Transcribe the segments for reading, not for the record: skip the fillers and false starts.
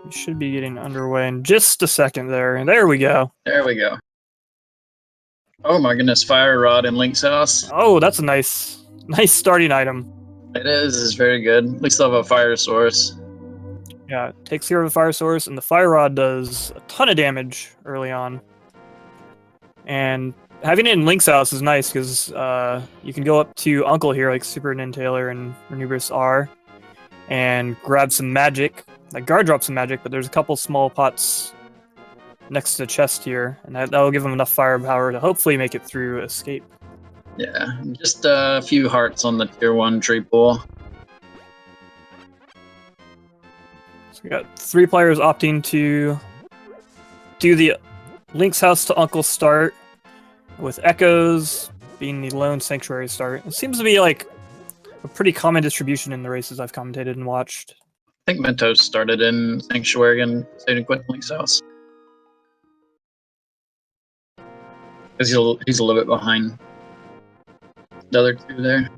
We should be getting underway in just a second there. There we go. There we go. Oh my goodness, fire rod in Link's house. Oh, that's a nice starting item. It is. It's very good. At least they'll have a fire source. Yeah, it takes care of the fire source, and the fire rod does a ton of damage early on. And having it in Link's house is nice because you can go up to Uncle here, like SuperNinTaylor and Ranubris are, and grab some magic. Like guard drop some magic, but there's a couple small pots next to the chest here, and that'll give them enough firepower to hopefully make it through escape. Yeah, just a few hearts on the tier 1 tree pool. So we got 3 players opting to do the Link's house to Uncle start, with Ekos being the lone sanctuary start. It seems to be like a pretty common distribution in the races I've commentated and watched. I think Mentos started in Sanctuary and stayed in Link's house. Because he's a little bit behind the other 2 there.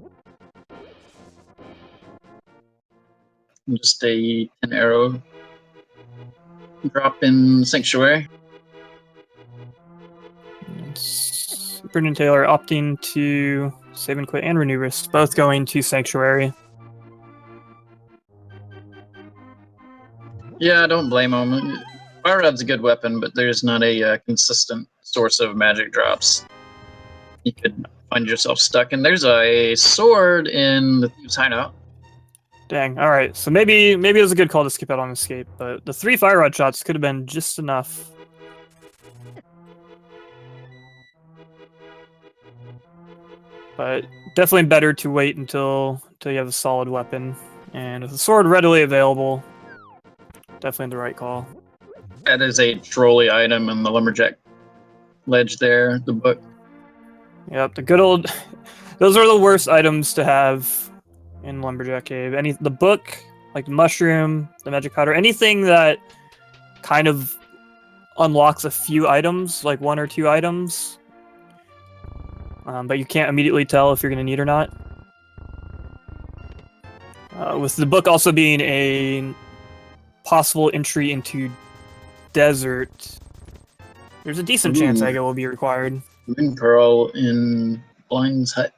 And just a 10 arrow drop in Sanctuary. SuperNinTaylor opting to save and quit, and Ranubris both going to Sanctuary. Yeah, I don't blame him. Fire Rod's a good weapon, but there's not a consistent source of magic drops. You could find yourself stuck. And there's a sword in the Thieves' Hideout. Dang, alright, so maybe it was a good call to skip out on escape, but the 3 fire rod shots could have been just enough. But definitely better to wait until you have a solid weapon. And with the sword readily available, definitely the right call. That is a trolley item in the Lumberjack ledge there, the book. Yep, the good old... Those are the worst items to have in Lumberjack Cave. The book, like the mushroom, the magic powder, anything that kind of unlocks a few items, like 1 or 2 items, but you can't immediately tell if you're going to need or not. With the book also being a possible entry into desert, there's a decent chance Ega will be required. Moon Pearl in Blind's Hut.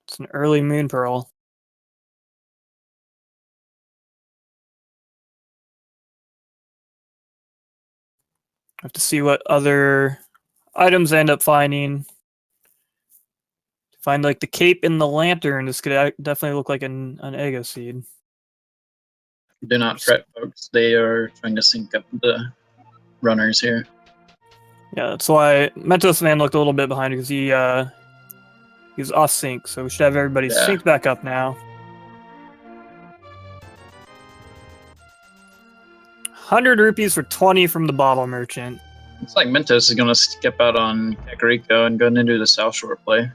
It's an early Moon Pearl. Have to see what other items I end up finding. Find like the cape and the lantern. This could definitely look like an Ega seed. Do not fret, folks. They are trying to sync up the runners here. Yeah, that's why mentosman looked a little bit behind because he was off sync, so we should have everybody synced back up now. 100 rupees for 20 from the bottle merchant. Looks like Mentos is going to skip out on Kakariko and go into the South Shore play.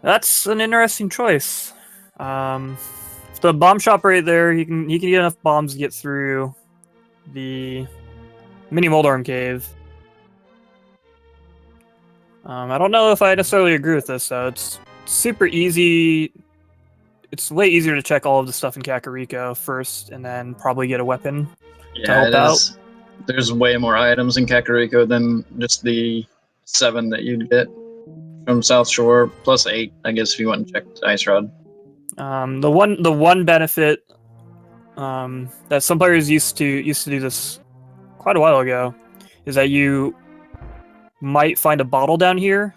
That's an interesting choice. The bomb shop right there, he can get enough bombs to get through the mini Moldorm cave. I don't know if I necessarily agree with this, though. It's super easy. It's way easier to check all of the stuff in Kakariko first, and then probably get a weapon to help out. There's way more items in Kakariko than just the 7 that you'd get from South Shore, plus 8, I guess, if you want to check the Ice Rod. The one benefit that some players used to do this quite a while ago is that you might find a bottle down here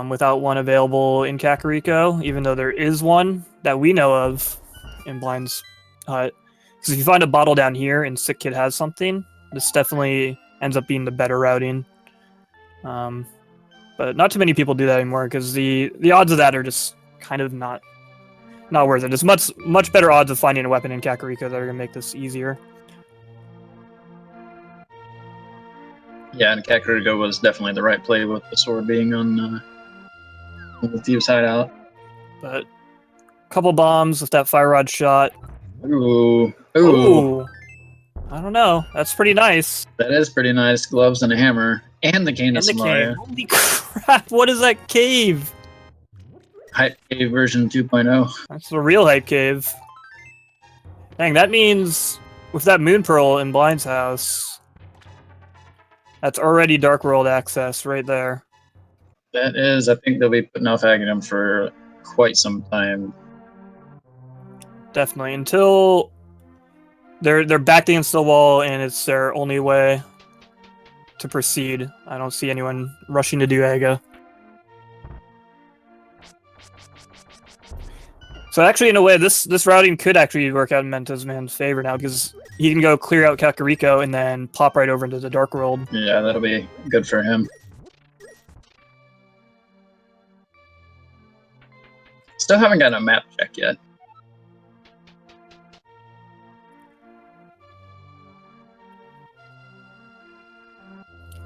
without one available in Kakariko, even though there is one that we know of in Blind's Hut. Because if you find a bottle down here and Sick Kid has something, this definitely ends up being the better routing. But not too many people do that anymore because the odds of that are just kind of not worth it. It's much better odds of finding a weapon in Kakariko that are going to make this easier. Yeah, and Kakariko was definitely the right play with the sword being on the Thieves' Hideout. But a couple bombs with that fire rod shot. Ooh. I don't know. That's pretty nice. That is pretty nice. Gloves and a hammer. And the cane of Samaria. Holy crap, what is that cave? Hype Cave version 2.0. That's the real hype cave. Dang, that means with that moon pearl in Blind's house, that's already Dark World access right there. That is, I think they'll be putting off Aghanim for quite some time. Definitely. Until they're backed against the wall and it's their only way to proceed. I don't see anyone rushing to do Aga. So actually, in a way, this routing could actually work out in mentosman's favor now, because he can go clear out Kakariko and then pop right over into the Dark World. Yeah, that'll be good for him. Still haven't gotten a map check yet.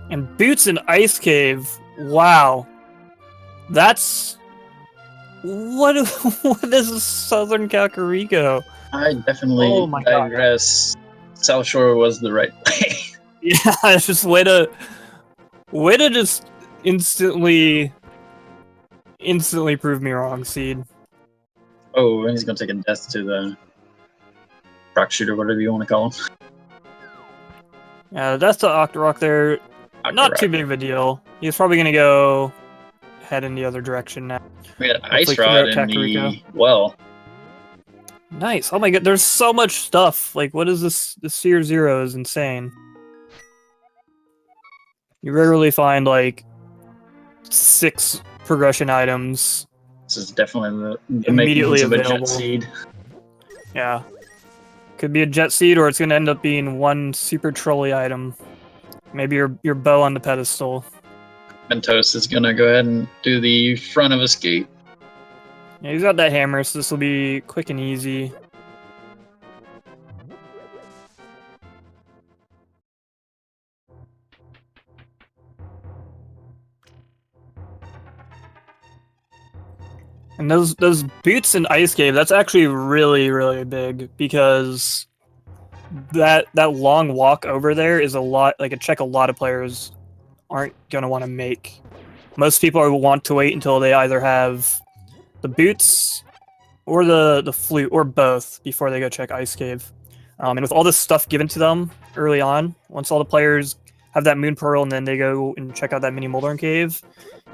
And Boots in Ice Cave, wow. That's... What is Southern Kakariko? I definitely digress. South Shore was the right play. Yeah, it's just way to just instantly prove me wrong, Seed. Oh, he's gonna take a death to the rock shooter, whatever you want to call him. Yeah, that's the Octorok there. Not too big of a deal. He's probably gonna go head in the other direction now. We had Ice Rod in the well. Nice. Oh my god, there's so much stuff. Like, what is this? The Seer Zero is insane. You rarely find, like, 6 progression items. This is definitely the immediately makings of a available. Jet Seed. Yeah. Could be a Jet Seed, or it's going to end up being one super trolley item. Maybe your bow on the pedestal. Mentos is going to go ahead and do the front of escape. Yeah, he's got that hammer, so this will be quick and easy. And those boots in Ice Cave, that's actually really, really big, because that long walk over there is a lot, like a check a lot of players aren't going to want to make. Most people will want to wait until they either have the boots or the flute, or both, before they go check Ice Cave. And with all this stuff given to them early on, once all the players have that Moon Pearl and then they go and check out that mini Moldorm Cave,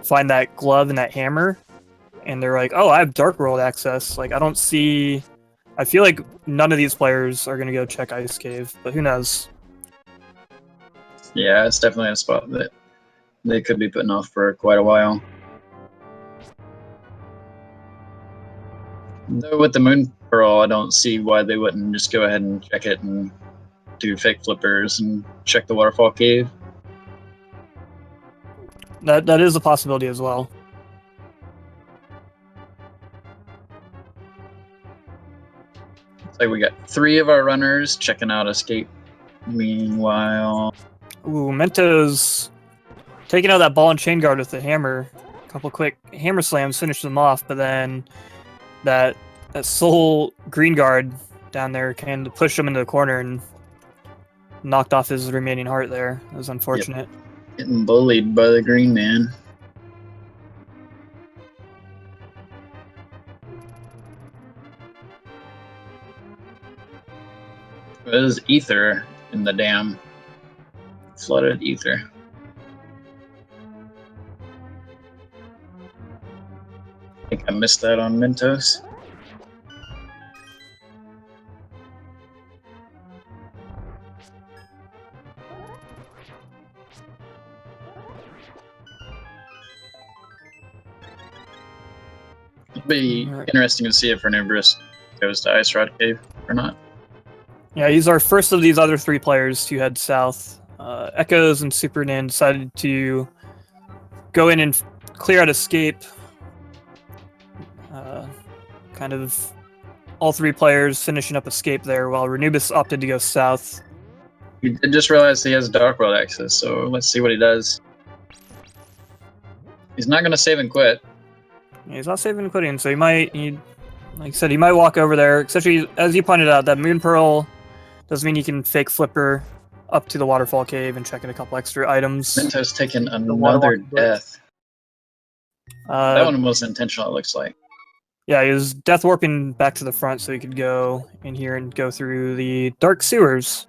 find that glove and that hammer, and they're like, oh, I have Dark World access. Like, I don't see... I feel like none of these players are going to go check Ice Cave, but who knows? Yeah, it's definitely a spot that they could be putting off for quite a while. Though with the Moon Pearl, I don't see why they wouldn't just go ahead and check it and do fake flippers and check the Waterfall Cave. That is a possibility as well. Looks like we got 3 of our runners checking out Escape. Meanwhile... Ooh, Mentos taking out that ball and chain guard with the hammer. A couple quick hammer slams finished them off, but then that soul green guard down there kind of pushed him into the corner and knocked off his remaining heart there. It was unfortunate. Yep. Getting bullied by the green man. There's ether in the dam. Flooded ether. I think I missed that on Mentos. It'll be interesting to see if Ranubris goes to Ice Rod Cave or not. Yeah, he's our first of these other 3 players to head south. Ekos and SuperNin decided to go in and clear out Escape. Kind of all 3 players finishing up Escape there, while Ranubis opted to go south. He did just realize he has Dark World access, so let's see what he does. He's not going to save and quit. Yeah, he's not saving and quitting, so like I said, he might walk over there. Especially, as you pointed out, that Moon Pearl doesn't mean you can fake flipper up to the Waterfall Cave and check in a couple extra items. Mentos taking another death. That one was intentional, it looks like. Yeah, he was death warping back to the front so he could go in here and go through the dark sewers.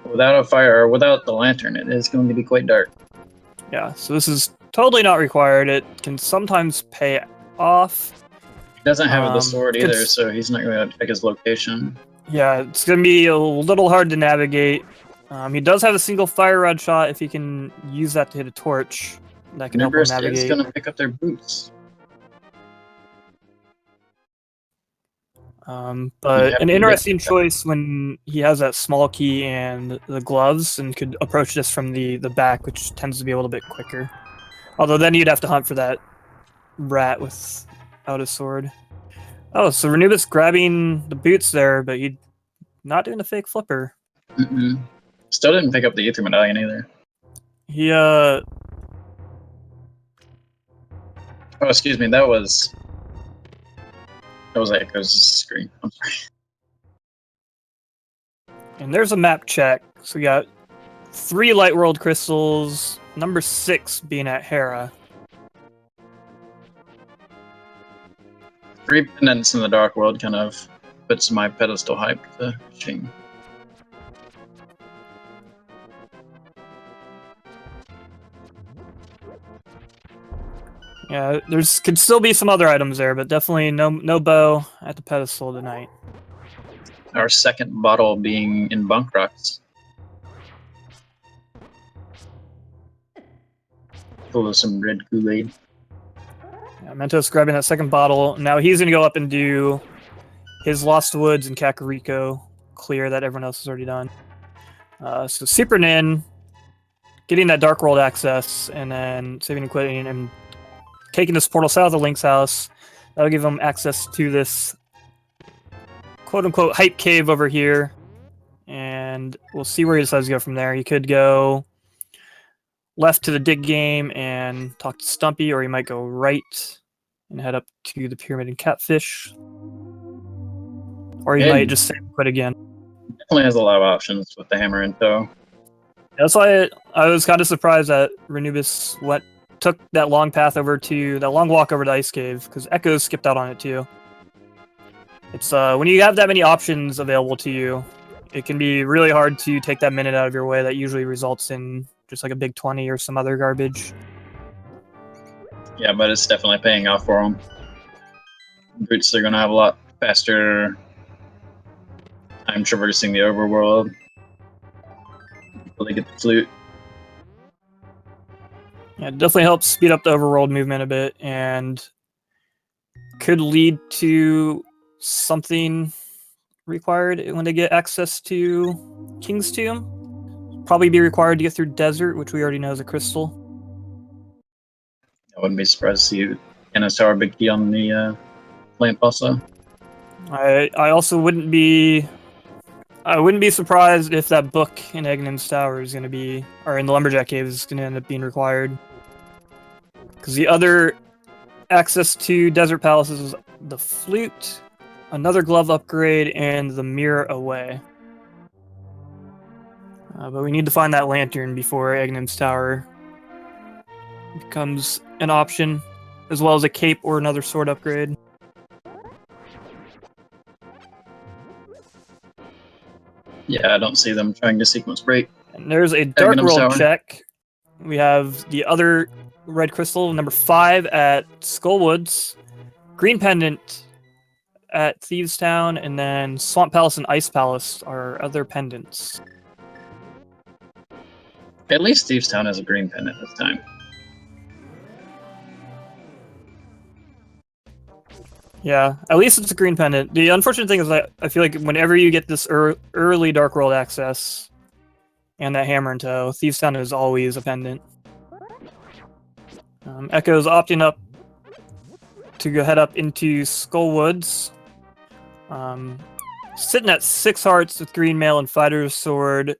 Without a fire, or without the lantern, it is going to be quite dark. Yeah, so this is totally not required. It can sometimes pay off. He doesn't have the sword could either, s- so he's not going to check his location. Yeah, it's going to be a little hard to navigate. He does have a single fire rod shot if he can use that to hit a torch. That can help him Nubrist is navigate. going to pick up their boots. But Yeah, an yeah. interesting choice when he has that small key and the gloves and could approach this from the back, which tends to be a little bit quicker. Although then you'd have to hunt for that rat without a sword. Oh, so Renubis grabbing the boots there, but he's not doing the fake flipper. Still didn't pick up the Ether Medallion either. He, Oh, excuse me, that was Ekos' screen. I'm sorry. and there's a map check. So we got 3 Light World crystals, number 6 being at Hera. 3 pendants in the Dark World kind of puts my pedestal hype to shame. Yeah, could still be some other items there, but definitely no bow at the pedestal tonight. Our second bottle being in Bunk Rocks. Full of some red Kool-Aid. Yeah, Mentos grabbing that second bottle. Now he's going to go up and do his Lost Woods and Kakariko clear that everyone else has already done. So SuperNin getting that Dark World access and then saving and quitting and taking this portal south of Link's house. That'll give him access to this quote-unquote hype cave over here. And we'll see where he decides to go from there. He could go left to the dig game and talk to Stumpy, or he might go right and head up to the Pyramid and Catfish. Or he might just save and quit again. Definitely has a lot of options with the hammer in tow. That's why I was kind of surprised that Renubis took that long path over to that long walk over to Ice Cave, because Ekos skipped out on it too. It's when you have that many options available to you, it can be really hard to take that minute out of your way. That usually results in just like a big 20 or some other garbage. Yeah, but it's definitely paying off for them. Boots are going to have a lot faster time traversing the overworld until they get the flute. Yeah, it definitely helps speed up the overworld movement a bit and could lead to something required when they get access to King's Tomb. Probably be required to get through Desert, which we already know is a crystal. I wouldn't be surprised to see Ennis Tower Big Key on the lamp also. I also wouldn't be surprised if that book in Egnon's Tower is going to be, or in the Lumberjack Cave is going to end up being required. Because the other access to Desert Palace is the flute, another glove upgrade, and the mirror away. But we need to find that lantern before Egnon's Tower becomes an option, as well as a cape or another sword upgrade. Yeah, I don't see them trying to sequence break. And there's a Dark Egnon's World Tower. check. We have the other red crystal, number 5 at Skullwoods, green pendant at Thieves Town, and then Swamp Palace and Ice Palace are other pendants. At least Thieves Town has a green pendant this time. Yeah, at least it's a green pendant. The unfortunate thing is that I feel like whenever you get this early Dark World access and that hammer in tow, Thieves Town is always a pendant. Ekos opting up to go head up into Skullwoods. Sitting at 6 hearts with green mail and fighter's sword.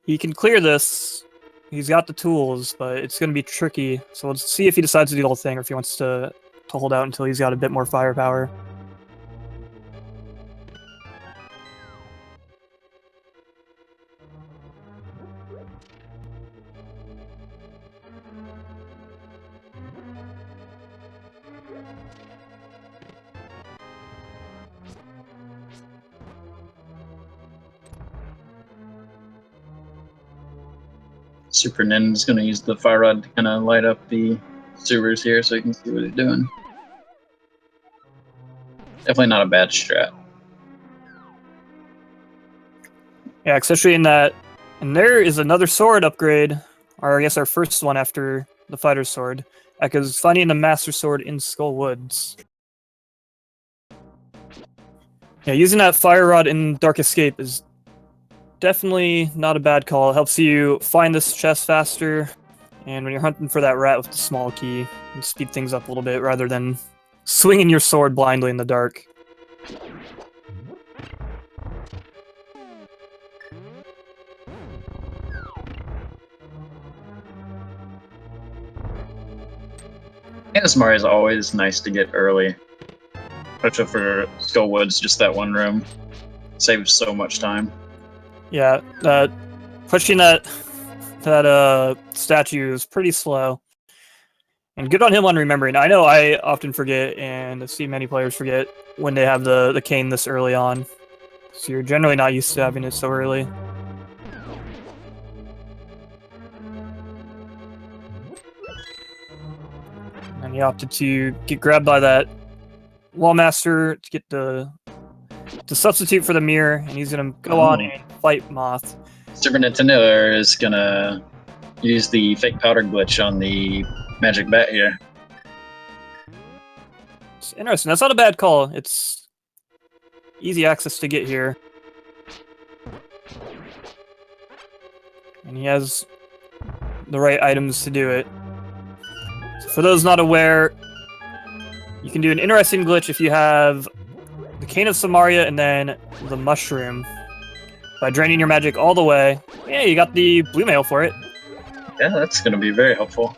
He can clear this. He's got the tools, but it's going to be tricky. So let's see if he decides to do the whole thing or if he wants to hold out until he's got a bit more firepower. SuperNin is going to use the fire rod to kind of light up the sewers here so you can see what he's doing. Definitely not a bad strat. Yeah, especially in that. And there is another sword upgrade, or I guess our first one after the fighter's sword. Ekos finding the master sword in Skull Woods. Yeah, using that fire rod in Dark Escape is definitely not a bad call. It helps you find this chest faster, and when you're hunting for that rat with the small key, you speed things up a little bit rather than swinging your sword blindly in the dark. Mario is always nice to get early. Especially for Skull Woods, just that one room. Saves so much time. Yeah, pushing that statue is pretty slow. And good on him on remembering. I know I often forget, and I see many players forget when they have the cane this early on. So you're generally not used to having it so early. And he opted to get grabbed by that Wallmaster to get to substitute for the mirror, and he's gonna go on and fight Moth. SuperNinTaylor is gonna use the fake powder glitch on the magic bat here. It's interesting. That's not a bad call. It's easy access to get here. And he has the right items to do it. So for those not aware, you can do an interesting glitch if you have the Cane of Samaria and then the Mushroom. By draining your magic all the way. Yeah, you got the blue mail for it. Yeah, that's going to be very helpful.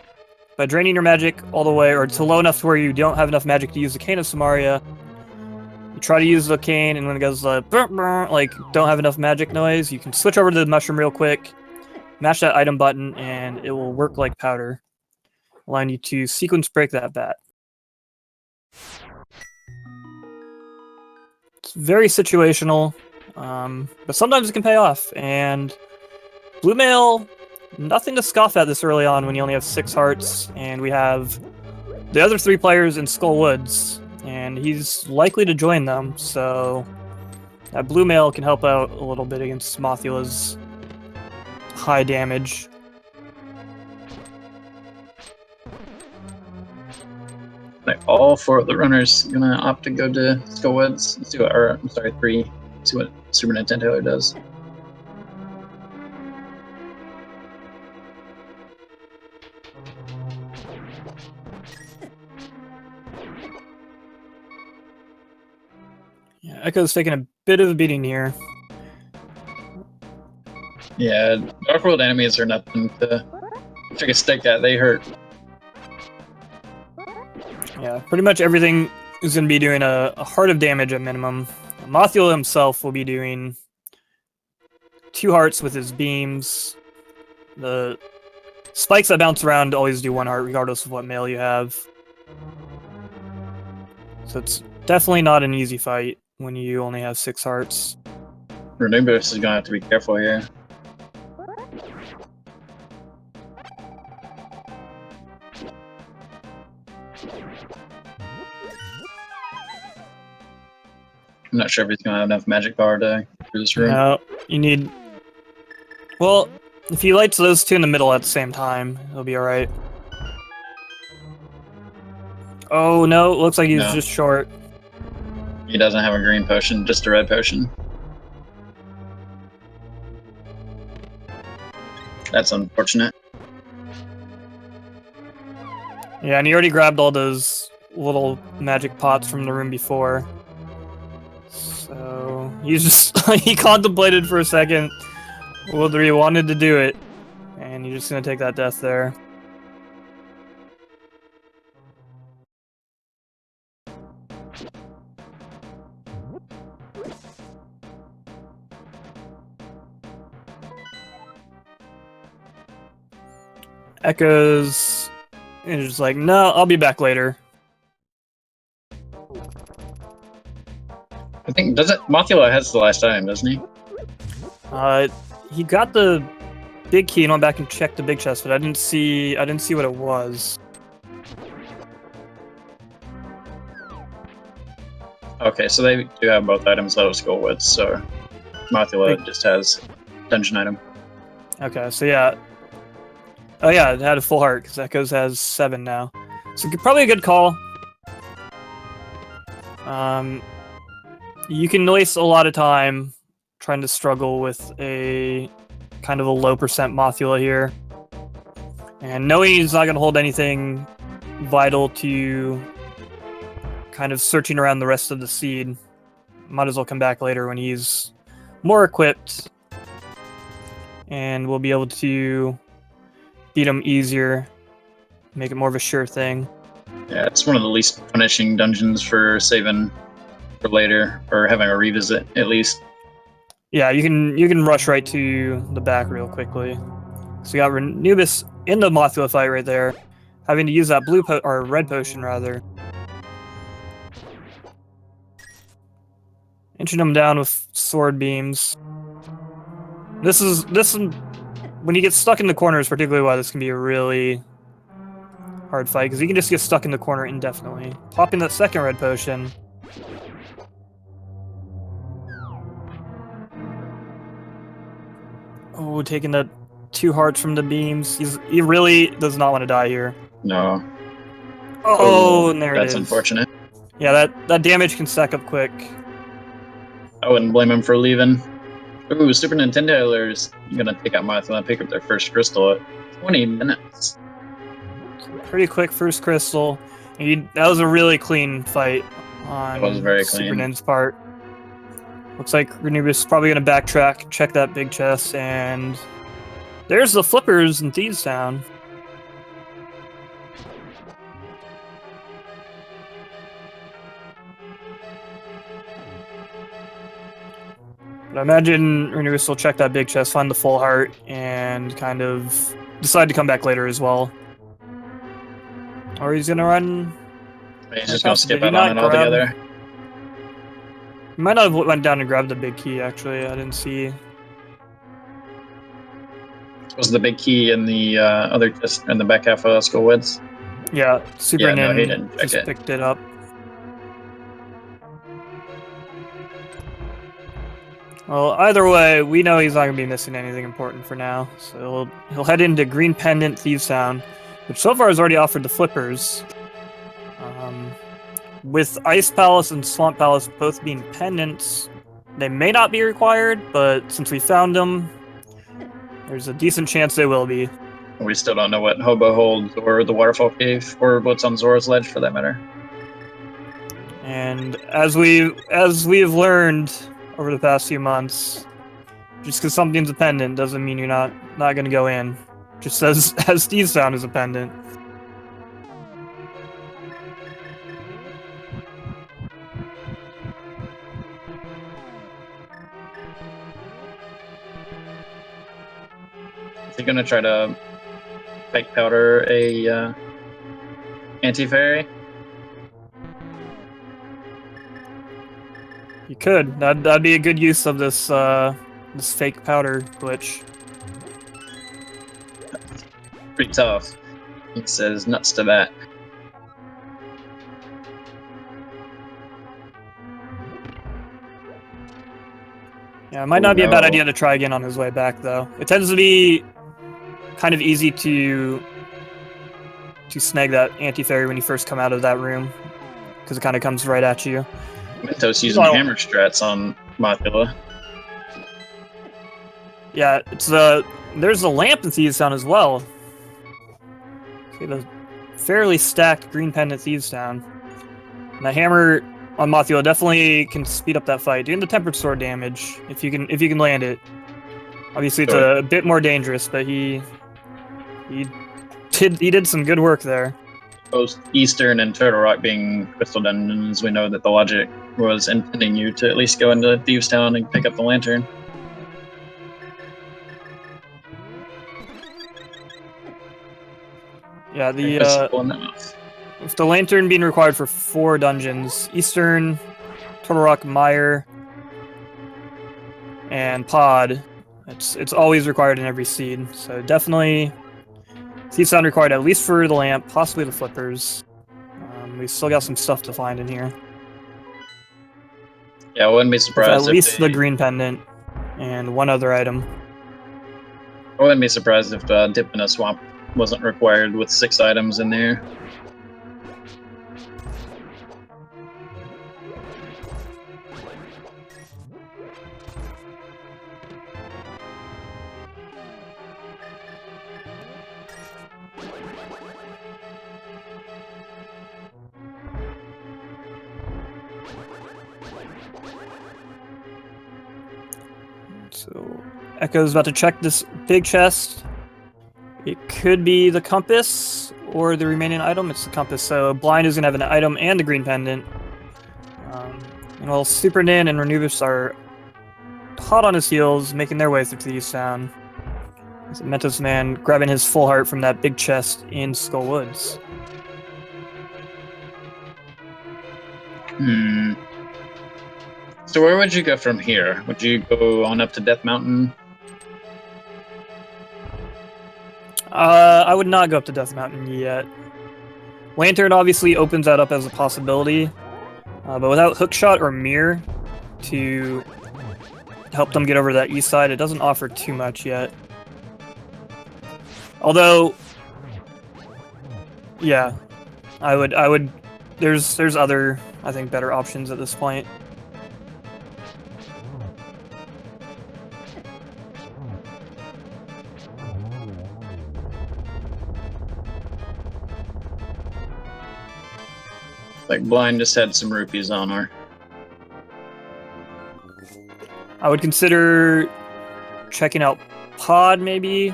By draining your magic all the way, or to low enough to where you don't have enough magic to use the Cane of Samaria, you try to use the cane, and when it goes like don't have enough magic noise, you can switch over to the Mushroom real quick, mash that item button, and it will work like powder, allowing you to sequence break that bat. It's very situational, but sometimes it can pay off, and blue mail, nothing to scoff at this early on when you only have 6 hearts, and we have the other 3 players in Skull Woods, and he's likely to join them, so that blue mail can help out a little bit against Mothula's high damage. Like all 4 of the runners are gonna opt to go to Skull Woods. Let's see what, or I'm sorry, 3. See what SuperNinTaylor does. Yeah, Ekos taking a bit of a beating here. Yeah, Dark World enemies are nothing to take a stick at. They hurt. Yeah, pretty much everything is going to be doing a heart of damage at minimum. Mothula himself will be doing 2 hearts with his beams. The spikes that bounce around always do 1 heart regardless of what mail you have. So it's definitely not an easy fight when you only have 6 hearts. Ranubris is gonna have to be careful here. I'm not sure if he's gonna have enough magic power to through this room. No, you need... Well, if he lights those 2 in the middle at the same time, he'll be alright. Oh no, it looks like he's just short. He doesn't have a green potion, just a red potion. That's unfortunate. Yeah, and he already grabbed all those little magic pots from the room before. So he's just he contemplated for a second whether he wanted to do it, and he's just gonna take that death there. Ekos is just like, no, I'll be back later. I think Mothula has the last item, doesn't he? He got the big key and went back and checked the big chest, but I didn't see what it was. Okay, so they do have both items out of Skull Woods, so Mothula just has dungeon item. Okay, so yeah. Oh yeah, it had a full heart, because Ekos has 7 now. So probably a good call. You can waste a lot of time trying to struggle with a kind of a low percent Mothula here. And knowing he's not going to hold anything vital to kind of searching around the rest of the seed, might as well come back later when he's more equipped. And we'll be able to beat him easier, make it more of a sure thing. Yeah, it's one of the least punishing dungeons for saving for later, or having a revisit at least. Yeah, you can rush right to the back real quickly. So you got Ranubis in the Mothula fight right there, having to use that or red potion rather. Inching him down with sword beams. This is when he gets stuck in the corners, particularly why this can be a really hard fight, because he can just get stuck in the corner indefinitely. Popping that second red potion. Oh, taking the 2 hearts from the beams. He really does not want to die here. No. Oh, and there it is. That's unfortunate. Yeah, that damage can stack up quick. I wouldn't blame him for leaving. Ooh, SuperNinTaylor is gonna take out Mothula and pick up their first crystal at 20 minutes. Pretty quick first crystal. That was a really clean fight on It was very clean. SuperNin's part. Looks like Ranubis is probably going to backtrack, check that big chest, and there's the flippers in Thieves Town. But I imagine Ranubis will check that big chest, find the full heart, and kind of decide to come back later as well. Or he's going to run... He's just going to skip out on it altogether. He might not have went down and grabbed the big key, actually. I didn't see. Was the big key in the other chest in the back half of Skull Woods? Yeah, SuperNin just picked it up. Well, either way, we know he's not going to be missing anything important for now. So he'll head into Green Pendant Thieves Town, which so far has already offered the flippers. With Ice Palace and Swamp Palace both being pendants, they may not be required, but since we found them, there's a decent chance they will be. We still don't know what Hobo holds, or the Waterfall Cave, or what's on Zora's Ledge for that matter. And as we've learned over the past few months, just because something's a pendant doesn't mean you're not going to go in. Just as Thieves Town is a pendant. Is he gonna try to fake powder a anti-fairy? You could. That'd be a good use of this this fake powder glitch. Pretty tough. He says nuts to that. Yeah, it might not be a bad idea to try again on his way back, though. It tends to be kind of easy to snag that anti-fairy when you first come out of that room, because it kind of comes right at you. Mentos using hammer strats on Mothula. Yeah, there's a lamp in Thieves Town as well. See the fairly stacked Green Pendant Thieves Town. And the hammer on Mothula definitely can speed up that fight, doing the tempered sword damage if you can land it. Obviously, it's a bit more dangerous, but he did some good work there. Both Eastern and Turtle Rock being crystal dungeons, we know that the logic was intending you to at least go into Thieves Town and pick up the lantern. Yeah, with the lantern being required for 4 dungeons, Eastern, Turtle Rock, Mire, and Pod, It's always required in every seed. So definitely seed sound required at least for the lamp, possibly the flippers. We've still got some stuff to find in here. Yeah, I wouldn't be With surprised at least if the green pendant and one other item. I wouldn't be surprised if dip in a swamp wasn't required with 6 items in there. So Echo's about to check this big chest. It could be the compass or the remaining item. It's the compass. So Blind is going to have an item and the green pendant. And while SuperNin and Ranubis are hot on his heels, making their way through the East Town. There's a mentosman grabbing his full heart from that big chest in Skull Woods. So where would you go from here? Would you go on up to Death Mountain? I would not go up to Death Mountain yet. Lantern obviously opens that up as a possibility, but without Hookshot or Mirror to help them get over that east side, it doesn't offer too much yet. Although, yeah, I would. There's other, I think, better options at this point. Like Blind just had some rupees on her. I would consider checking out Pod, maybe.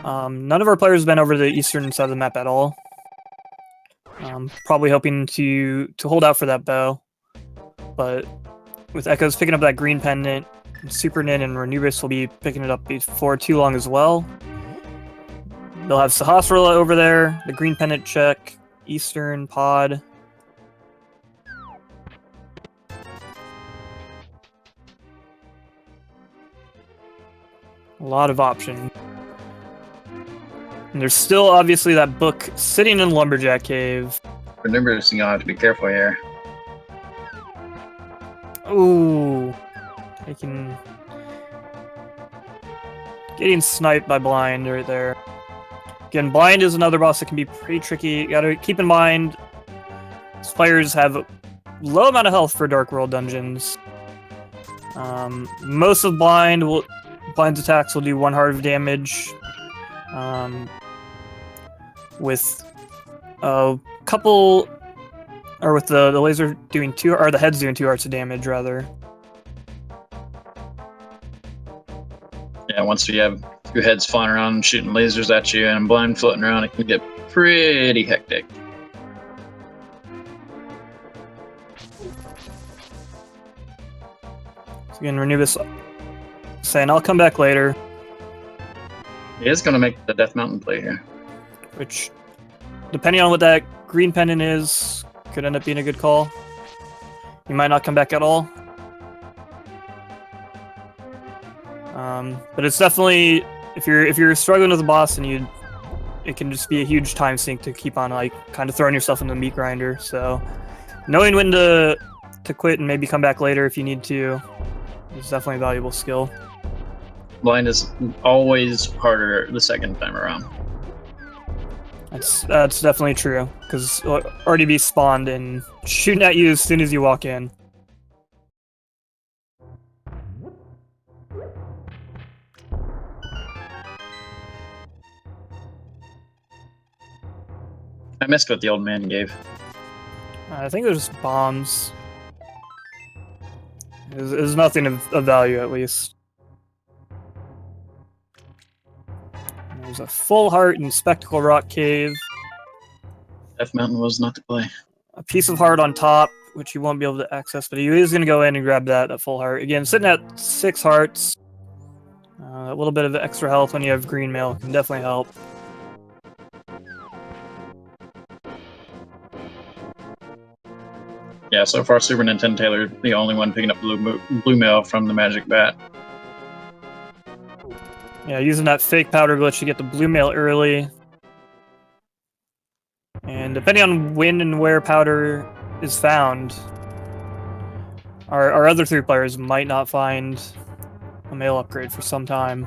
None of our players have been over the eastern side of the map at all. Probably hoping to hold out for that bow. But with Ekos picking up that green pendant, SuperNin and Ranubis will be picking it up before too long as well. They'll have Sahasrara over there, the green pendant check, Eastern, Pod. A lot of options. And there's still obviously that book sitting in Lumberjack Cave. Remember, you're gonna have to be careful here. Ooh. Getting sniped by Blind right there. Again, Blind is another boss that can be pretty tricky. You gotta keep in mind, these players have a low amount of health for Dark World dungeons. Most of Blind's attacks will do 1 heart of damage. With a couple, or with the laser doing 2, or the head's doing 2 hearts of damage, rather. Yeah, once you have 2 heads flying around shooting lasers at you and Blind floating around, it can get pretty hectic. So again, Ranubis saying, I'll come back later. He is going to make the Death Mountain play here. Which, depending on what that green pendant is, could end up being a good call. You might not come back at all. But it's definitely, if you're struggling with a boss and it can just be a huge time sink to keep on like kind of throwing yourself in the meat grinder. So knowing when to quit and maybe come back later if you need to is definitely a valuable skill. Blind is always harder the second time around. That's definitely true, because it'll already be spawned and shooting at you as soon as you walk in. I missed what the old man gave. I think there's bombs. There's nothing of value, at least. There's a full heart in Spectacle Rock Cave. Death Mountain was not to play. A piece of heart on top, which you won't be able to access, but he is going to go in and grab that full heart. Again, sitting at 6 hearts. A little bit of extra health when you have green mail can definitely help. Yeah, so far SuperNinTaylor the only one picking up blue mail from the Magic Bat. Yeah, using that fake powder glitch to get the blue mail early. And depending on when and where powder is found, our other 3 players might not find a mail upgrade for some time.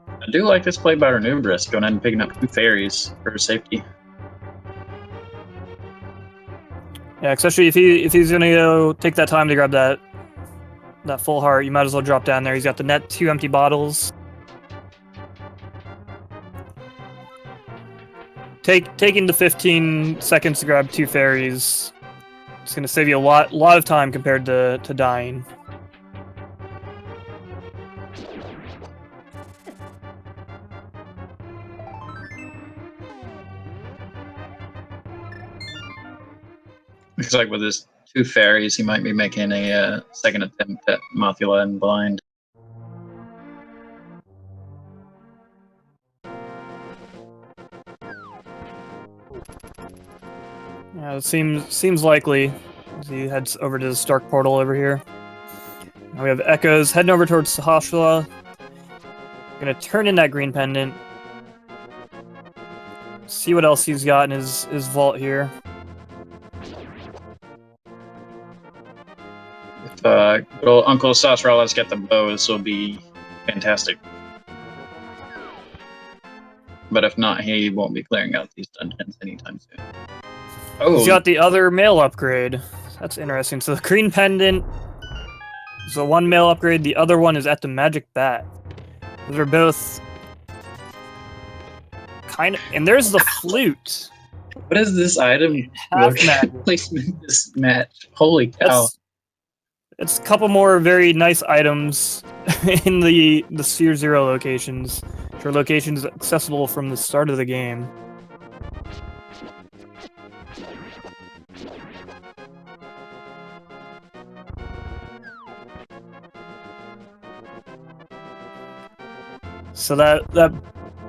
I do like this play by Ranubris, going ahead and picking up 2 fairies for safety. Yeah, especially if he's gonna go take that time to grab that full heart, you might as well drop down there. He's got the net 2 empty bottles. Taking the 15 seconds to grab 2 fairies, it's gonna save you a lot of time compared to dying. Looks like with his 2 fairies, he might be making a second attempt at Mothula and Blind. Yeah, it seems likely as he heads over to the Stark portal over here. Now we have Ekos heading over towards Sahashla. Gonna turn in that green pendant. See what else he's got in his vault here. If good old Uncle Sasrala's got the bow, this will be fantastic. But if not, he won't be clearing out these dungeons anytime soon. Oh, He's got the other mail upgrade. That's interesting. So the green pendant is the 1 mail upgrade. The other one is at the magic bat. Those are both kind of. And there's the flute. what is this item placement this match? Holy cow! It's a couple more very nice items in the Sphere Zero locations, which are locations accessible from the start of the game. So that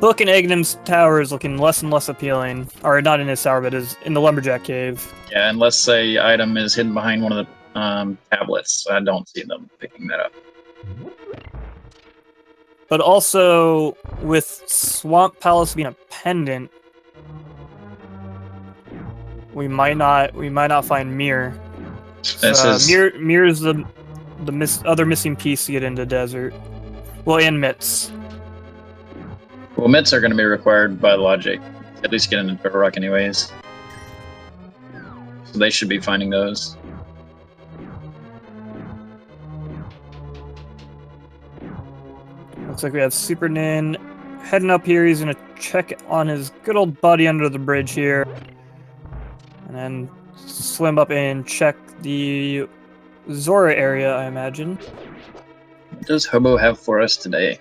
book in Agnem's tower is looking less and less appealing. Or not in his tower, but is in the Lumberjack Cave. Yeah, unless a item is hidden behind one of the tablets, I don't see them picking that up. But also, with Swamp Palace being a pendant, we might not find Mir. Mir is the other missing piece to get into desert. Well, and Mitts. Well, mitts are going to be required by logic. At least get into River Rock anyways. So they should be finding those. Looks like we have SuperNin heading up here. He's going to check on his good old buddy under the bridge here. And then swim up and check the Zora area, I imagine. What does Hobo have for us today?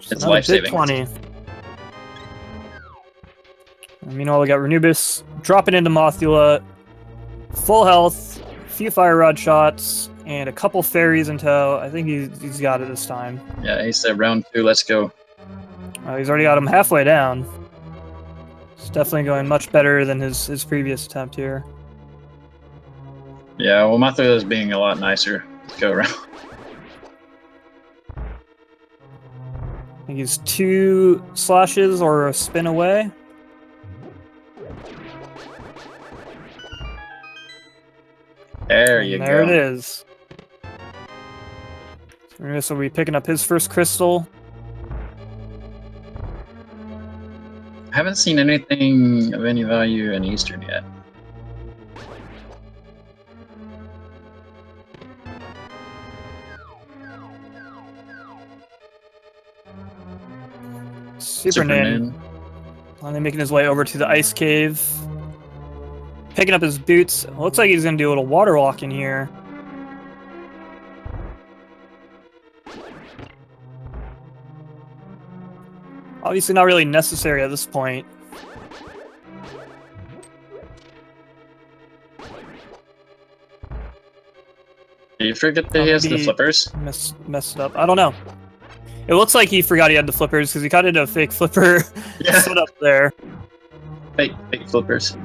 It's life-saving. 20. And meanwhile, we got Ranubis dropping into Mothula. Full health, a few fire rod shots, and a couple fairies in tow. I think he's got it this time. Yeah, he said round 2, let's go. He's already got him halfway down. It's definitely going much better than his previous attempt here. Yeah, well, Mothula is being a lot nicer. Let's go around. I think he's 2 slashes or a spin away. There you go. There it is. So we'll be picking up his first crystal. I haven't seen anything of any value in Eastern yet. SuperNin. Finally making his way over to the ice cave. Picking up his boots. Looks like he's going to do a little water walking here. Obviously not really necessary at this point. Do you forget that he has the flippers? Messed it up. I don't know. It looks like he forgot he had the flippers because he kind of did a fake flipper set up there. Fake flippers.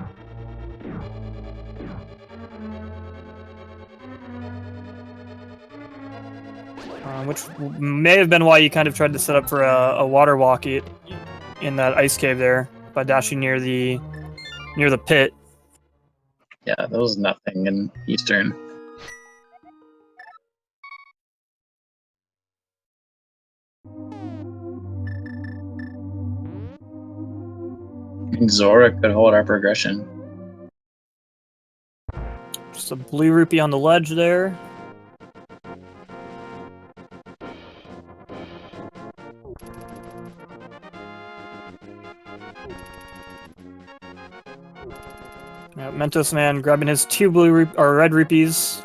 which may have been why you kind of tried to set up for a water walk in that ice cave there by dashing near the pit. Yeah, there was nothing in Eastern. I think Zora could hold our progression. Just a blue rupee on the ledge there. Mentosman grabbing his 2 red rupees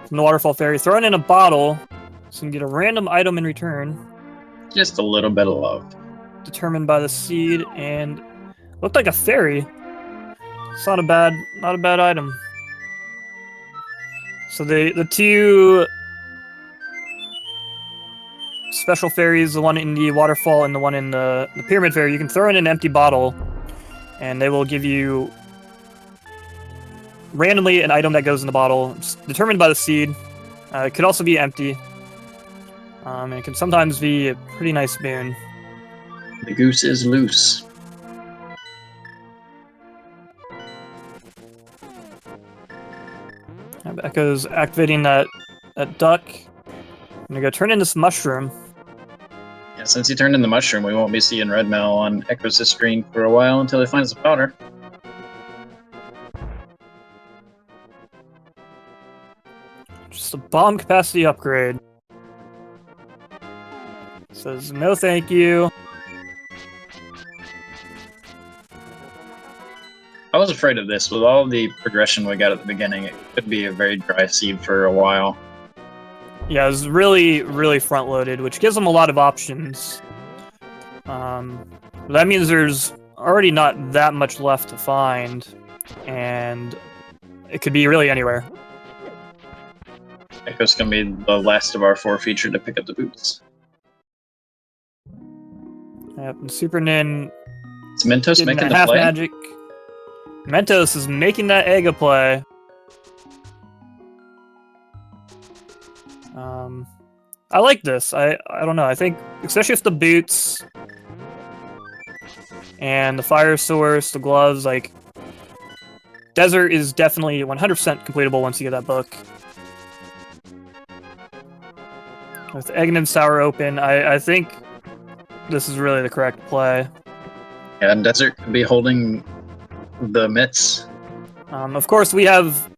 from the waterfall fairy, throwing in a bottle, so he can get a random item in return. Just a little bit of love. Determined by the seed, and looked like a fairy. It's not a bad item. So the 2 special fairies, the one in the waterfall and the one in the pyramid fairy, you can throw in an empty bottle, and they will give you randomly an item that goes in the bottle. It's determined by the seed. It could also be empty. And it can sometimes be a pretty nice boon. The goose is loose. Ekos activating that duck. I'm gonna go turn in this mushroom. Yeah, since he turned in the mushroom, we won't be seeing red mail on Ekos' screen for a while until he finds the powder. Just a bomb capacity upgrade. Says no thank you. I was afraid of this. With all the progression we got at the beginning, it could be a very dry seed for a while. Yeah, it was really, really front-loaded, which gives them a lot of options. That means there's already not that much left to find, and it could be really anywhere. Ekos gonna be the last of our 4 featured to pick up the boots. Yep, and SuperNin Is Mentos making the half play? magic. Mentos is making that egg a play. I like this. I don't know. I think, especially with the boots and the fire source, the gloves, like, desert is definitely 100% completable once you get that book. With Egg and Sour open, I think this is really the correct play. Yeah, and Desert could be holding the mitts. Of course, we have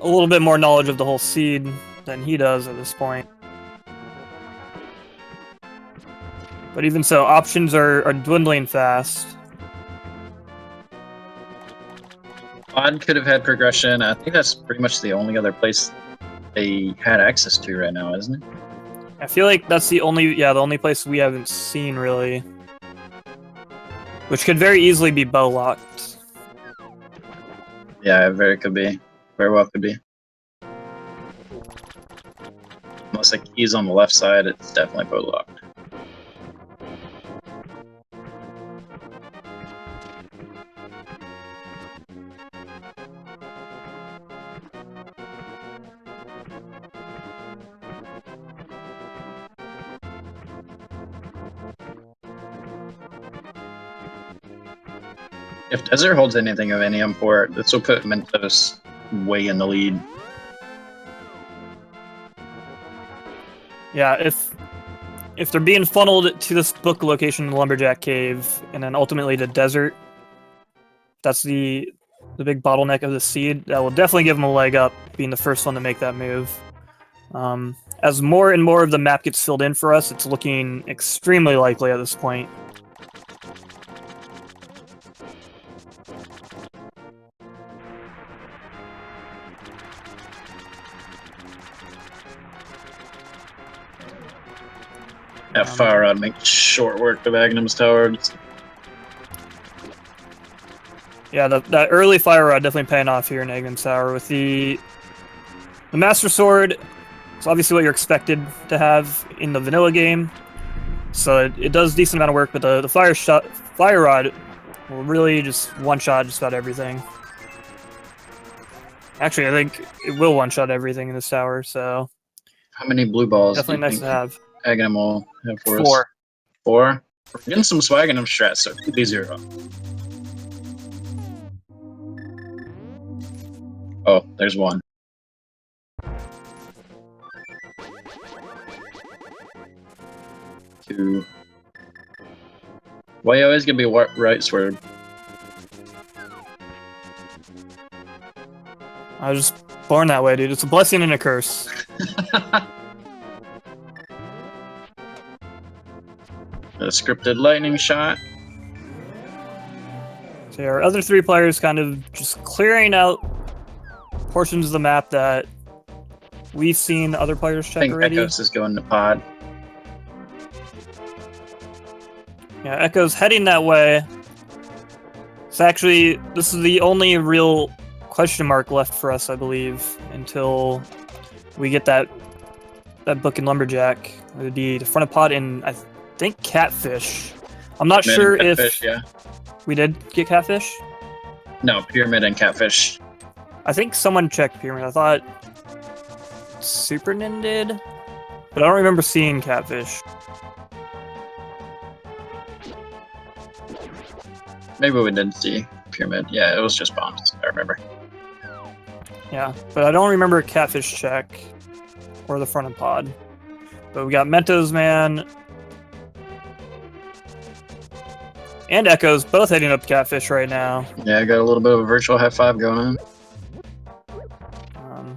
a little bit more knowledge of the whole seed than he does at this point. But even so, options are dwindling fast. Odd could have had progression. I think that's pretty much the only other place they had access to right now, isn't it? I feel like that's the only place we haven't seen, really. Which could very easily be bow locked. Yeah, it very well could be. Unless the key's on the left side, it's definitely bow locked. If Desert holds anything of any import, this will put Mentos way in the lead. Yeah, if they're being funneled to this book location in the Lumberjack Cave, and then ultimately to Desert, that's the big bottleneck of the seed, that will definitely give them a leg up, being the first one to make that move. As more and more of the map gets filled in for us, it's looking extremely likely at this point. That fire rod makes short work of Agnum's Tower. Yeah, that early fire rod definitely paying off here in Agnum's Tower with the Master Sword. It's obviously what you're expected to have in the vanilla game, so it does a decent amount of work. But the fire rod will really just one-shot just about everything. Actually, I think it will one-shot everything in this tower. So How many blue balls Definitely do you nice to think have. Aghanim will have for us? 4. 4? We're getting some Swaghanim strats, so it could be 0. Oh, there's 1. 2. Why you always gonna be right sword? I was just born that way, dude. It's a blessing and a curse. A scripted lightning shot. So our other 3 players kind of just clearing out portions of the map that we've seen other players I check think already. Ekos is going to pod. Yeah, Ekos heading that way. It's actually, this is the only real question mark left for us, I believe, until we get that book in Lumberjack. It would be the front of pod in, I think, Catfish. I'm not Pyramid sure and if Catfish, yeah. we did get Catfish. No, Pyramid and Catfish. I think someone checked Pyramid. I thought SuperNin did, but I don't remember seeing Catfish. Maybe we did see Pyramid. Yeah, it was just bombs, I remember. Yeah, but I don't remember a Catfish check or the front of pod. But we got mentosman and Ekos both heading up Catfish right now. Yeah, I got a little bit of a virtual high five going on.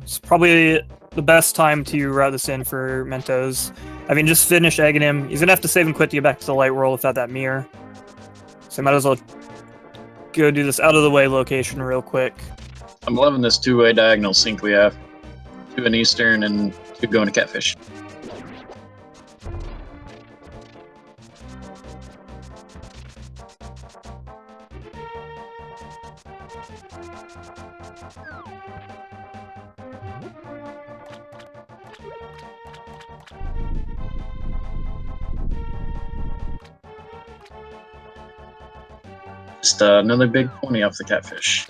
It's probably the best time to route this in for Mentos. I mean, just finish egging him. He's gonna have to save and quit to get back to the light world without that mirror. So I might as well go do this out of the way location real quick. I'm loving this 2-way diagonal sync we have. 2 in Eastern and 2 going to Catfish. Just another big pony off the Catfish.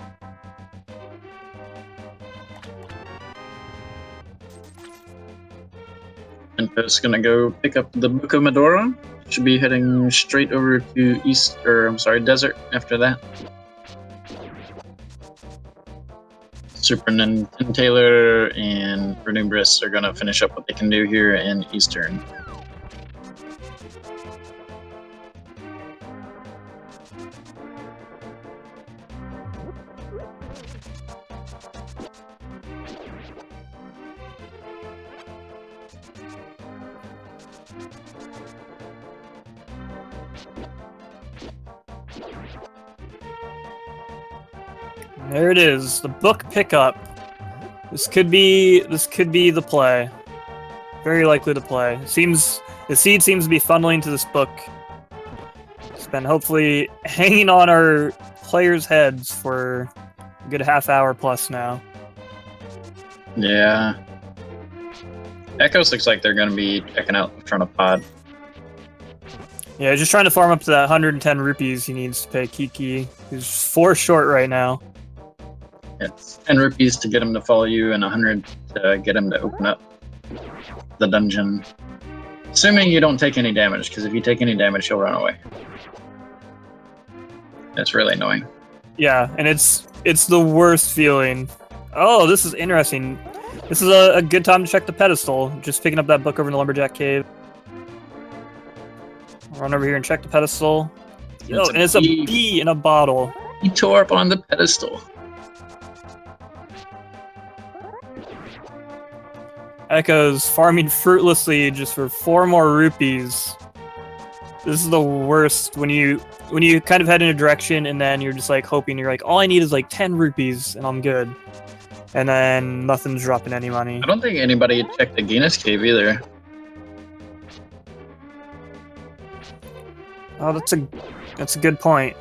And just gonna go pick up the Book of Medora. Should be heading straight over to Desert after that. SuperNinTaylor and Ranubris are gonna finish up what they can do here in Eastern. There it is, the book pickup. This could be the play. Very likely to play. The seed seems to be funneling to this book. It's been hopefully hanging on our players' heads for a good half hour plus now. Yeah. Ekos looks like they're going to be checking out in front of pod. Yeah, just trying to farm up to that 110 rupees he needs to pay Kiki. He's 4 short right now. It's 10 rupees to get him to follow you and 100 to get him to open up the dungeon. Assuming you don't take any damage, because if you take any damage, he'll run away. That's really annoying. Yeah, and it's the worst feeling. Oh, this is interesting. This is a good time to check the pedestal. Just picking up that book over in the Lumberjack Cave. Run over here and check the pedestal. Yo, and it's a bee in a bottle. He tore up on the pedestal. Ekos farming fruitlessly just for 4 more rupees. This is the worst when you kind of head in a direction and then you're just like hoping, you're like, all I need is like 10 rupees and I'm good. And then nothing's dropping any money. I don't think anybody checked the Guinness Cave either. Oh, that's a good point.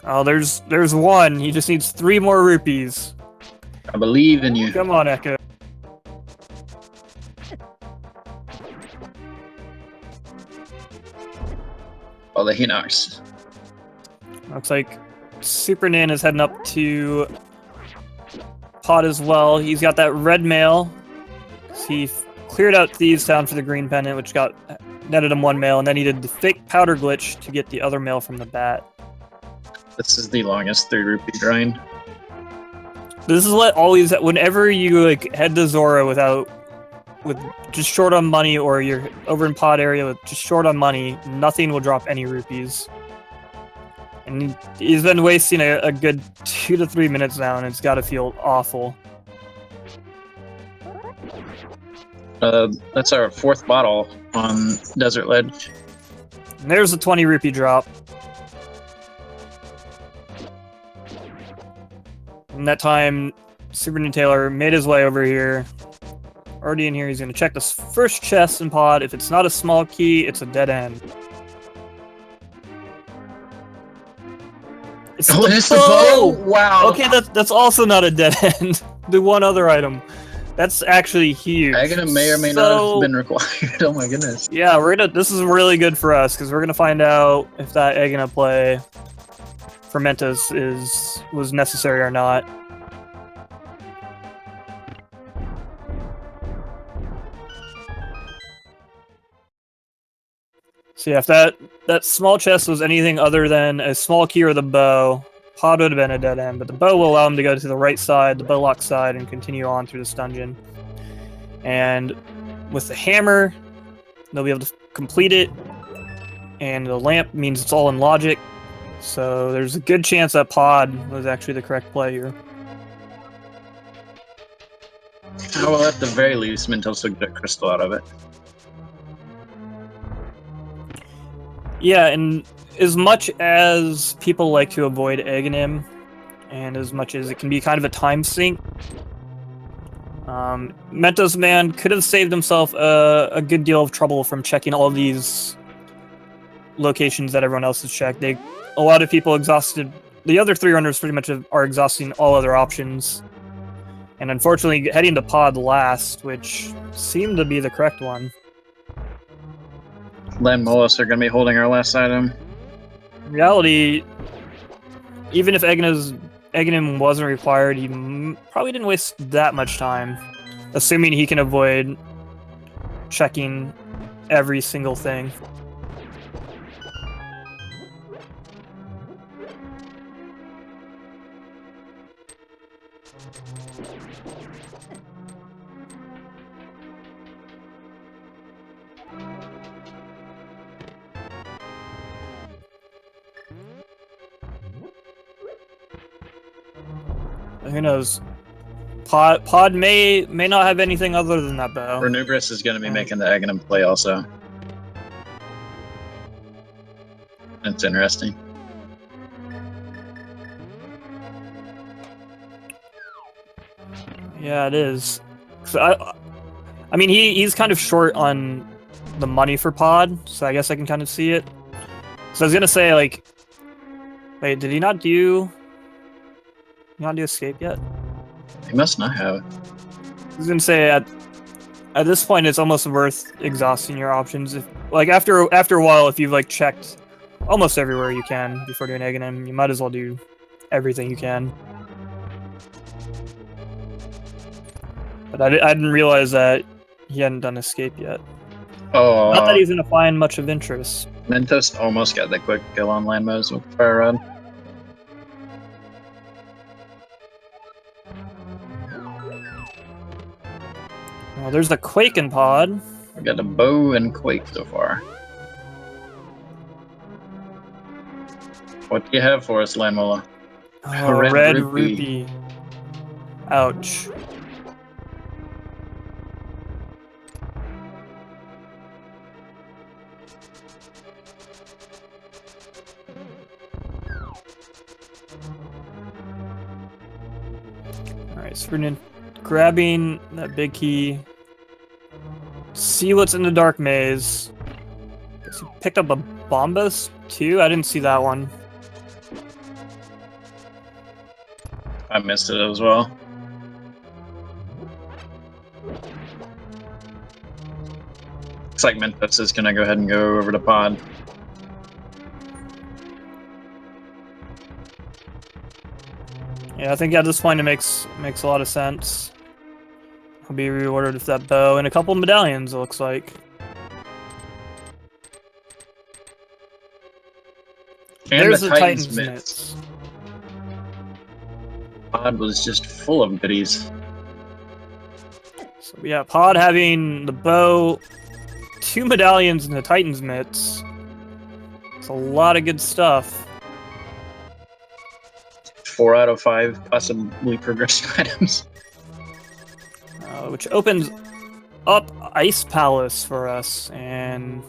Oh, there's one. He just needs 3 more rupees. I believe in you. Come on, Ekos. All the Hinox. Looks like SuperNin is heading up to pod as well. He's got that red mail. He cleared out Thieves Town for the green pennant, which got netted him 1 mail, and then he did the fake powder glitch to get the other mail from the bat. This is the longest 3 rupee grind. This is what always, whenever you like head to Zora with just short on money, or you're over in pod area with just short on money, nothing will drop any rupees. And he's been wasting a good 2 to 3 minutes now, and it's got to feel awful. That's our 4th bottle on Desert Ledge. And there's a 20 rupee drop. And that time, SuperNinTaylor made his way over here. Already in here, he's going to check this first chest in pod. If it's not a small key, it's a dead end. It's the bow! Wow! Okay, that's also not a dead end. The one other item. That's actually huge. Aghanim may or may not have been required. Oh my goodness. Yeah, this is really good for us, because we're gonna find out if that Aghanim play for Mentos was necessary or not. So yeah, if that small chest was anything other than a small key or the bow, pod would have been a dead end, but the bow will allow him to go to the right side, the bow lock side, and continue on through this dungeon. And with the hammer, they'll be able to complete it, and the lamp means it's all in logic, so there's a good chance that pod was actually the correct play here. Well, at the very least, Mentos will get a crystal out of it. Yeah, and as much as people like to avoid Aghanim, and as much as it can be kind of a time sink, mentosman could have saved himself a good deal of trouble from checking all these locations that everyone else has checked. A lot of people exhausted. The other 3 runners pretty much are exhausting all other options. And unfortunately, heading to pod last, which seemed to be the correct one. Len Mullis are going to be holding our last item. In reality, even if Aghanim wasn't required, he probably didn't waste that much time, assuming he can avoid checking every single thing. Who knows? Pod may not have anything other than that bow. Ranubris is going to be making the Aghanim play also. That's interesting. Yeah, it is. So I mean, he's kind of short on the money for pod, so I guess I can kind of see it. So I was gonna say, like, wait, did he not do escape yet? He must not have. I was gonna say at this point it's almost worth exhausting your options. If like after a while, if you've like checked almost everywhere you can before doing Aghanim, you might as well do everything you can. But I didn't realize that he hadn't done escape yet. Oh, not that he's gonna find much of interest. Mentos almost got that quick kill on Landmos with Fire Rod. Well, there's the Quake in pod. We got a bow and Quake so far. What do you have for us, Lamola? Oh, red rupee. Ouch. Alright, so we're grabbing that big key. See what's in the dark maze. Guess you picked up a Bombus too? I didn't see that one. I missed it as well. Looks like Mentos is gonna go ahead and go over to pod. Yeah, I think at this point it makes a lot of sense. will be rewarded with that bow and a couple medallions, it looks like. And There's the the Titan's Titan's mitts. mitts. Pod was just full of goodies. So yeah, Pod having the bow, 2 medallions, and the Titan's mitts. It's a lot of good stuff. 4 out of 5 possibly progressive items. Which opens up Ice Palace for us, and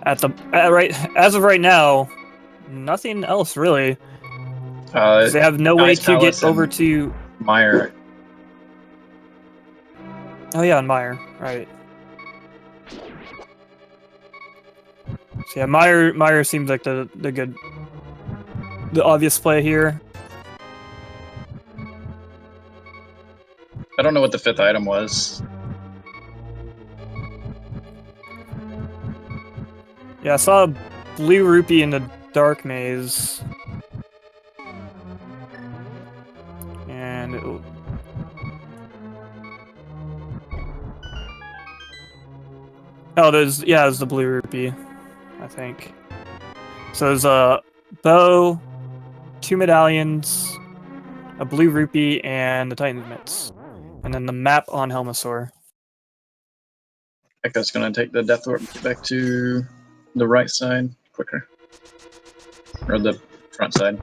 as of right now, nothing else really. Because they have no way Ice to Palace get over and to. Meyer. Oh yeah, and Meyer, right? So yeah, Meyer seems like the obvious play here. I don't know what the 5th item was. Yeah, I saw a blue rupee in the dark maze. And there's the blue rupee, I think. So there's a bow, 2 medallions, a blue rupee, and the Titan's mitts. And then the map on Helmasaur. Ekos gonna take the Death Orb back to the right side quicker. Or the front side.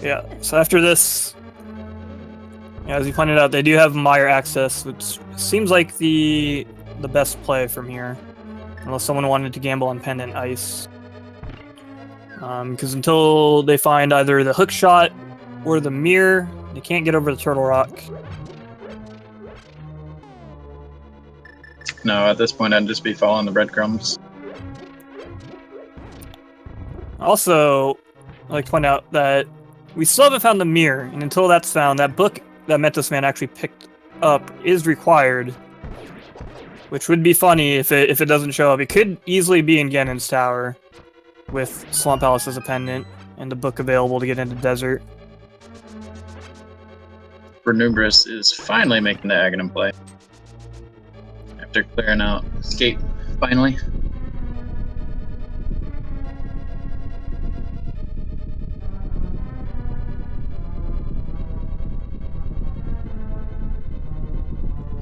Yeah, so after this, yeah, as you pointed out, they do have Meyer access, which seems like the best play from here. Unless someone wanted to gamble on Pendant Ice. Because until they find either the hook shot or the mirror, they can't get over the Turtle Rock. No, at this point I'd just be following the breadcrumbs. Also, I'd like to point out that we still haven't found the mirror, and until that's found, that book that mentosman actually picked up is required. Which would be funny if it doesn't show up. It could easily be in Ganon's tower, with Swamp Palace as a pendant, and the book available to get into desert. Ranubris is finally making the Aghanim play. After clearing out Escape, finally.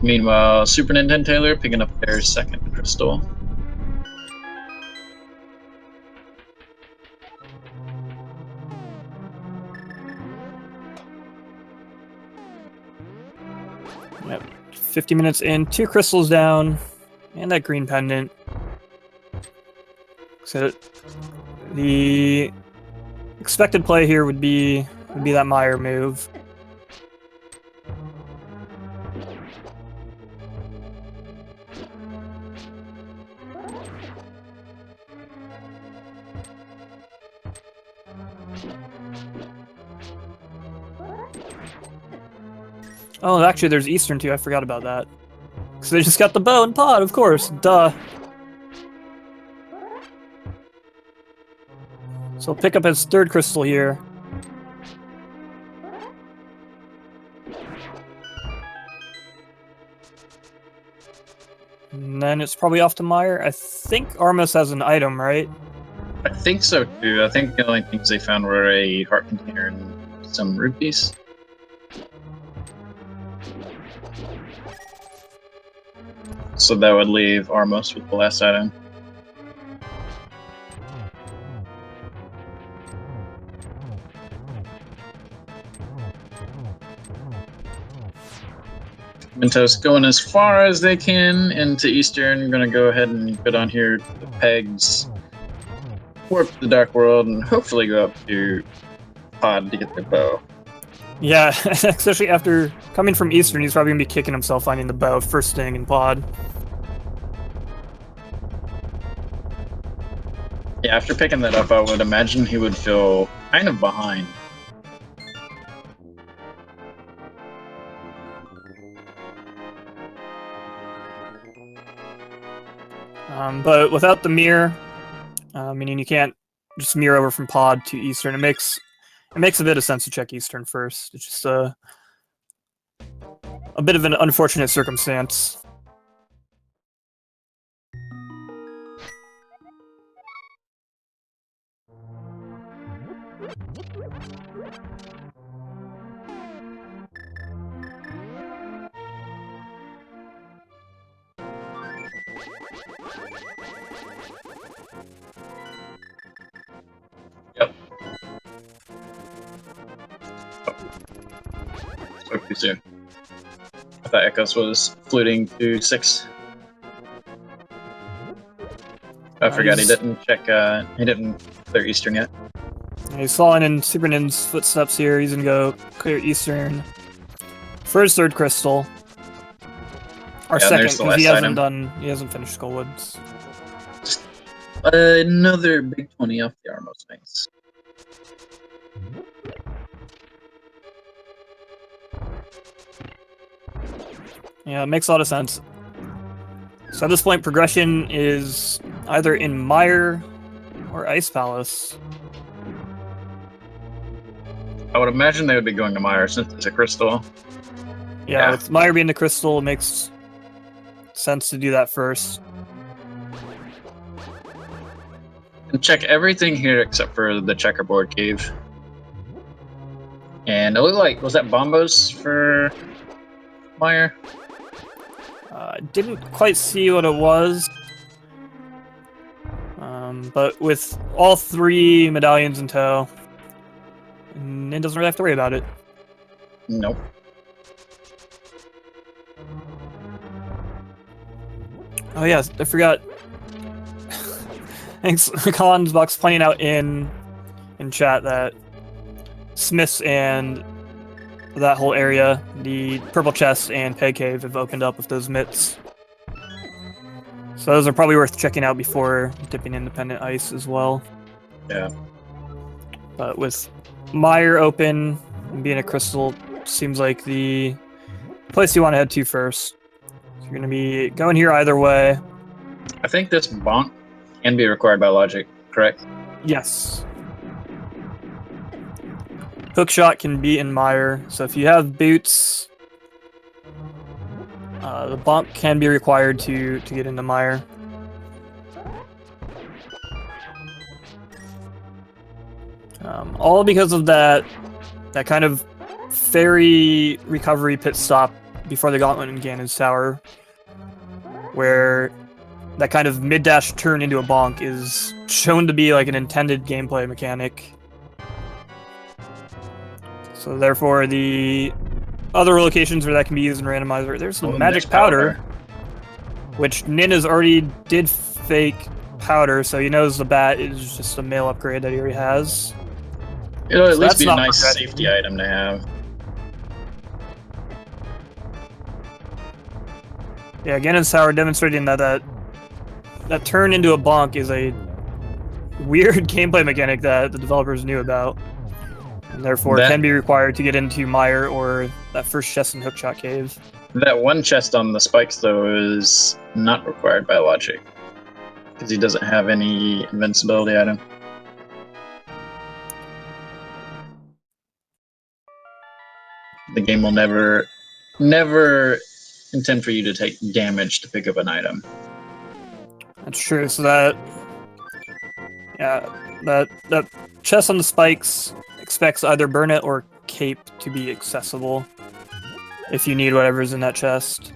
Meanwhile, SuperNinTaylor picking up their 2nd crystal. Yep, 50 minutes in, 2 crystals down, and that green pendant. So the expected play here would be that Meyer move. Oh, actually, there's Eastern too. I forgot about that. Because they just got the bow and pod, of course. Duh. So pick up his 3rd crystal here. And then it's probably off to Meyer. I think Armus has an item, right? I think so too. I think the only things they found were a heart container and some rupees. So that would leave Armos with the last item. Mentos going as far as they can into Eastern. I'm gonna go ahead and put on here the pegs, warp the Dark World, and hopefully go up to Pod to get the bow. Yeah, especially after coming from Eastern, he's probably gonna be kicking himself finding the bow first thing in Pod. Yeah, after picking that up, I would imagine he would feel kind of behind. But without the mirror, meaning you can't just mirror over from pod to eastern. It makes a bit of sense to check eastern first. It's just a bit of an unfortunate circumstance. Yep. Spoke too soon. I thought Ekos was fluting to 6. I forgot he didn't check. He didn't clear eastern yet. He's following in SuperNin's footsteps here. He's gonna go clear eastern for his 3rd crystal. Or Yeah, second, there's the because he last hasn't finished Skullwoods. Another big 20 off the Armos things. Yeah, it makes a lot of sense. So at this point, progression is either in Mire or Ice Palace. I would imagine they would be going to Mire since it's a crystal. Yeah, with Mire being the crystal, it makes sense to do that first. And check everything here except for the checkerboard cave. And it looked like, was that Bombos for Mire? Didn't quite see what it was. But with all 3 medallions in tow, it doesn't really have to worry about it. Nope. Oh yeah, I forgot. Thanks, Colin's Box pointing out in chat that Smiths and that whole area, the Purple Chest and Peg Cave, have opened up with those mitts. So those are probably worth checking out before dipping Independent Ice as well. Yeah. But with Mire open and being a crystal, seems like the place you want to head to first. So you're going to be going here either way. I think this bonk can be required by logic, correct? Yes. Hookshot can be in Mire, so if you have boots, the bonk can be required to get into Mire. All because of that kind of fairy recovery pit stop before the Gauntlet in Ganon's Tower, where that kind of mid-dash turn into a bonk is shown to be like an intended gameplay mechanic. So therefore, the other locations where that can be used in Randomizer, there's the Magic Powder, which Nina's already did fake Powder, so he knows the bat is just a male upgrade that he already has. It'll at least be a nice safety item to have. Yeah, Ganon's Tower demonstrating that turn into a bonk is a weird gameplay mechanic that the developers knew about. And therefore can be required to get into Mire or that first chest in Hookshot Cave. That one chest on the spikes, though, is not required by logic. Because he doesn't have any invincibility item. The game will never intend for you to take damage to pick up an item. That's true, so that chest on the spikes expects either Burn It or Cape to be accessible if you need whatever's in that chest.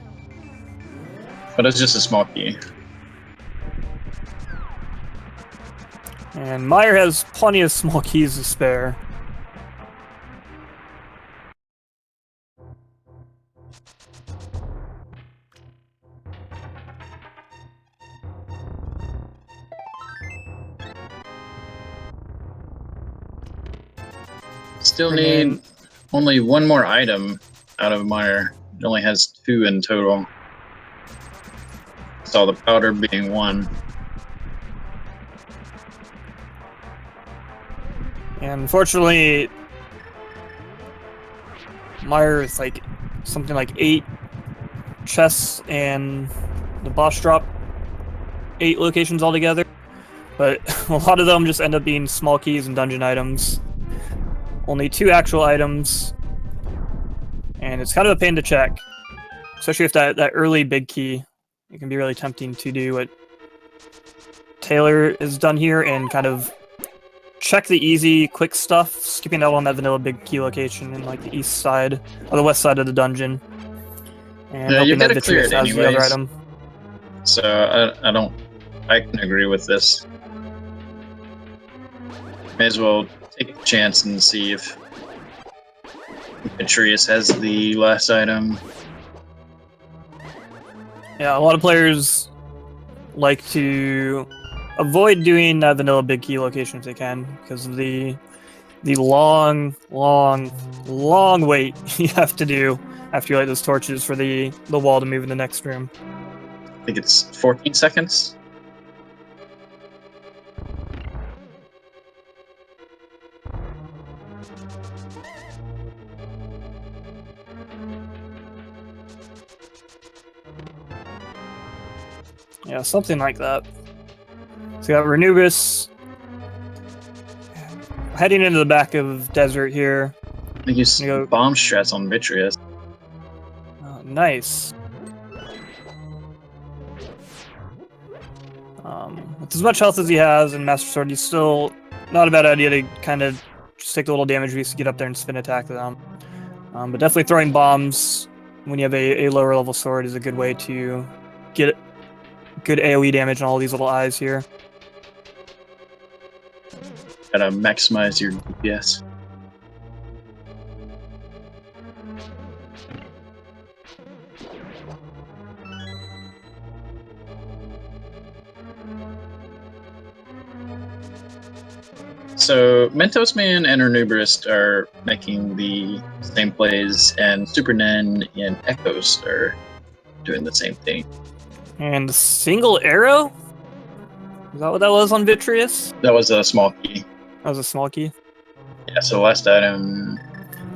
But it's just a small key. And Mire has plenty of small keys to spare. Still need only one more item out of Mire. It only has 2 in total. Saw the powder being 1. And unfortunately, Mire is like something like 8 chests and the boss drop 8 locations altogether. but a lot of them just end up being small keys and dungeon items. Only 2 actual items, and it's kind of a pain to check, especially if that early big key. It can be really tempting to do what Taylor has done here and kind of check the easy, quick stuff, skipping out on that vanilla big key location in like the east side or the west side of the dungeon. And Yeah, you hoping that gotta clear Vitreous it has the other anyways. item. So I can agree with this. May as well take a chance and see if Atreus has the last item. Yeah, a lot of players like to avoid doing that vanilla big key location if they can, because of the long wait you have to do after you light those torches for the wall to move in the next room. I think it's 14 seconds. Yeah, something like that. So we got Ranubris heading into the back of desert here. I think you go- bomb strats on Vitreous. Nice. With as much health as he has in Master Sword, he's still not a bad idea to kind of just take the little damage boost to get up there and spin attack them. But definitely throwing bombs when you have a lower level sword is a good way to get good AoE damage on all these little eyes here. Gotta maximize your DPS. So mentosman and ranubris are making the same plays, and SuperNin and Ekos are doing the same thing. And the single arrow? Is that what that was on Vitreous? That was a small key. That was a small key? Yeah, so last item.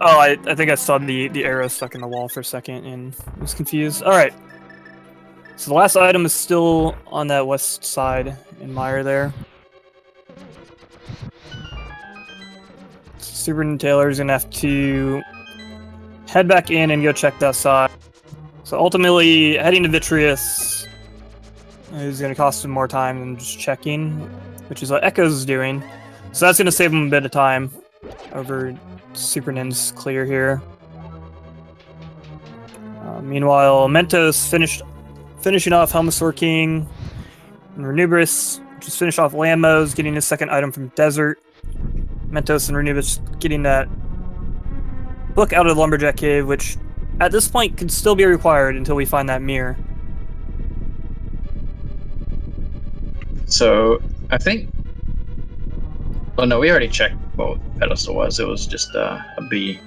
Oh, I think I saw the arrow stuck in the wall for a second and was confused. Alright. So the last item is still on that west side in Mire there. SuperNinTaylor is going to have to head back in and go check that side. So ultimately, heading to Vitreous is going to cost him more time than just checking, which is what Ekos is doing. So that's going to save him a bit of time over SuperNin's clear here. Meanwhile, Mentos finishing off Helmasaur King, and Ranubris just finished off Lambos, getting his second item from Desert. Mentos and Ranubris getting that book out of the Lumberjack Cave, which at this point could still be required until we find that mirror. So I think. Oh no, we already checked what the pedestal was. It was just a B.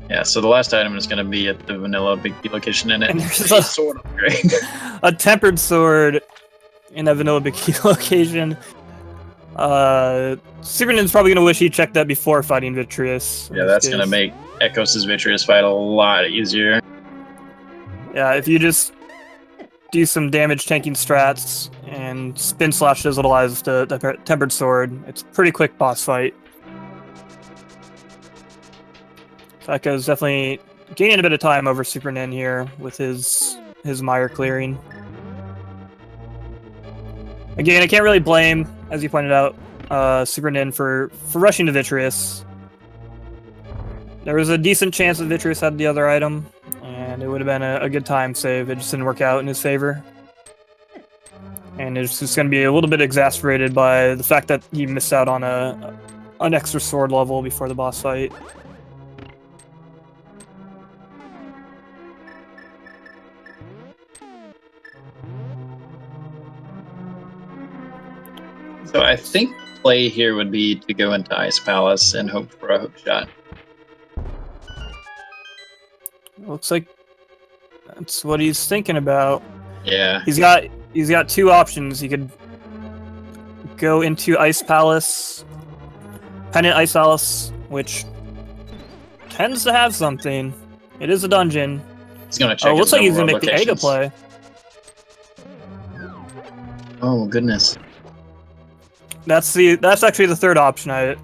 Yeah, so the last item is going to be at the vanilla big B location, and there's a sword upgrade. A tempered sword in that vanilla big key location. SuperNin's probably gonna wish he checked that before fighting Vitreous. Yeah, that's going to make Ekos' Vitreous fight a lot easier. Yeah, if you just do some damage tanking strats and spin slash those little eyes with the tempered sword, it's a pretty quick boss fight. Ekos definitely gaining a bit of time over SuperNin here with his mire clearing. Again, I can't really blame, as you pointed out, SuperNin for rushing to Vitreous. There was a decent chance that Vitreous had the other item, and it would have been a good time save. It just didn't work out in his favor. And it's just going to be a little bit exasperated by the fact that he missed out on an extra sword level before the boss fight. So I think play here would be to go into Ice Palace and hope for a hook shot. Looks like that's what he's thinking about. Yeah. He's got 2 options. He could go into Ice Palace, Pendant Ice Palace, which tends to have something. It is a dungeon, He's gonna check. Oh, looks like he's gonna overworld make the Ega locations. play. Oh goodness. That's actually the third option. I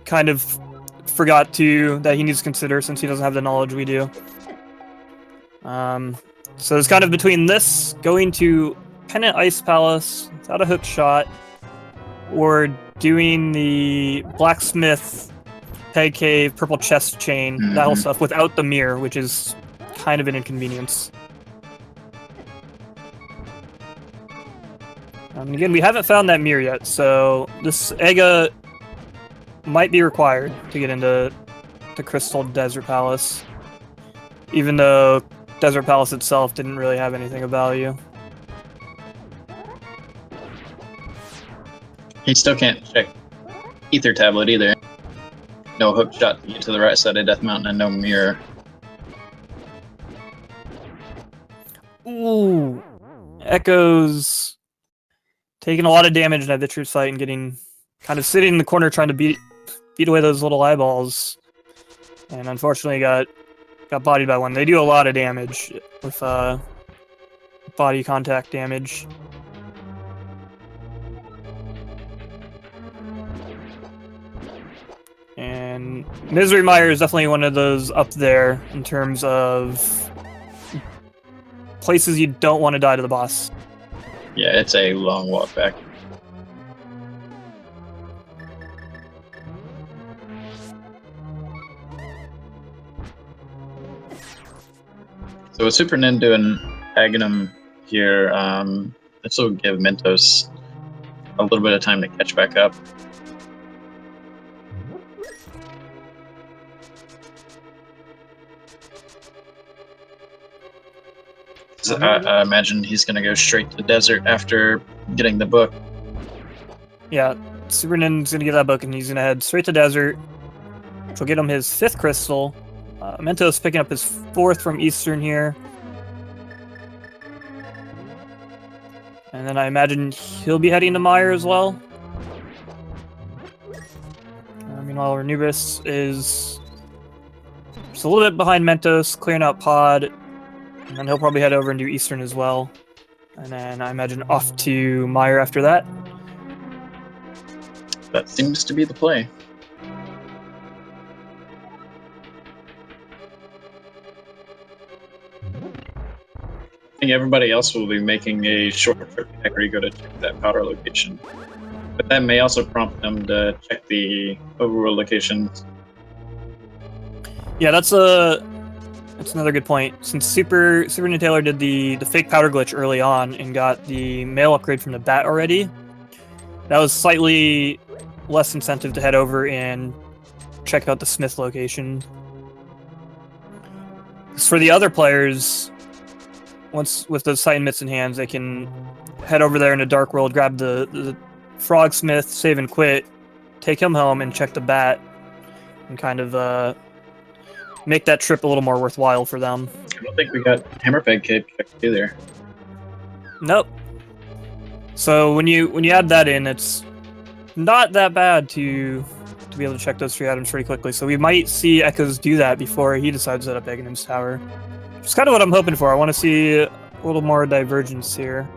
kind of forgot that he needs to consider since he doesn't have the knowledge we do. So it's kind of between this, going to Pendant Ice Palace without a hook shot, or doing the Blacksmith, Peg Cave, Purple Chest Chain, that whole stuff without the mirror, which is kind of an inconvenience. Again, we haven't found that mirror yet, so this Ega might be required to get into the Crystal Desert Palace, even though Desert Palace itself didn't really have anything of value. He still can't check Ether Tablet either. No hook shot to get to the right side of Death Mountain and no mirror. Ooh, Ekos taking a lot of damage in that Vitreous fight and getting kind of sitting in the corner trying to beat away those little eyeballs, and unfortunately got bodied by one. They do a lot of damage with body contact damage. And Misery Mire is definitely one of those up there in terms of places you don't want to die to the boss. Yeah, it's a long walk back. So with Super Nin doing Aghanim here, this will give Mentos a little bit of time to catch back up. So I imagine he's going to go straight to desert after getting the book. Yeah, Super Nin's going to get that book and he's going to head straight to desert, which will get him his 5th crystal. Mentos picking up his 4th from Eastern here. And then I imagine he'll be heading to Mire as well. Meanwhile, Ranubris is just a little bit behind Mentos, clearing out Pod. And then he'll probably head over and do Eastern as well. And then I imagine off to Mire after that. That seems to be the play. I think everybody else will be making a short trip to Hecorigo to check that powder location. But that may also prompt them to check the overworld locations. Yeah, that's another good point. Since SuperNinTaylor did the fake powder glitch early on and got the mail upgrade from the bat already, that was slightly less incentive to head over and check out the Smith location. For the other players, once with those Titan Mitts in hands, they can head over there in a dark world, grab the Frogsmith, save and quit, take him home, and check the bat, and kind of make that trip a little more worthwhile for them. I don't think we got Hammerpeg Kid checked either. Nope. So when you add that in, it's not that bad to be able to check those 3 items pretty quickly. So we might see Ekos do that before he decides to set up Aghanim's tower. Which is kind of what I'm hoping for. I want to see a little more divergence here.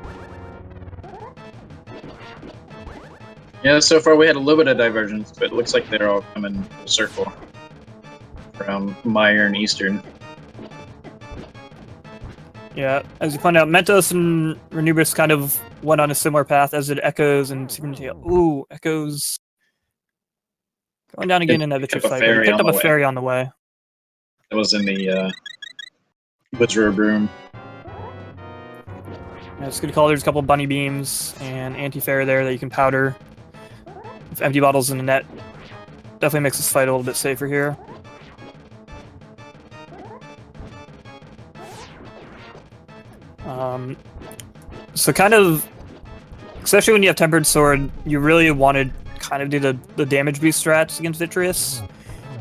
Yeah, so far we had a little bit of divergence, but it looks like they're all coming full circle around Mire and Eastern. Yeah, as you find out, Mentos and Ranubris kind of went on a similar path, as did Ekos and SuperNinTaylor. Ooh, Ekos going down again in that Vitreous fight. He picked up a fairy on the way. It was in the Wizard Broom. Yeah, it's good call. There's a couple bunny beams and anti-fair there that you can powder with empty bottles in the net. Definitely makes this fight a little bit safer here. So kind of, especially when you have Tempered Sword, you really want to kind of do the damage boost strats against Vitreous.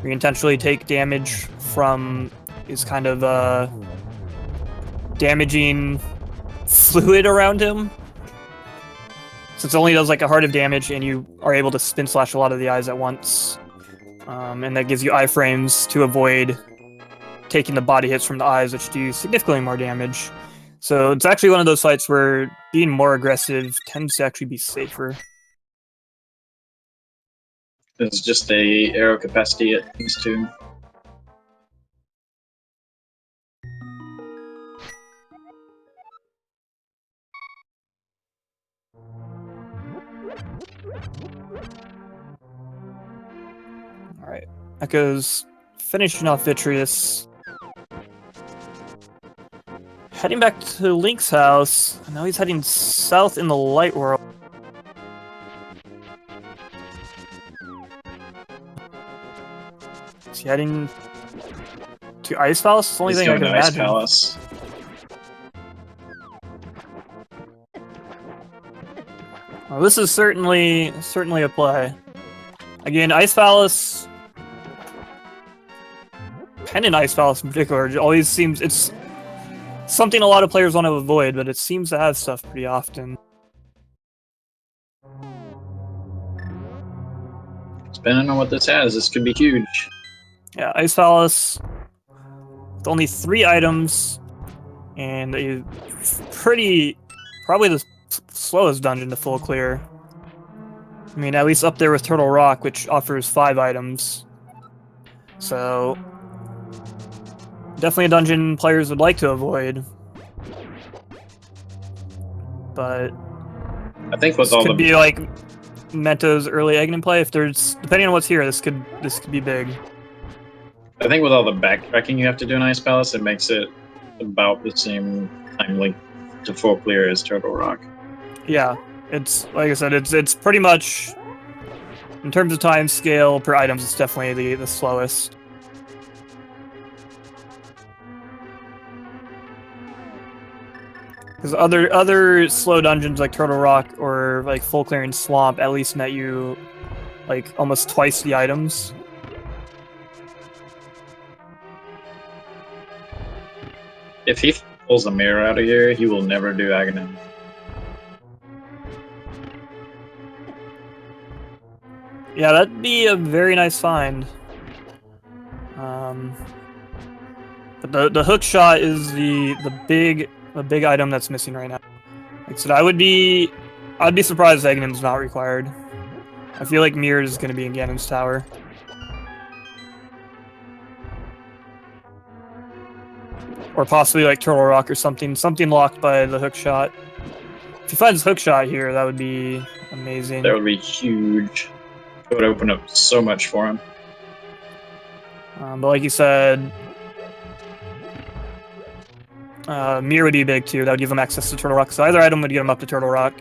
You intentionally take damage from his kind of damaging fluid around him. Since it only does like a heart of damage and you are able to spin slash a lot of the eyes at once. And that gives you iframes to avoid taking the body hits from the eyes, which do significantly more damage. So it's actually one of those fights where being more aggressive tends to actually be safer. It's just a arrow capacity at these two. Alright, Ekos finishing off Vitreous. Heading back to Link's house. Now he's heading south in the light world. Is he heading to Ice Palace? It's the only He's thing I going can to Ice imagine. Palace. Well, this is certainly a play. Again, Ice Palace, Pendant Ice Palace in particular, it always seems it's something a lot of players want to avoid, but it seems to have stuff pretty often. Depending on what this has, this could be huge. Yeah, Ice Palace with only 3 items and a probably the slowest dungeon to full clear. I mean, at least up there with Turtle Rock, which offers 5 items. So definitely a dungeon players would like to avoid. But I think with this all could the be like Mento's early Aghanim play. If there's, depending on what's here, this could be big. I think with all the backtracking you have to do in Ice Palace, it makes it about the same time length to full clear as Turtle Rock. Yeah, it's like I said, it's pretty much in terms of time scale per items, it's definitely the slowest. Because other slow dungeons like Turtle Rock or like Full Clearing Swamp at least net you like almost twice the items. If he pulls a mirror out of here, he will never do Aghanim. Yeah, that'd be a very nice find. But the hook shot is the big item that's missing right now. Like I said, I'd be surprised if Aghanim's not required. I feel like Mirror is going to be in Ganon's tower. Or possibly like Turtle Rock or something locked by the hook shot. If he finds hook shot here, that would be amazing. That would be huge. It would open up so much for him. But like you said, Mirror would be big too. That would give him access to Turtle Rock. So either item would get him up to Turtle Rock.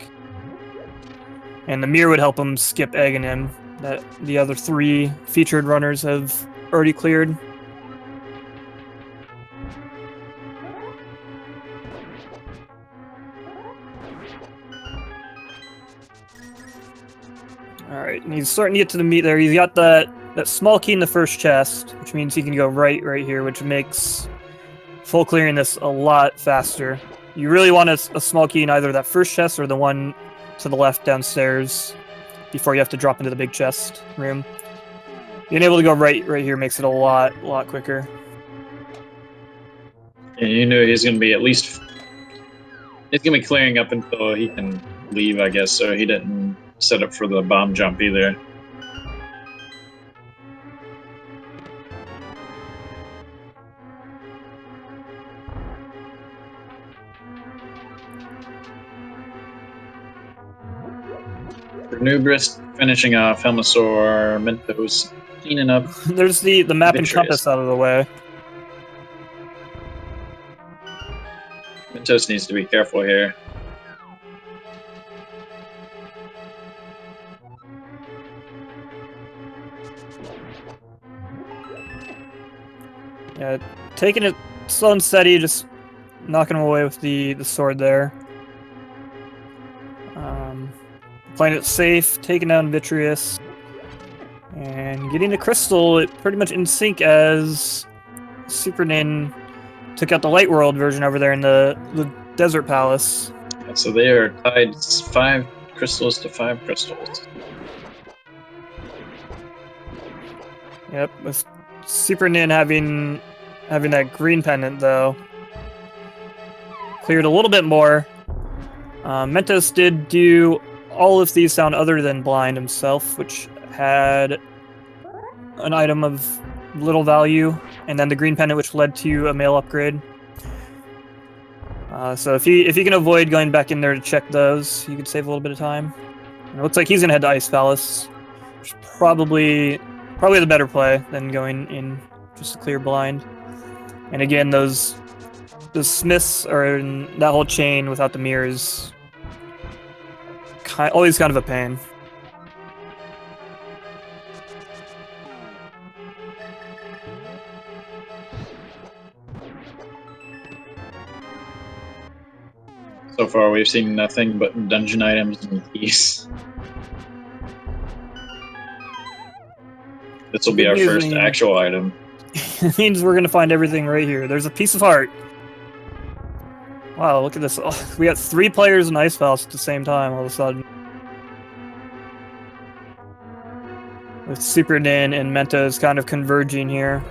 And the Mirror would help him skip Aghanim that the other 3 featured runners have already cleared. Alright, and he's starting to get to the meat there. He's got that small key in the first chest, which means he can go right here, which makes full clearing this a lot faster. You really want a small key in either that first chest or the one to the left downstairs before you have to drop into the big chest room. Being able to go right here makes it a lot quicker. And you know he's going to be at least... He's going to be clearing up until he can leave, I guess, so he didn't set up for the bomb jump either. Ranubris finishing off, Helmasaur, Mentos cleaning up. There's the map and Vitreous. compass out of the way. Mentos needs to be careful here. Yeah, taking it slow and steady, just knocking him away with the sword there. Playing it safe, taking down Vitreous, and getting the crystal pretty much in sync as SuperNin took out the Light World version over there in the Desert Palace. So they are tied 5 crystals to 5 crystals. Yep, with SuperNin having having that green pendant, though. Cleared a little bit more. Mentos did do all of these sound other than blind himself, which had an item of little value, and then the green pendant, which led to a mail upgrade. So if he can avoid going back in there to check those, he could save a little bit of time. And it looks like he's gonna head to Ice Palace, which is probably the better play than going in just to clear blind. And again, those smiths are in that whole chain without the mirrors. Always kind of a pain. So far, we've seen nothing but dungeon items and keys. This will be our first actual item. It means we're gonna find everything right here. There's a piece of heart. Wow, look at this. Oh, we got 3 players in Ice Palace at the same time all of a sudden. With SuperNin and Mentos kind of converging here.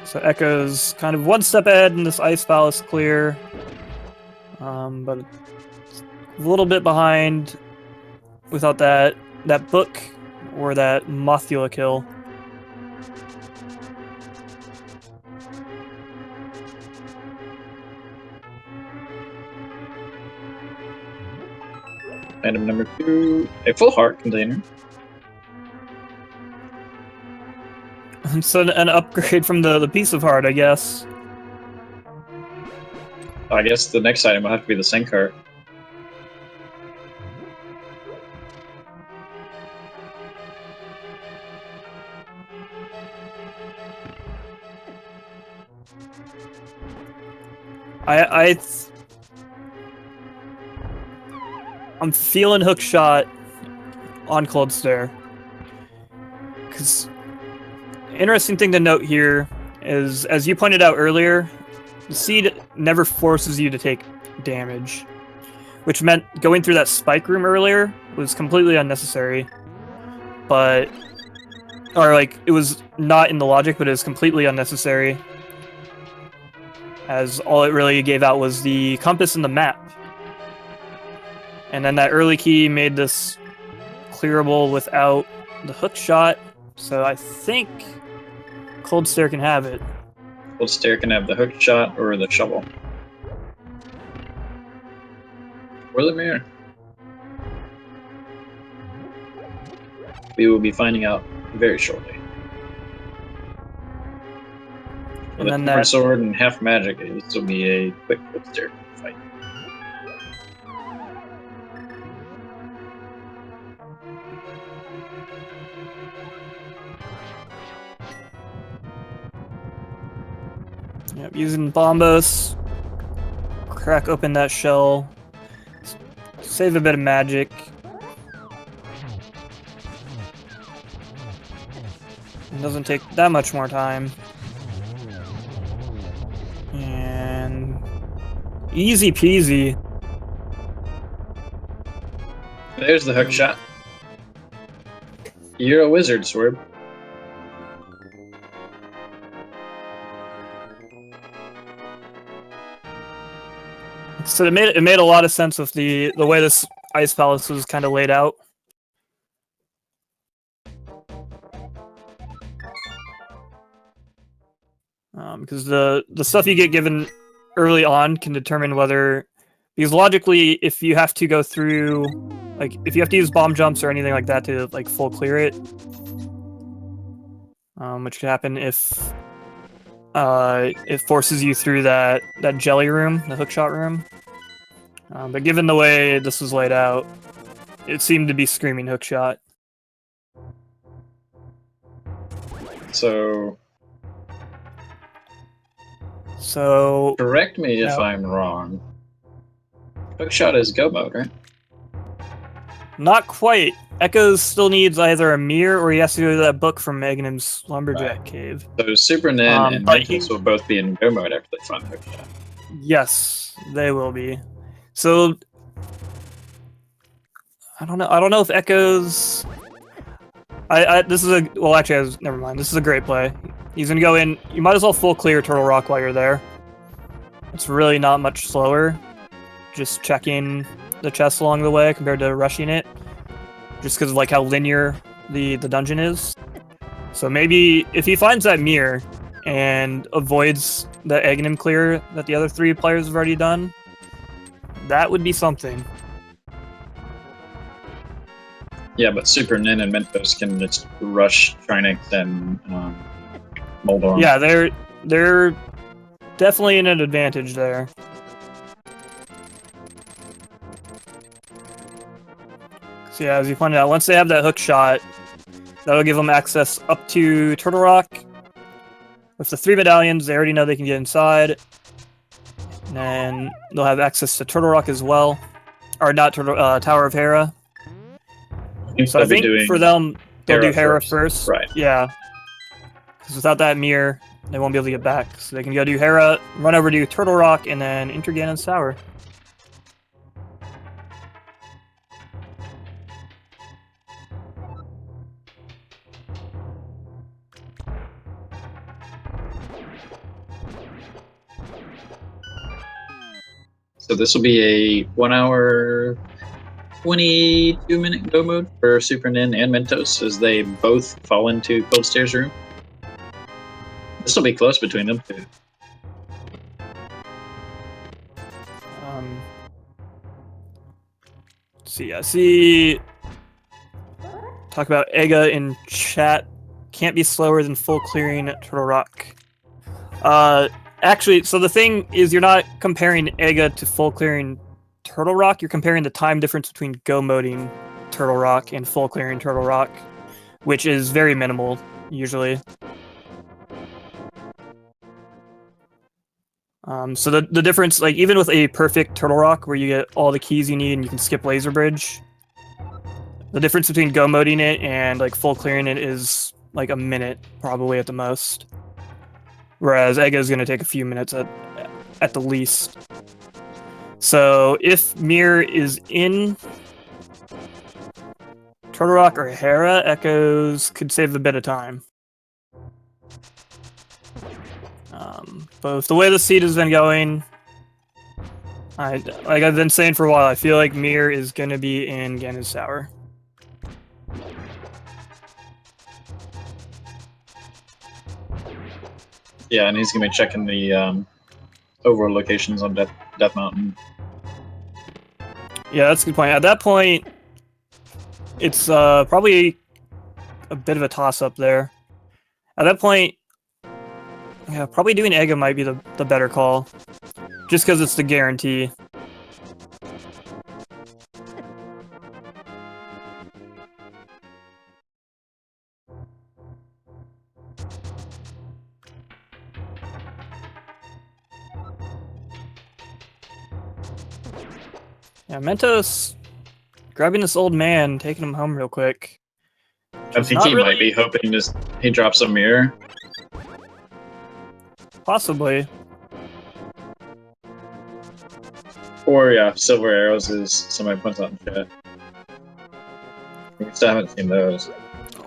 So Ekos kind of one step ahead in this Ice Palace clear. But a little bit behind without that book or that Mothula kill. Item number 2, a full heart container. So an upgrade from the piece of heart, I guess. I guess the next item will have to be the sink heart. I'm feeling hook shot on Cold Stare. Because interesting thing to note here is, as you pointed out earlier, the seed never forces you to take damage, which meant going through that spike room earlier was completely unnecessary. But, or like, it was not in the logic, but it was completely unnecessary, as all it really gave out was the compass and the map. And then that early key made this clearable without the hook shot, so I think Cold Stare can have it. Cold Stare can have the hook shot or the shovel. Or the mirror. We will be finding out very shortly. With a super sword and half magic, this will be a quick Cold Stare fight. Yep, using Bombos, crack open that shell, save a bit of magic. It doesn't take that much more time. And easy peasy. There's the hook shot. You're a wizard, Swerb. So it made a lot of sense with the way this Ice Palace was kind of laid out. Because the stuff you get given early on can determine whether, because logically, if you have to go through, like, if you have to use bomb jumps or anything like that to like full clear it, which could happen if it forces you through that jelly room, the hookshot room. But given the way this was laid out, it seemed to be screaming hookshot. So correct me if I'm wrong. Hookshot is go mode, right? Not quite. Ekos still needs either a mirror or he has to go to that book from Magnum's Lumberjack Cave. So SuperNin and Mentos will both be in go mode after they find Hookshot. Yes, they will be. So I don't know. I don't know if Ekos. This is a well. Actually, never mind. This is a great play. He's gonna go in. You might as well full clear Turtle Rock while you're there. It's really not much slower. Just checking the chest along the way compared to rushing it. Just because of like how linear the dungeon is. So maybe if he finds that mirror and avoids the Aghanim clear that the other 3 players have already done, that would be something. Yeah, but Super Nin and Mentos can just rush Trinix and Moldorm. Yeah, they're definitely in an advantage there. So yeah, as you pointed out, once they have that hook shot, that'll give them access up to Turtle Rock. With the 3 medallions, they already know they can get inside. And then they'll have access to Turtle Rock as well. Or not Tower of Hera. So I think for them, they'll do Hera first. Right. Yeah. Because without that mirror, they won't be able to get back. So they can go do Hera, run over to Turtle Rock, and then enter Ganon's Tower. So this will be a 1 hour, 22-minute go mode for Super Nin and Mentos as they both fall into Cold Stairs room. This will be close between them two. I see. Talk about Ega in chat. Can't be slower than full clearing at Turtle Rock. Actually, so the thing is, you're not comparing Ega to full clearing Turtle Rock. You're comparing the time difference between go moding Turtle Rock and full clearing Turtle Rock, which is very minimal usually. So the difference, like even with a perfect Turtle Rock where you get all the keys you need and you can skip Laser Bridge, the difference between go moding it and like full clearing it is like a minute probably at the most. Whereas Ega is going to take a few minutes at the least. So if Mir is in Turtle Rock or Hera, Ekos could save a bit of time. But with the way the seed has been going, like I've been saying for a while, I feel like Mir is going to be in Ganon's Tower. Yeah, and he's going to be checking the overall locations on Death Mountain. Yeah, that's a good point. At that point, it's probably a bit of a toss-up there. At that point, yeah, probably doing Ega might be the better call. Just because it's the guarantee. Yeah, Mentos grabbing this old man, taking him home real quick. I think he might be hoping he drops a mirror. Possibly. Or, yeah, silver arrows, as somebody points out in chat. We still haven't seen those.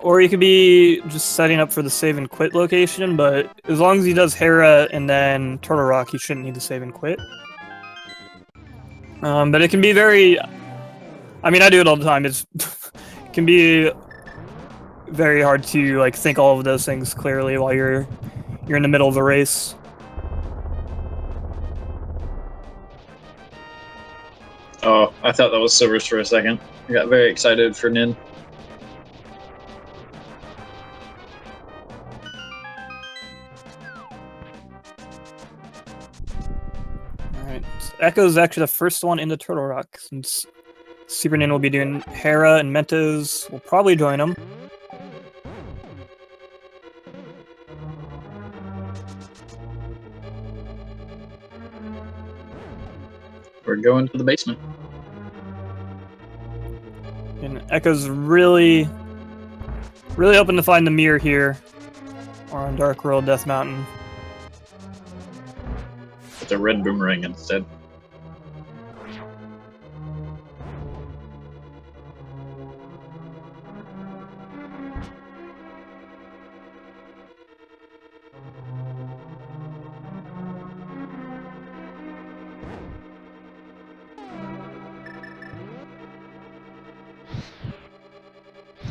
Or he could be just setting up for the save and quit location, but as long as he does Hera and then Turtle Rock, he shouldn't need to save and quit. But it can be very... I mean, I do it all the time. It can be very hard to like think all of those things clearly while you're in the middle of a race. Oh, I thought that was Silver's for a second. I got very excited for Nin. Alright, so Ekos is actually the first one into Turtle Rock, since Super Nin will be doing Hera and Mentos will probably join him. We're going to the basement. And Ekos really hoping to find the mirror here, or on Dark World Death Mountain. With a red boomerang instead.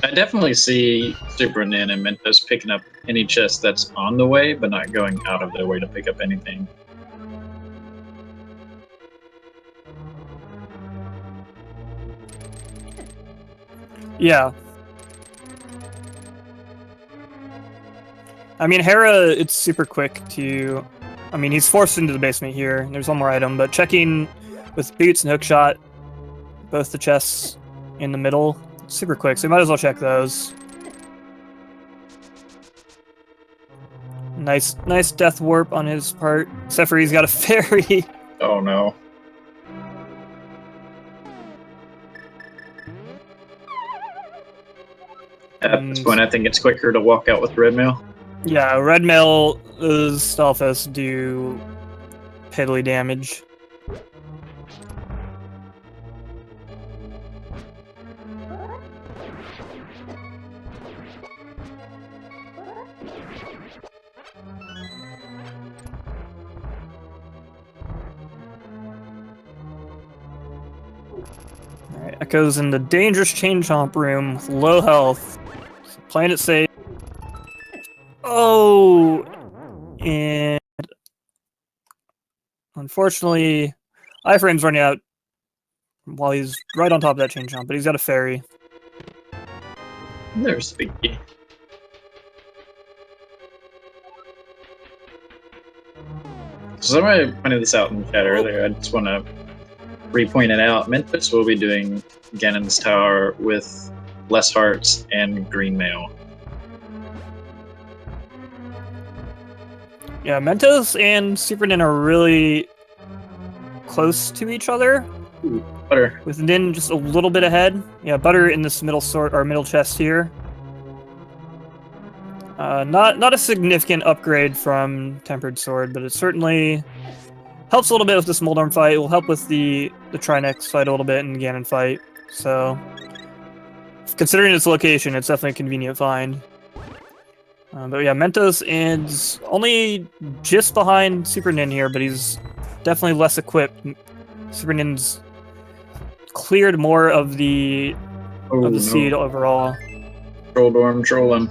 I definitely see SuperNin and Mentos picking up any chest that's on the way, but not going out of their way to pick up anything. Yeah. I mean, Hera, it's super quick to... I mean, he's forced into the basement here. There's one more item, but checking with boots and hookshot, both the chests in the middle, super quick, so you might as well check those. Nice death warp on his part, except for he's got a fairy. Oh no. At this point, I think it's quicker to walk out with red mail. Yeah, red mail, those Stalfos do piddly damage. Alright, Ekos in the dangerous chain chomp room with low health. Playing it safe. Oh! And unfortunately, iframe's running out while he's right on top of that chain chomp, but he's got a fairy. There's Spooky. Somebody pointed this out in chat earlier. I just want to re-point it out. Memphis will be doing Ganon's Tower with less hearts and green mail. Yeah, Mentos and SuperNin are really close to each other. Ooh, Butter. With Nin just a little bit ahead. Yeah, Butter in this middle sort or middle chest here. Not a significant upgrade from Tempered Sword, but it certainly helps a little bit with the Smoldorm fight. It will help with the Trinex fight a little bit and the Ganon fight. So, considering its location, it's definitely a convenient find. But yeah, Mentos is only just behind SuperNin here, but he's definitely less equipped. SuperNin's cleared more of the seed overall. Trolldorm trolling.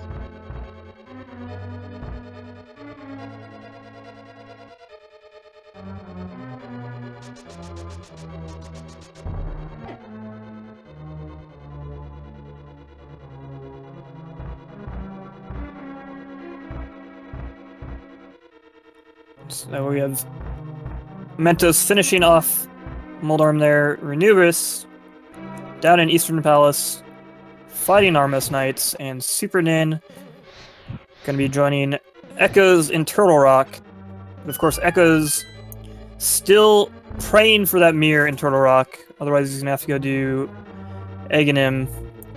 So we have Mentos finishing off Moldorm there. Ranubris down in Eastern Palace fighting Armos Knights, and SuperNin going to be joining Ekos in Turtle Rock. But of course, Ekos still praying for that mirror in Turtle Rock. Otherwise, he's going to have to go do Aghanim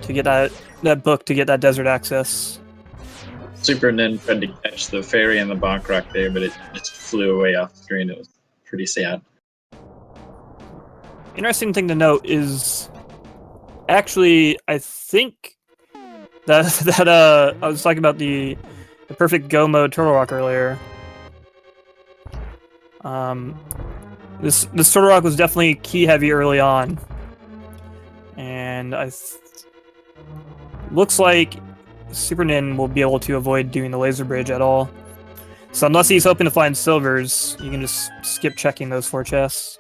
to get that book to get that desert access. SuperNin tried to catch the fairy in the bonk rock there, but it just flew away off the screen. It was pretty sad. Interesting thing to note is, actually, I think that I was talking about the perfect go mode Turtle Rock earlier. This Turtle Rock was definitely key heavy early on, and looks like SuperNin will be able to avoid doing the laser bridge at all. So unless he's hoping to find silvers, you can just skip checking those 4 chests.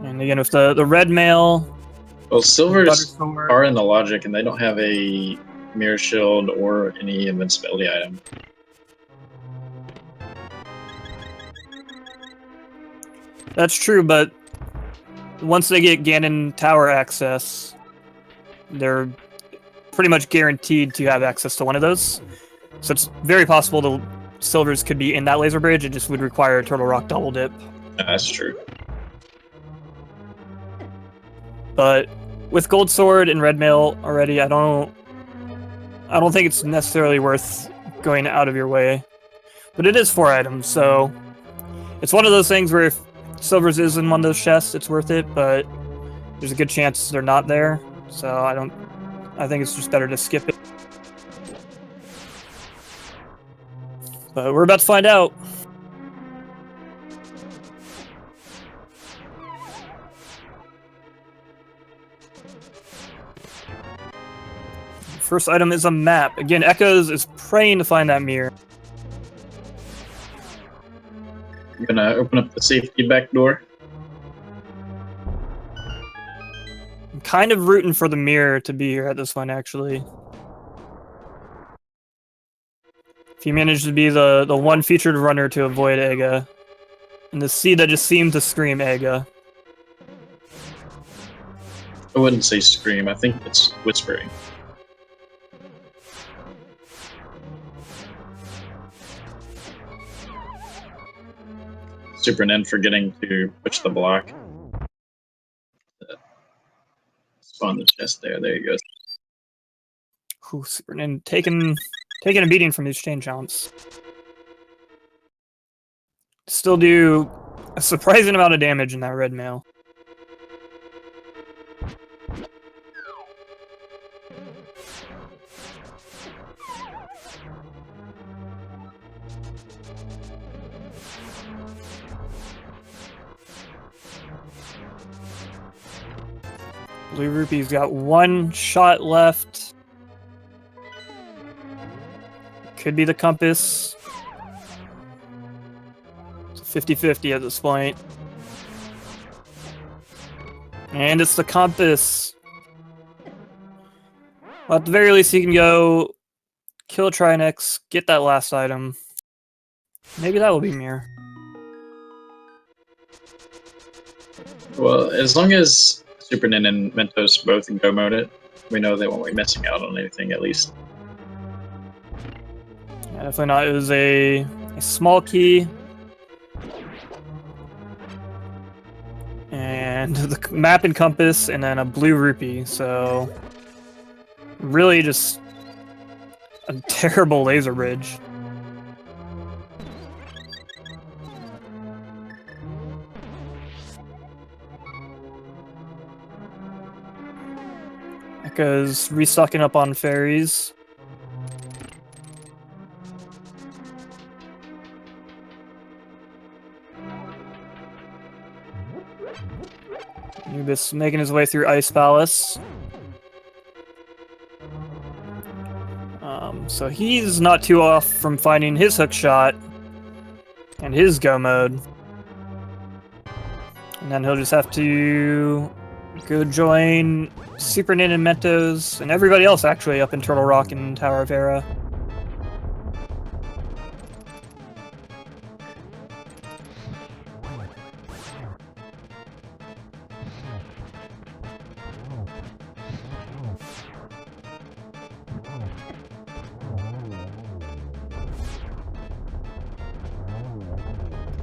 And again, with the red mail... Well, silvers are in the logic, and they don't have a mirror shield or any invincibility item. That's true, but once they get Ganon Tower access, they're pretty much guaranteed to have access to one of those. So it's very possible the silvers could be in that laser bridge. It just would require a Turtle Rock double dip. That's true. But with Gold Sword and Red Mail already, I don't think it's necessarily worth going out of your way. But it is 4 items, so it's one of those things where if silvers is in one of those chests, it's worth it, but there's a good chance they're not there, so I think it's just better to skip it. But we're about to find out. First item is a map. Again, Ekos is praying to find that mirror. I'm gonna open up the safety back door. I'm kind of rooting for the mirror to be here at this point, actually. If he managed to be the one featured runner to avoid Ega. And the seed that just seemed to scream Ega. I wouldn't say scream, I think it's whispering. SuperNin forgetting to push the block. Spawn the chest there, there you go. Ooh, SuperNin taking a beating from these chain chomps. Still do a surprising amount of damage in that red mail. Blue Rupee's got one shot left. Could be the compass. It's 50-50 at this point. And it's the compass. Well, at the very least, he can go kill a Trinex, get that last item. Maybe that will be mirror. Well, as long as SuperNin and Mentos both go mode it, we know they won't be missing out on anything at least. Yeah, definitely not. It was a small key. And the map and compass, and then a blue rupee. So, really just a terrible laser bridge. Ekos restocking up on fairies. Anubis making his way through Ice Palace. So he's not too off from finding his hook shot and his go mode. And then he'll just have to go join SuperNin and Mentos and everybody else actually up in Turtle Rock and Tower of Hera.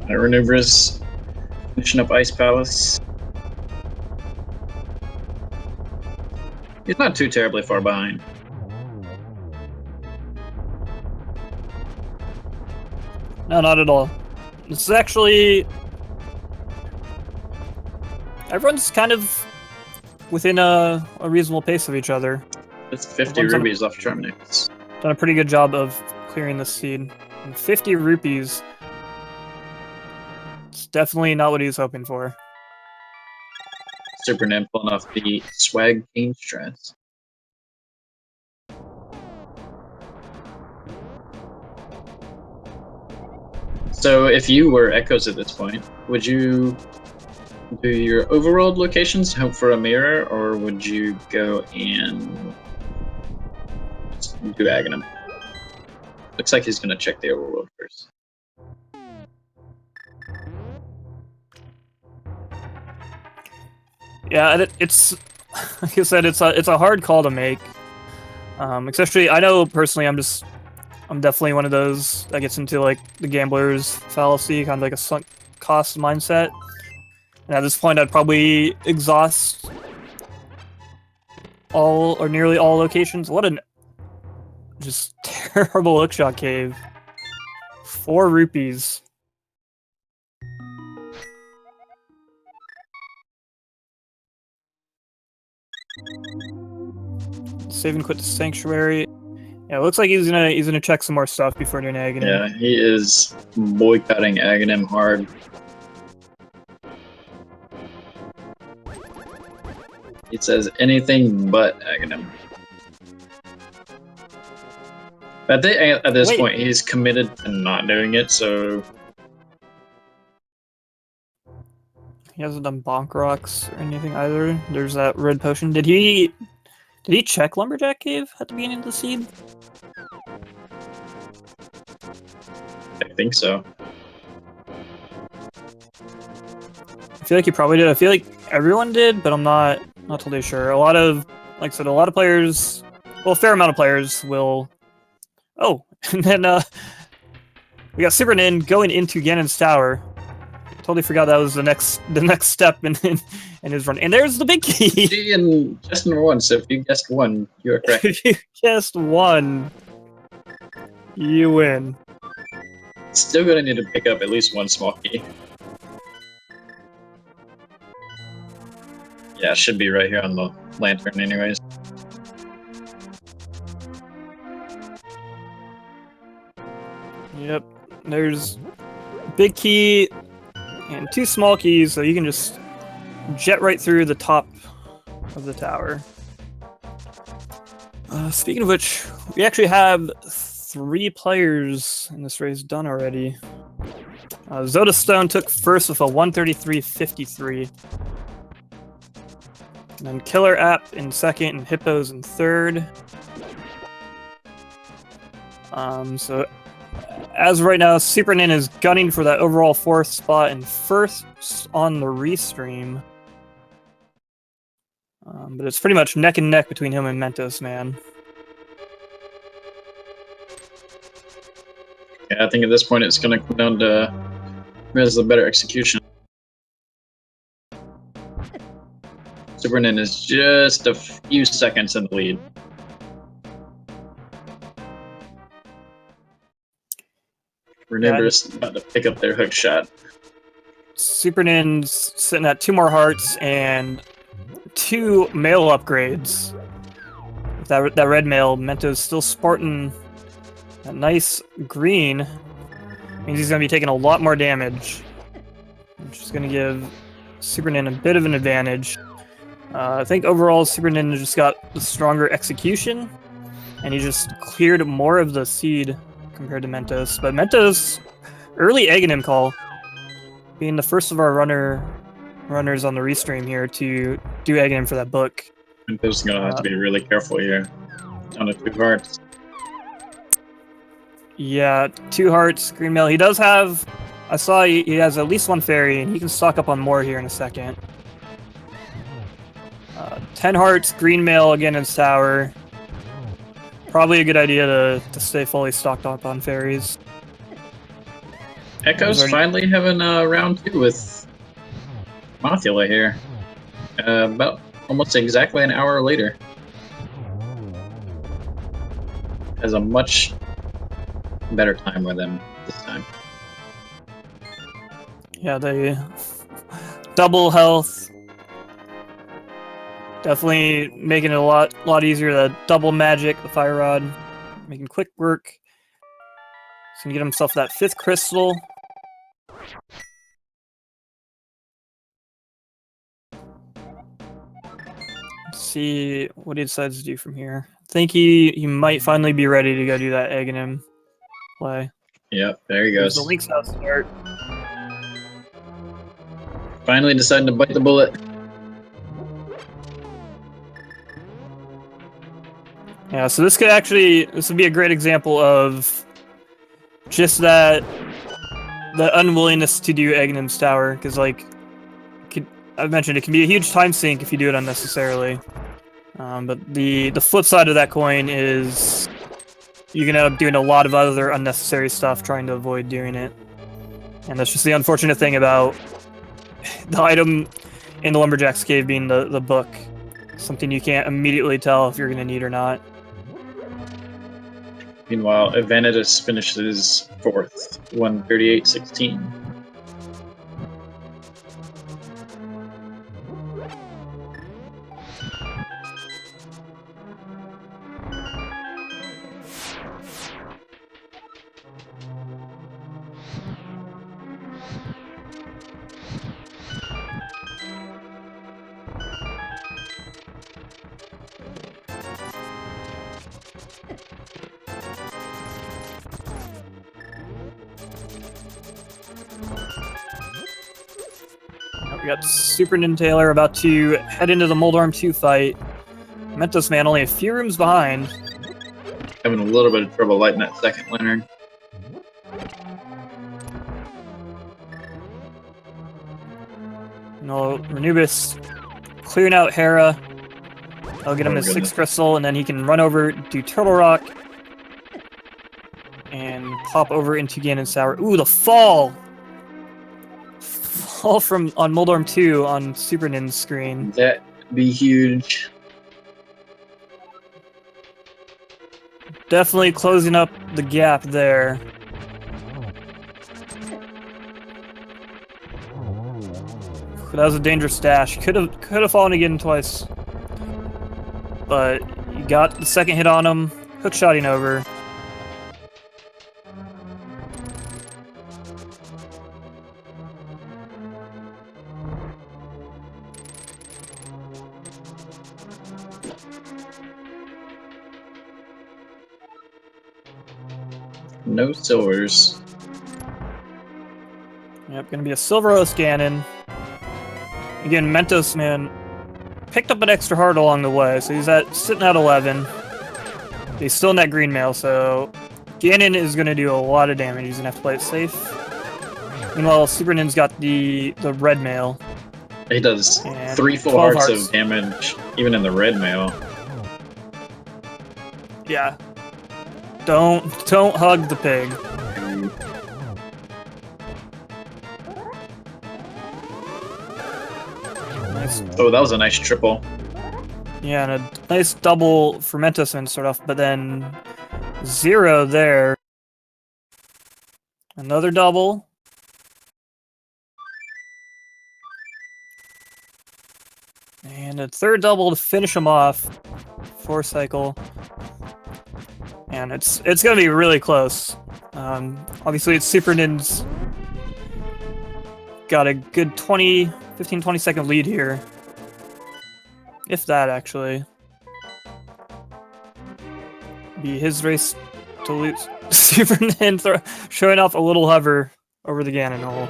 Ranubris finishing up Ice Palace. He's not too terribly far behind. No, not at all. This is actually... Everyone's kind of within a reasonable pace of each other. It's 50 rubies off Charmnix. Done a pretty good job of clearing this seed. And 50 rupees... It's definitely not what he was hoping for. SuperNin pulling off the swag king stress. So if you were Ekos at this point, would you do your overworld locations, hope for a mirror, or would you go and do Aghanim? Looks like he's going to check the overworld first. Yeah, it's like I said, it's a hard call to make. Especially, I know personally, I'm definitely one of those that gets into like the gambler's fallacy, kind of like a sunk cost mindset. And at this point, I'd probably exhaust all or nearly all locations. What an just terrible hookshot cave. 4 rupees. Save and quit the sanctuary. Yeah, it looks like he's gonna check some more stuff before doing Aghanim. Yeah, he is boycotting Aghanim hard. It says anything but Aghanim. At this Wait. point, he's committed to not doing it, so He hasn't done bonk rocks or anything either. There's that red potion. Did he check Lumberjack Cave at the beginning of the seed? I think so. I feel like he probably did. I feel like everyone did, but I'm not totally sure. A lot of, like I said, a lot of players, well, a fair amount of players will. Oh, and then we got SuperNin going into Ganon's tower. Totally forgot that was the next step in his run. And there's the big key. And just number one. So if you guessed one, you are correct. If you guessed one, you win. Still gonna need to pick up at least one small key. Yeah, it should be right here on the lantern anyways. Yep, there's big key and 2 small keys, so you can just jet right through the top of the tower. Speaking of which, we actually have 3 players in this race done already. Zoda Stone took first with a 133.53. And then Killer App in second, and Hippos in third. So as of right now, SuperNin is gunning for that overall 4th spot and first on the restream. But it's pretty much neck and neck between him and mentosman. Yeah, I think at this point it's gonna come down to who has the better execution. SuperNin is just a few seconds in the lead. Ranubris about to pick up their hook shot. SuperNin's sitting at 2 more hearts and 2 mail upgrades. With that red mail, Mento's still sporting a nice green. Means he's going to be taking a lot more damage, which is going to give SuperNin a bit of an advantage. I think overall SuperNin just got the stronger execution, and he just cleared more of the seed compared to Mentos. But Mentos, early Aghanim call, being the first of our runners on the restream here to do Aghanim for that book. Mentos is going to have to be really careful here. Down to 2 hearts. Yeah, 2 hearts, green mail. He does have, I saw he has at least 1 fairy, and he can stock up on more here in a second. 10 hearts, green mail again in his tower. Probably a good idea to stay fully stocked up on fairies. Ekos finally having round 2 with Mothula here. About almost exactly an hour later. Has a much better time with him this time. Yeah, they double health. Definitely making it a lot easier to double magic the fire rod, making quick work. He's gonna get himself that 5th crystal. Let's see what he decides to do from here. I think he might finally be ready to go do that Aghanim play. Yep, there he goes. The Link's House start. Finally deciding to bite the bullet. Yeah, so this would be a great example of just the unwillingness to do Aghanim's tower, because like I've mentioned, it can be a huge time sink if you do it unnecessarily. But the flip side of that coin is you can end up doing a lot of other unnecessary stuff trying to avoid doing it, and that's just the unfortunate thing about the item in the Lumberjack's Cave being the book. Something you can't immediately tell if you're going to need or not. Meanwhile, Evanitas finishes 4th, 138.16. We got SuperNinTaylor about to head into the Moldorm 2 fight. mentosman only a few rooms behind. Having a little bit of trouble lighting that second lantern. No, Ranubis clearing out Hera. I'll get him Oh, his 6 goodness. crystal, and then he can run over, do Turtle Rock, and pop over into Ganon Sour. Ooh, the fall! Fall from on Moldorm 2 on Super Nin's screen. That'd be huge. Definitely closing up the gap there. That was a dangerous dash. Could have fallen again twice. But you got the second hit on him, hook shotting over. No silvers. Yep, gonna be a Silver Oath Ganon. Again, mentosman picked up an extra heart along the way, so he's sitting at 11. He's still in that green mail, so Ganon is gonna do a lot of damage. He's gonna have to play it safe. Meanwhile, Super Nin's got the red mail. He does And 3 full 12 hearts hearts. of damage, even in the red mail. Yeah. Don't hug the pig. Nice. Oh, that was a nice triple. Yeah, and a nice double for mentosman to start off, but then 0 there. Another double. And a third double to finish him off. 4 cycle. And it's gonna be really close. Obviously, it's Super Nin's got a good 15-20 second lead here. If that, actually. Be his race to lose. Super Nin showing off a little hover over the Ganon hole.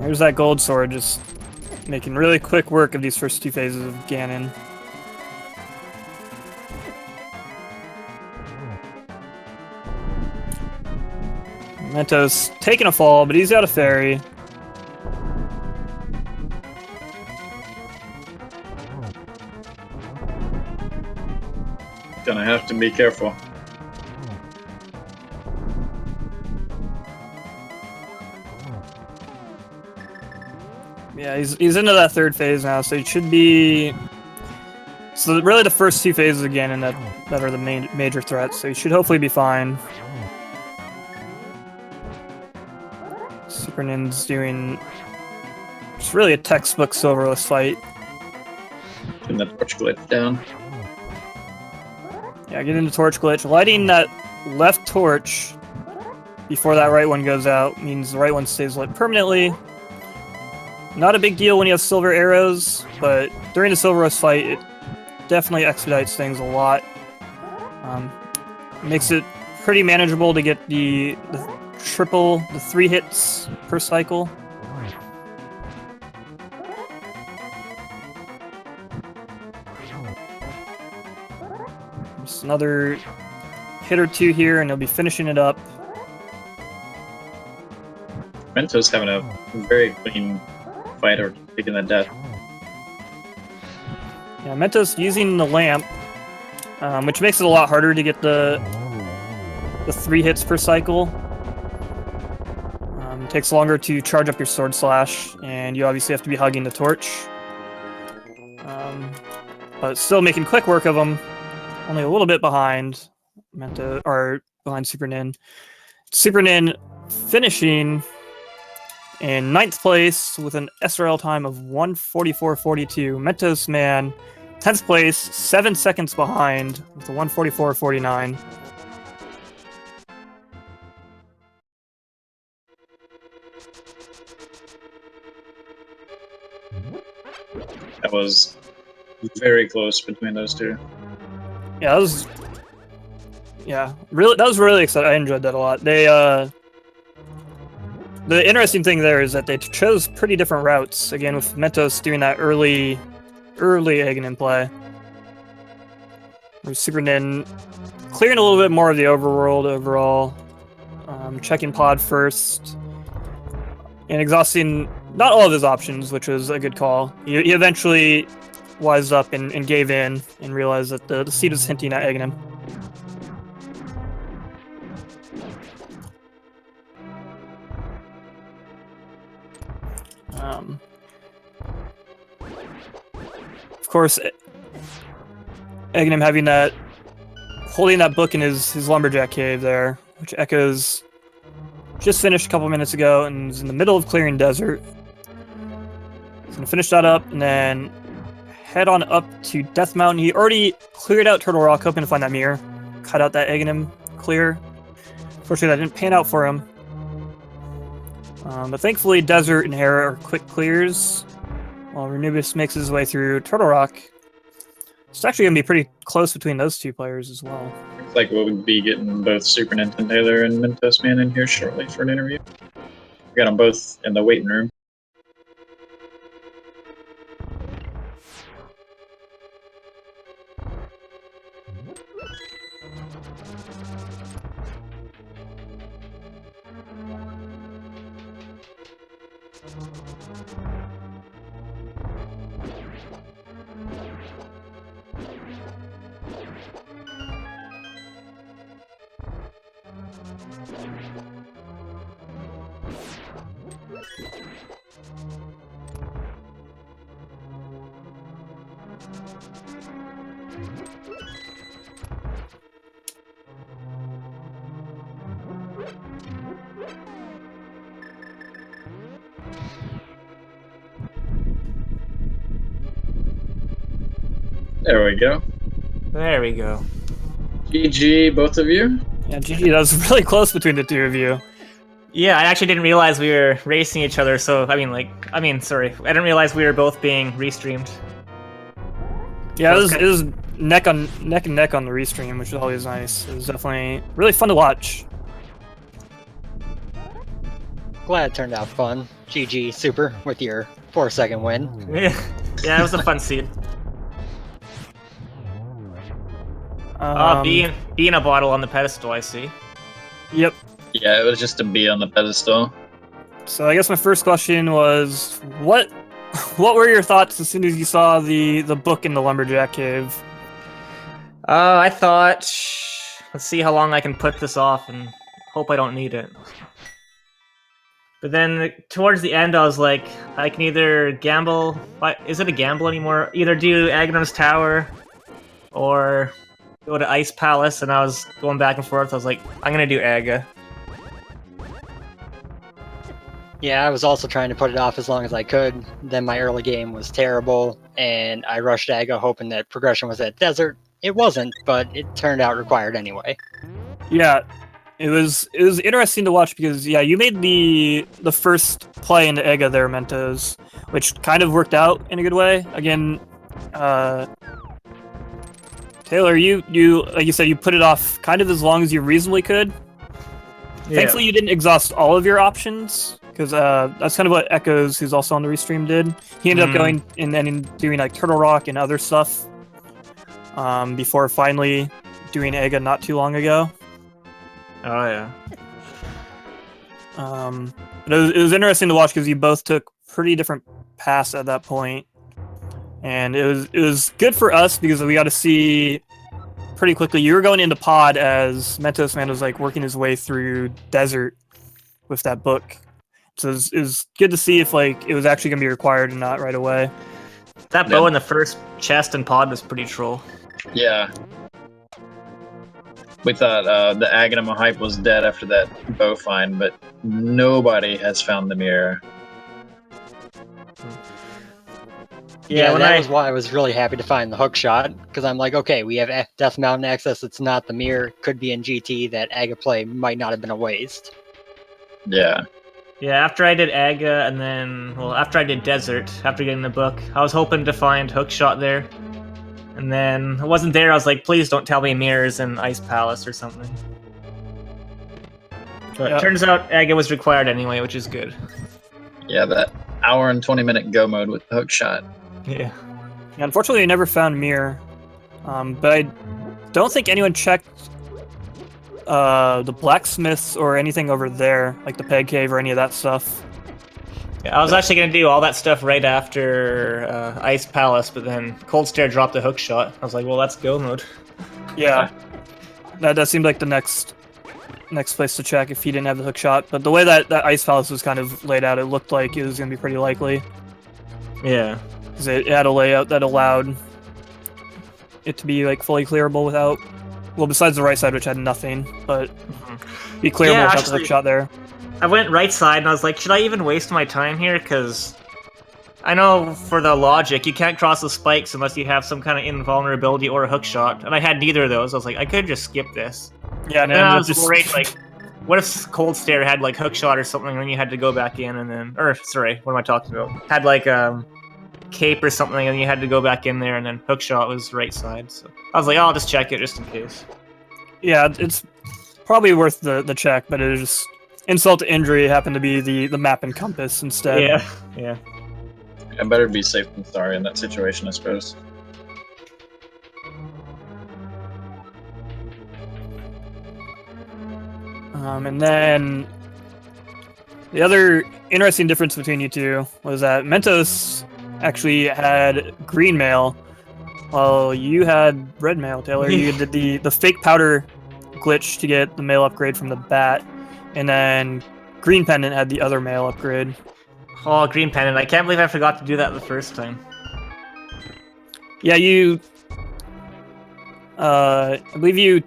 There's that gold sword, just making really quick work of these first 2 phases of Ganon. Mentos taking a fall, but he's got a fairy. Gonna have to be careful. Yeah, he's into that 3rd phase now, so he should be. So really, the first 2 phases again, and that are the major threats. So he should hopefully be fine. Super Nin's doing. It's really a textbook Silverless fight. Putting the torch glitch down. Yeah, get into torch glitch. Lighting that left torch before that right one goes out means the right one stays lit permanently. Not a big deal when you have silver arrows, but during the Silverless fight, it definitely expedites things a lot. Makes it pretty manageable to get the 3 hits per cycle. Just another hit or 2 here, and he'll be finishing it up. Mentos having a very clean fight or taking that death. Yeah, Mentos using the lamp, which makes it a lot harder to get the 3 hits per cycle. Takes longer to charge up your sword slash, and you obviously have to be hugging the torch. But still making quick work of him. Only a little bit behind behind Super Nin. Super Nin finishing in 9th place with an SRL time of 1:44.42. mentosman 10th place, 7 seconds behind with a 1:44.49. That was very close between those two. Yeah, that was really exciting. I enjoyed that a lot. The interesting thing there is that they chose pretty different routes. Again, with Mentos doing that early Aghanim play. With SuperNin clearing a little bit more of the overworld overall, checking pod first, and exhausting not all of his options, which was a good call. He eventually wised up and gave in and realized that the seed was hinting at Aghanim. Of course, Aghanim holding that book in his lumberjack cave there, which Ekos just finished a couple minutes ago and is in the middle of clearing desert. He's gonna finish that up and then head on up to Death Mountain. He already cleared out Turtle Rock, hoping to find that mirror, cut out that Aghanim clear. Unfortunately, that didn't pan out for him. But thankfully, Desert and Hera are quick clears, while Ranubis makes his way through Turtle Rock. It's actually going to be pretty close between those two players as well. Looks like we'll be getting both SuperNinTaylor and mentosman in here shortly for an interview. We got them both in the waiting room. There we go. There we go. GG, both of you. Yeah, GG, that was really close between the two of you. Yeah, I actually didn't realize we were racing each other, so, sorry. I didn't realize we were both being restreamed. Yeah, it was neck and neck on the restream, which was always nice. It was definitely really fun to watch. Glad it turned out fun. GG, Super, with your 4-second win. Yeah, it was a fun seed. Being a bottle on the pedestal, I see. Yep. Yeah, it was just a bee on the pedestal. So I guess my first question was, what were your thoughts as soon as you saw the book in the lumberjack cave? I thought, let's see how long I can put this off and hope I don't need it. But then towards the end, I was like, I can either gamble. Is it a gamble anymore? Either do Aghanim's Tower or go to Ice Palace, and I was going back and forth. I was like, I'm gonna do Aga. Yeah, I was also trying to put it off as long as I could. Then my early game was terrible, and I rushed Aga hoping that progression was at Desert. It wasn't, but it turned out required anyway. Yeah, it was interesting to watch because you made the first play into Aga there, Mentos, which kind of worked out in a good way. Again, Taylor, you like you said, you put it off kind of as long as you reasonably could. Yeah. Thankfully, you didn't exhaust all of your options, because that's kind of what Ekos, who's also on the restream, did. He ended up going and then doing like Turtle Rock and other stuff before finally doing Aga not too long ago. Oh yeah. But it was interesting to watch because you both took pretty different paths at that point. And it was good for us because we got to see pretty quickly. You were going into pod as mentosman was like working his way through Desert with that book. So it was good to see if like it was actually going to be required and not right away. That bow in the first chest and pod was pretty troll. Yeah. We thought the Aghanim hype was dead after that bow find, but nobody has found the mirror. Yeah, that was why I was really happy to find the hook shot, because I'm like, okay, we have Death Mountain access, it's not the mirror, could be in GT, that Aga play might not have been a waste. Yeah. Yeah, after I did Aga, and then, well, after I did Desert, after getting the book, I was hoping to find Hookshot there. And then it wasn't there, I was like, please don't tell me Mirrors and Ice Palace or something. But it turns out Aga was required anyway, which is good. Yeah, that hour and 20-minute go mode with the hook shot. Yeah. Unfortunately, I never found Mirror, but I don't think anyone checked the blacksmiths or anything over there, like the Peg Cave or any of that stuff. Yeah, I was actually going to do all that stuff right after Ice Palace, but then Cold Stare dropped the hook shot. I was like, well, that's go mode. Yeah, that seemed like the next place to check if he didn't have the hook shot. But the way that Ice Palace was kind of laid out, it looked like it was going to be pretty likely. Yeah. Because it had a layout that allowed it to be like fully clearable without, well, besides the right side, which had nothing, but be clearable without the hook shot there. I went right side and I was like, should I even waste my time here? Because I know for the logic, you can't cross the spikes unless you have some kind of invulnerability or a hook shot. And I had neither of those. I was like, I could just skip this. Yeah, and then I was just worried, like, what if Cold Stare had like hook shot or something, and then you had to go back in and then, or sorry, what am I talking about? Had like cape or something, and you had to go back in there, and then hook shot was right side. So I was like, oh, I'll just check it just in case. Yeah, it's probably worth the check, but it was just insult to injury. It happened to be the map and compass instead. Yeah. I better be safe than sorry in that situation, I suppose. And then the other interesting difference between you two was that Mentos actually had green mail, while you had red mail, Taylor. You did the fake powder glitch to get the mail upgrade from the bat, and then Green Pendant had the other mail upgrade. Oh, Green Pendant. I can't believe I forgot to do that the first time. Yeah, I believe you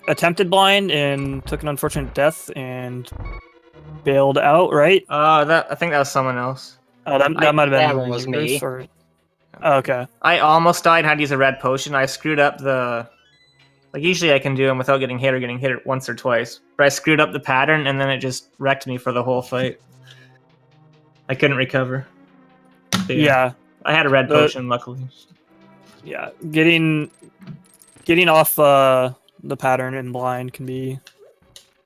attempted blind and took an unfortunate death and bailed out, right? I think that was someone else. Oh, that might have been that one was me. Or... Oh, okay. I almost died and had to use a red potion. I screwed up the... Like, usually I can do them without getting hit or getting hit once or twice. But I screwed up the pattern, and then it just wrecked me for the whole fight. I couldn't recover. But yeah. I had a red potion, luckily. Yeah, getting off the pattern in blind can be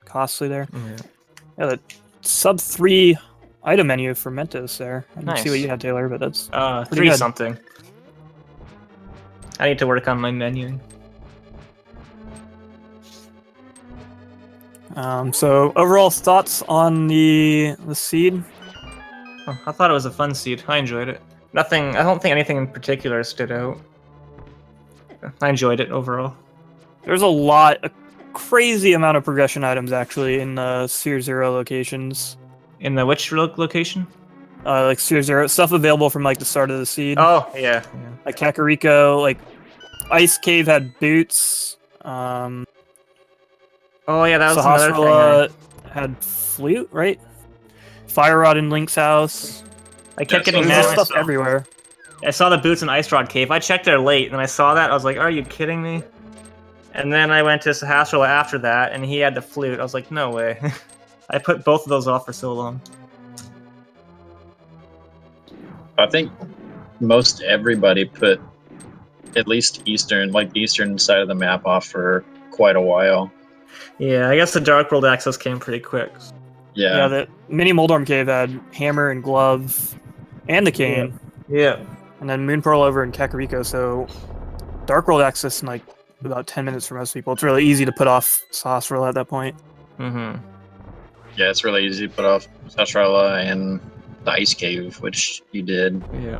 costly there. Yeah, the sub 3 item menu for Mentos there. I didn't see what you had, Taylor, but that's 3 something. I need to work on my menu. So overall thoughts on the seed? Oh, I thought it was a fun seed. I enjoyed it. I don't think anything in particular stood out. I enjoyed it overall. There's a crazy amount of progression items actually in the Sphere Zero locations. In the which location? Like Sphere Zero, stuff available from like the start of the seed. Oh, yeah. Like Kakariko, like Ice Cave had boots. Oh yeah, that was another thing. Right? Had flute, right? Fire Rod in Link's house. I kept getting mad. Stuff everywhere. I saw the boots in Ice Rod Cave. I checked there late, and I saw that. I was like, "Are you kidding me?" And then I went to Sahasrahla after that, and he had the flute. I was like, "No way!" I put both of those off for so long. I think most everybody put at least the eastern side of the map off for quite a while. Yeah, I guess the Dark World access came pretty quick. Yeah, the mini Moldorm Cave had hammer and glove and the cane. Yeah. And then Moon Pearl over in Kakariko, so Dark World access in like about 10 minutes for most people. It's really easy to put off Sahasrahla at that point. Mm-hmm. Yeah, it's really easy to put off Sahasrahla and the Ice Cave, which you did. Yeah.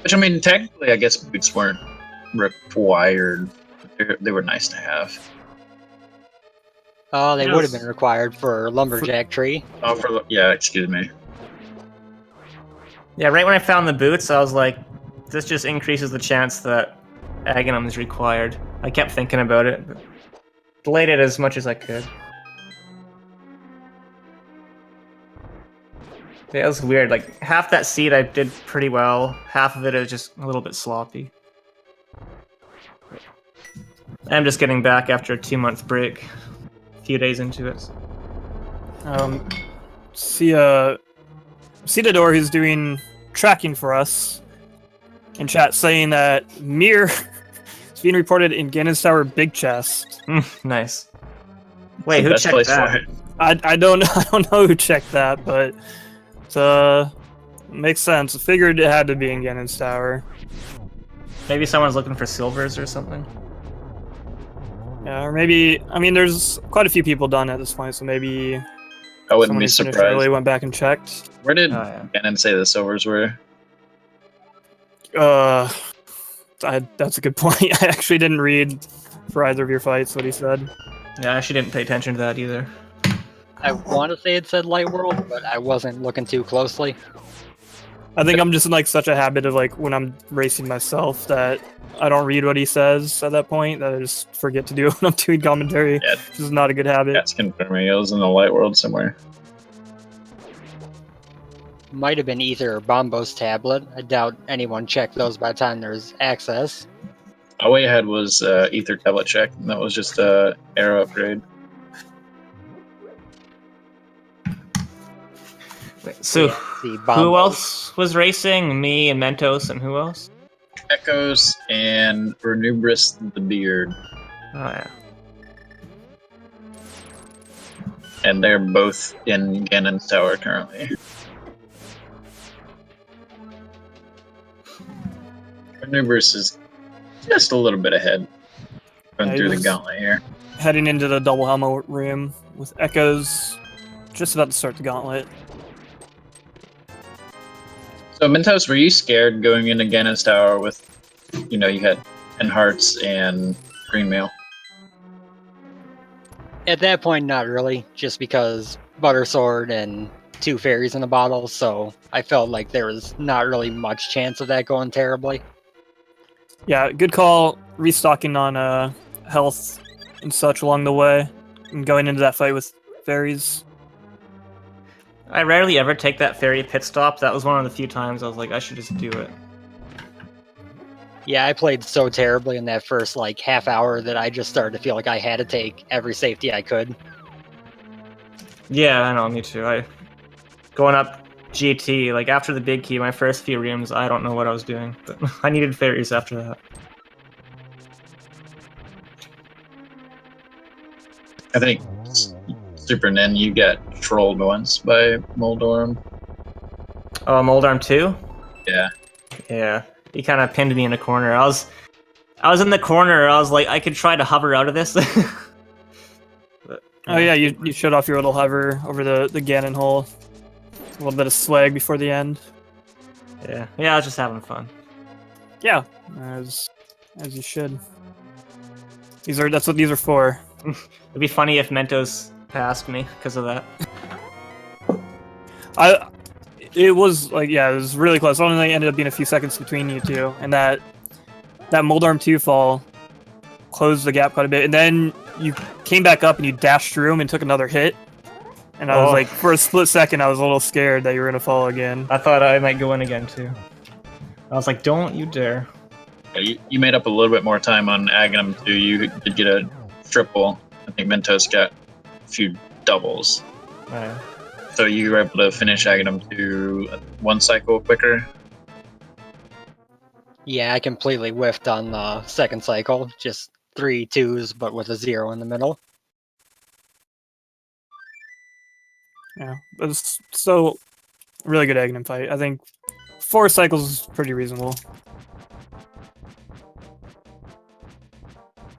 Which, I mean, technically, I guess boots weren't required. They were nice to have. Oh, they would have been required for Lumberjack Tree. Oh, yeah, excuse me. Yeah, right when I found the boots, I was like, this just increases the chance that Aghanim is required. I kept thinking about it, but delayed it as much as I could. Yeah, it was weird. Like, half that seed I did pretty well, half of it is just a little bit sloppy. I'm just getting back after a 2-month break. A few days into it. See the door who's doing tracking for us in chat saying that Mir is being reported in Ganon's Tower Big Chest. Nice. It's Wait, the who best checked place that? for it. I don't know who checked that, but makes sense. I figured it had to be in Ganon's Tower. Maybe someone's looking for silvers or something. Yeah, or maybe I mean there's quite a few people done at this point, so maybe I wouldn't someone be who finished surprised. early went back and checked. Where did Oh, yeah. Ganon say the silvers were? That's a good point. I actually didn't read for either of your fights what he said. Yeah, I actually didn't pay attention to that either. I want to say it said Light World, but I wasn't looking too closely. I think I'm just in like such a habit of like when I'm racing myself that I don't read what he says at that point, that I just forget to do it when I'm doing commentary. Yeah. Which is not a good habit. That's confirming it was in the light world somewhere. Might have been Ether or Bombo's tablet. I doubt anyone checked those by the time there's access. All we had was Ether tablet check, and that was just a arrow upgrade. Wait, so Yeah, the who Bombo. else was racing? Me and Mentos and who else? Ekos and ranubristhebeard, Oh yeah. and they're both in Ganon's Tower currently. Ranubris is just a little bit ahead. Going Yeah, he through the was- gauntlet here. Heading into the double helmet room with Ekos just about to start the gauntlet. So Mentos, were you scared going into Ganon's Tower with, you had 10 hearts and green mail? At that point, not really, just because Butter Sword and 2 fairies in the bottle, so I felt like there was not really much chance of that going terribly. Yeah, good call. Restocking on health and such along the way, and going into that fight with fairies. I rarely ever take that ferry pit stop. That was one of the few times I was like, I should just do it. Yeah, I played so terribly in that first half hour that I just started to feel like I had to take every safety I could. Yeah, I know, me too. Going up GT, like after the big key, my first few rooms, I don't know what I was doing, but I needed fairies after that. I think Super Nin, you got trolled once by Moldorm. Oh, Moldarm 2? Yeah. Yeah. He kind of pinned me in a corner. I was in the corner. I was like, I could try to hover out of this. But, Oh yeah, you showed off your little hover over the Ganon hole. A little bit of swag before the end. yeah, I was just having fun. Yeah, as you should. That's what these are for. It'd be funny if Mentos passed me because of that. It was really close. It only ended up being a few seconds between you two, and that Moldarm 2 fall closed the gap quite a bit. And then you came back up and you dashed through him and took another hit. And I was like, for a split second, I was a little scared that you were gonna fall again. I thought I might go in again too. I was like, don't you dare. Yeah, you made up a little bit more time on Aghanim too. You did get a triple. I think Mentos got a few doubles. So you were able to finish Aghanim 2 one cycle quicker. Yeah, I completely whiffed on the second cycle. Just 3 2s, but with a 0 in the middle. Yeah, but it's still a really good Aghanim fight. I think 4 cycles is pretty reasonable.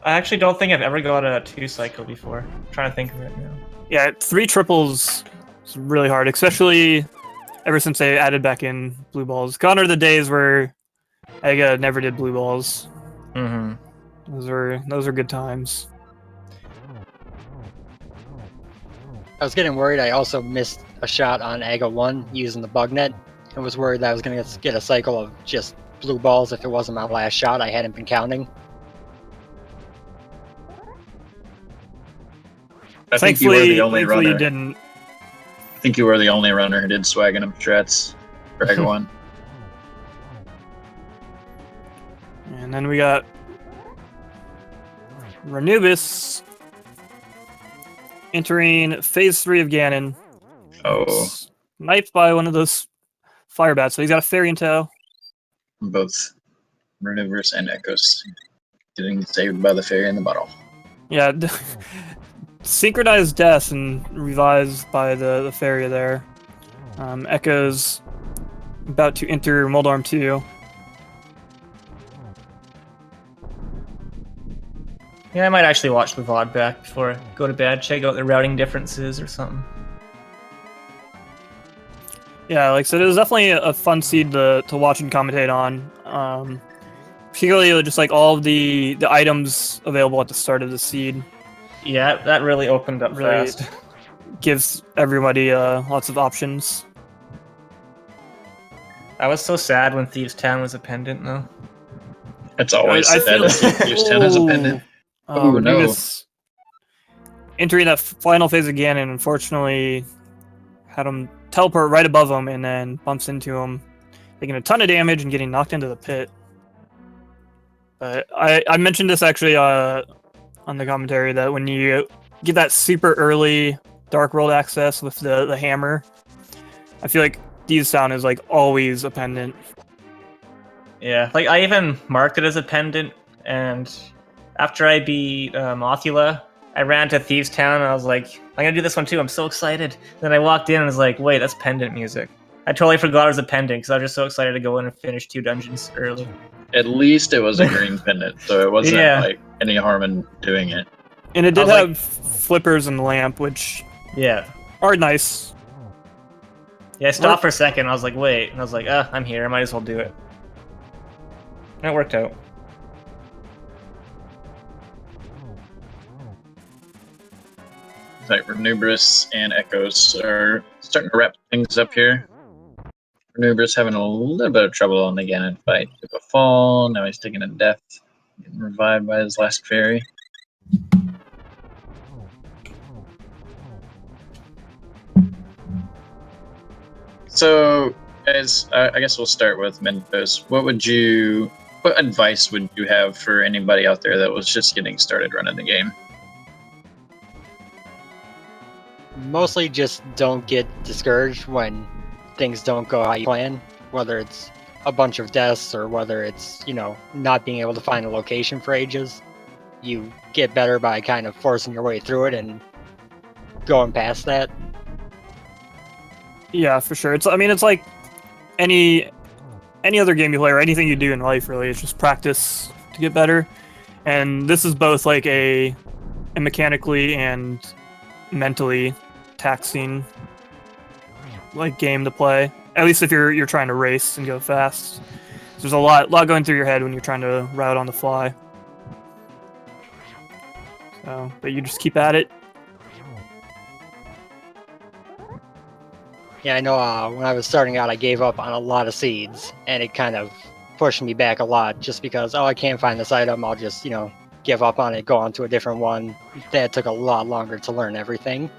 I actually don't think I've ever got a 2 cycle before. I'm trying to think of it now. Yeah, 3 triples is really hard, especially ever since they added back in blue balls. Gone are the days where Aga never did blue balls. Mm-hmm. Those are good times. I was getting worried I also missed a shot on Aga 1 using the bug net. I was worried that I was going to get a cycle of just blue balls if it wasn't my last shot. I hadn't been counting. I think you were the only thankfully runner. you didn't. I think you were the only runner who did swag Aghanim strats for Aga 1. And then we got Ranubis entering phase 3 of Ganon. Oh, Sniped by one of those fire bats, so he's got a fairy in tow. both Runiverse and Ekos getting saved by the fairy in the bottle. Yeah, synchronized death and revised by the fairy there. Ekos about to enter Moldarm 2. Yeah, I might actually watch the VOD back before I go to bed, check out the routing differences or something. Yeah, like I said, it was definitely a fun seed to watch and commentate on. Particularly just like all of the items available at the start of the seed. Yeah, that really opened up Really fast. gives everybody lots of options. I was so sad when Thieves Town was a pendant, though. It's always I sad feel to see like- Thieves Town as a pendant. Oh, Ooh, no. Renubis entering that final phase again, and unfortunately had him teleport right above him and then bumps into him, taking a ton of damage and getting knocked into the pit. But I mentioned this actually on the commentary that when you get that super early Dark World access with the hammer, I feel like Thieves Town is like always a pendant. Yeah, like I even marked it as a pendant, and after I beat Mothula, I ran to Thieves Town and I was like, I'm gonna do this one too, I'm so excited. Then I walked in and was like, wait, that's pendant music. I totally forgot it was a pendant because I was just so excited to go in and finish 2 dungeons early. At least it was a green pendant, so it wasn't Yeah. like any harm in doing it. And it I did was like- have flippers and lamp, which Yeah. are nice. Yeah, I stopped for a second, I was like, wait, and I was like, I'm here, I might as well do it. And it worked out. Like Renubris and Ekos are starting to wrap things up here. Renubris having a little bit of trouble on the Ganon fight. Took a fall, now he's taking a death, getting revived by his last fairy. So, guys, I guess we'll start with Mentos. What advice would you have for anybody out there that was just getting started running the game? Mostly just don't get discouraged when things don't go how you plan, whether it's a bunch of deaths or whether it's, not being able to find a location for ages. You get better by kind of forcing your way through it and going past that. Yeah, for sure. It's like any other game you play or anything you do in life, really. It's just practice to get better. And this is both like a mechanically and mentally taxing like game to play. At least if you're trying to race and go fast. There's a lot going through your head when you're trying to route on the fly. So, but you just keep at it. Yeah, I know when I was starting out, I gave up on a lot of seeds, and it kind of pushed me back a lot just because, I can't find this item, I'll just, give up on it, go on to a different one. That took a lot longer to learn everything.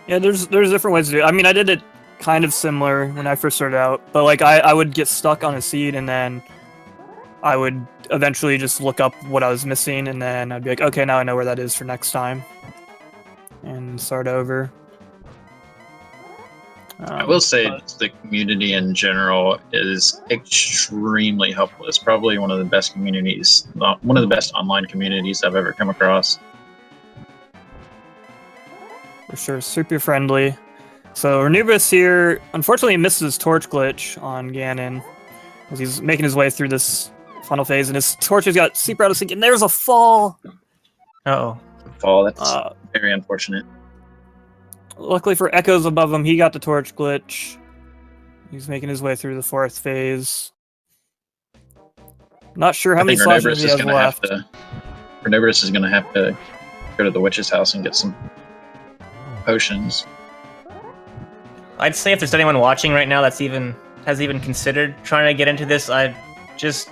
Yeah, there's different ways to do it. I mean, I did it kind of similar when I first started out, but like I would get stuck on a seed and then I would eventually just look up what I was missing and then I'd be like, okay, now I know where that is for next time, and start over. I will say the community in general is extremely helpful. It's probably one of the best communities, one of the best online communities I've ever come across. For sure, super friendly. So Renubis here, unfortunately, misses his torch glitch on Ganon as he's making his way through this final phase, and his torches got super out of sync, and there's a fall! Uh-oh. Fall, that's very unfortunate. Luckily for Ekos above him, he got the torch glitch. He's making his way through the 4th phase. Not sure how many slashes he has left. Renubris is going to have to go to the witch's house and get some potions. I'd say if there's anyone watching right now that's has even considered trying to get into this, I'd just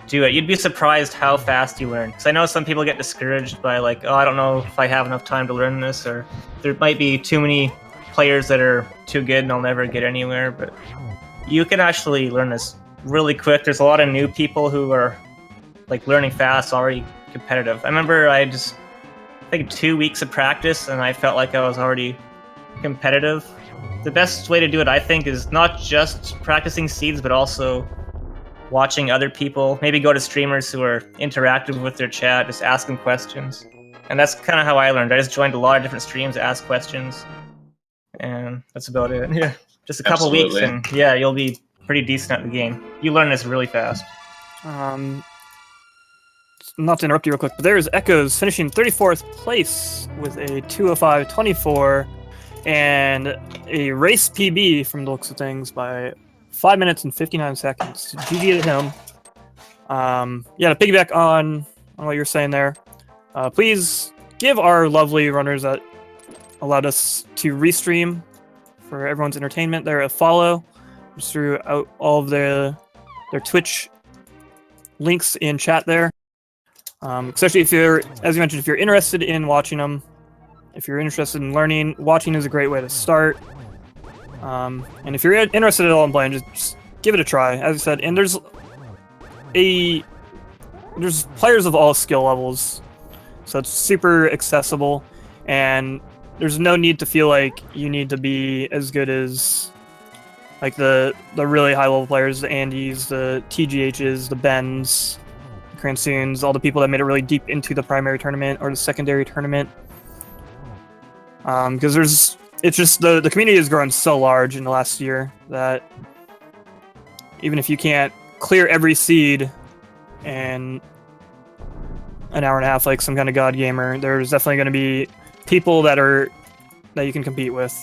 do it. You'd be surprised how fast you learn. Because I know some people get discouraged by like, I don't know if I have enough time to learn this, or there might be too many players that are too good and I'll never get anywhere, but you can actually learn this really quick. There's a lot of new people who are like learning fast, already competitive. I remember I just think 2 weeks of practice, and I felt like I was already competitive. The best way to do it, I think, is not just practicing seeds, but also watching other people. Maybe go to streamers who are interactive with their chat, just ask them questions. And that's kind of how I learned. I just joined a lot of different streams, asked questions, and that's about it. Yeah, just a couple weeks, and yeah, you'll be pretty decent at the game. You learn this really fast. Not to interrupt you real quick, but there's Ekos finishing 34th place with a 2:05.24 and a race PB from the looks of things by 5 minutes and 59 seconds. GG to him. Yeah, to piggyback on what you're saying there, please give our lovely runners that allowed us to restream for everyone's entertainment there a follow. Just threw out all of their Twitch links in chat there. Especially if you're, as you mentioned, if you're interested in watching them, if you're interested in learning, watching is a great way to start. And if you're interested at all in playing, just give it a try. As I said, and there's players of all skill levels, so it's super accessible, and there's no need to feel like you need to be as good as like the really high level players, the Andys, the TGHs, the Bens, Cransoons, all the people that made it really deep into the primary tournament or the secondary tournament. Because it's just the community has grown so large in the last year that even if you can't clear every seed in an hour and a half like some kind of god gamer, there's definitely going to be people that you can compete with.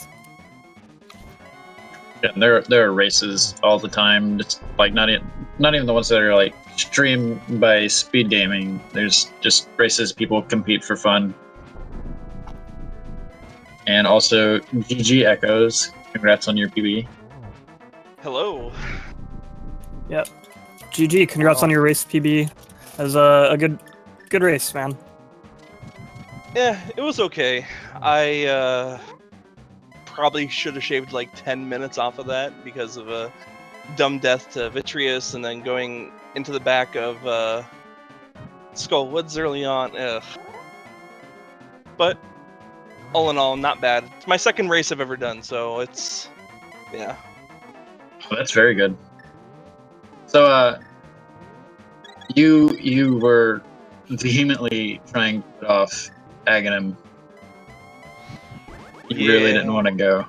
Yeah, there are races all the time. Just like not even the ones that are like streamed by speed gaming. There's just races people compete for fun. And also, GG Ekos. Congrats on your PB. Hello. Yep. GG. Congrats on your race PB. That was a good race, man. Yeah, it was okay. I probably should have shaved like 10 minutes off of that because of a dumb death to Vitreous and then going into the back of Skull Woods early on. Ugh. But all in all, not bad. It's my second race I've ever done, so it's, yeah. Oh, that's very good. So, you were vehemently trying to put off Aghanim. You really didn't want to go.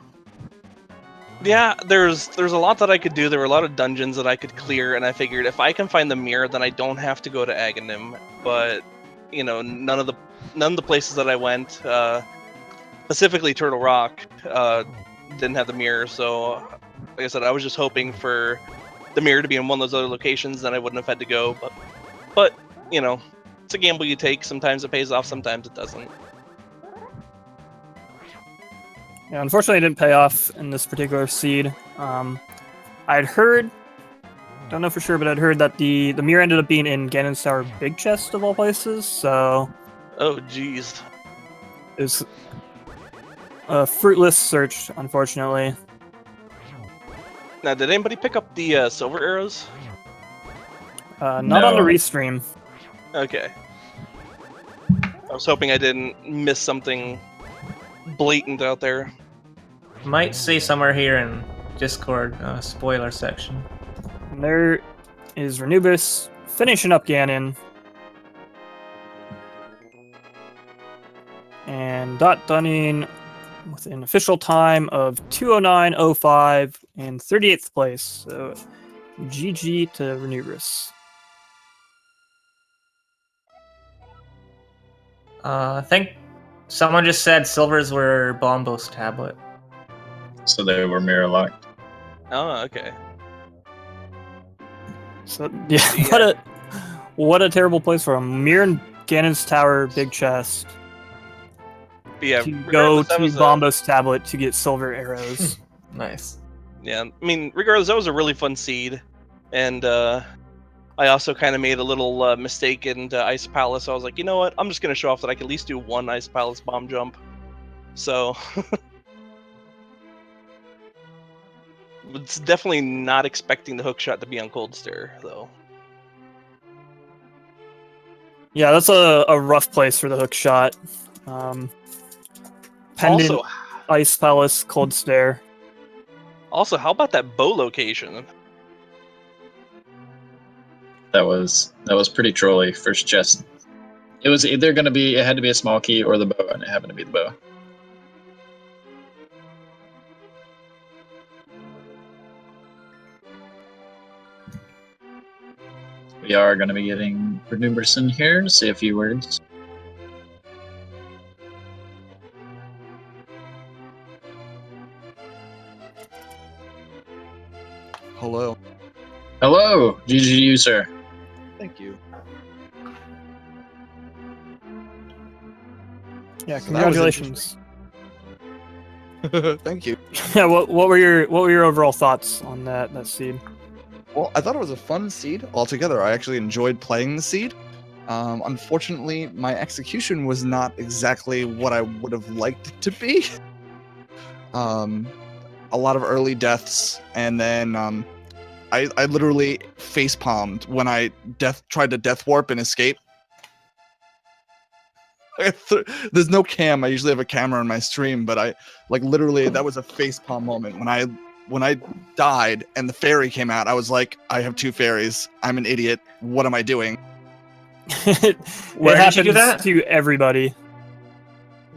Yeah, there's a lot that I could do. There were a lot of dungeons that I could clear, and I figured if I can find the mirror, then I don't have to go to Aghanim. But you know, none of the places that I went, specifically Turtle Rock, didn't have the mirror. So, like I said, I was just hoping for the mirror to be in one of those other locations, then I wouldn't have had to go. But you know, it's a gamble you take. Sometimes it pays off, sometimes it doesn't. Yeah, unfortunately, it didn't pay off in this particular seed. I'd heard, don't know for sure, but I'd heard that the mirror ended up being in Ganon's Tower Big Chest of all places. So, oh jeez, it was a fruitless search, unfortunately. Now, did anybody pick up the silver arrows? Not on the restream. Okay. I was hoping I didn't miss something blatant out there. Might say somewhere here in Discord spoiler section. And there is Ranubis finishing up Ganon. And Dot Dunning with an official time of 2:09.05 in 38th place. So GG to Ranubis. I think someone just said silvers were Bombos tablet. So they were mirror locked. Oh, okay. So yeah, what a terrible place for him. Mirror in Ganon's Tower, Big Chest. But yeah, To go to Bombos tablet to get silver arrows. Nice. Yeah, I mean, regardless, that was a really fun seed, and I also kind of made a little mistake in Ice Palace. So I was like, you know what? I'm just gonna show off that I can at least do one Ice Palace bomb jump. So it's definitely not expecting the hook shot to be on Cold Stare, though. Yeah, that's a rough place for the hook shot. Pendant, Also, Ice Palace, Cold Stare. also, how about that bow location? That was pretty trolly. First chest. It was either going to be, it had to be a small key or the bow, and it happened to be the bow. We are going to be getting Renumerson here to say a few words. Hello. Hello, GGU, sir. Thank you. Yeah, So that was congratulations. Thank you. Yeah, what were your overall thoughts on that seed? Well, I thought it was a fun seed altogether. I actually enjoyed playing the seed. Unfortunately, my execution was not exactly what I would have liked it to be. A lot of early deaths, and then I literally face palmed when I tried to death warp and escape. There's no cam. I usually have a camera on my stream, but I literally that was a face palm moment when I died and the fairy came out. I was like, I have 2 fairies. I'm an idiot. What am I doing? Where did you do happens that? to everybody.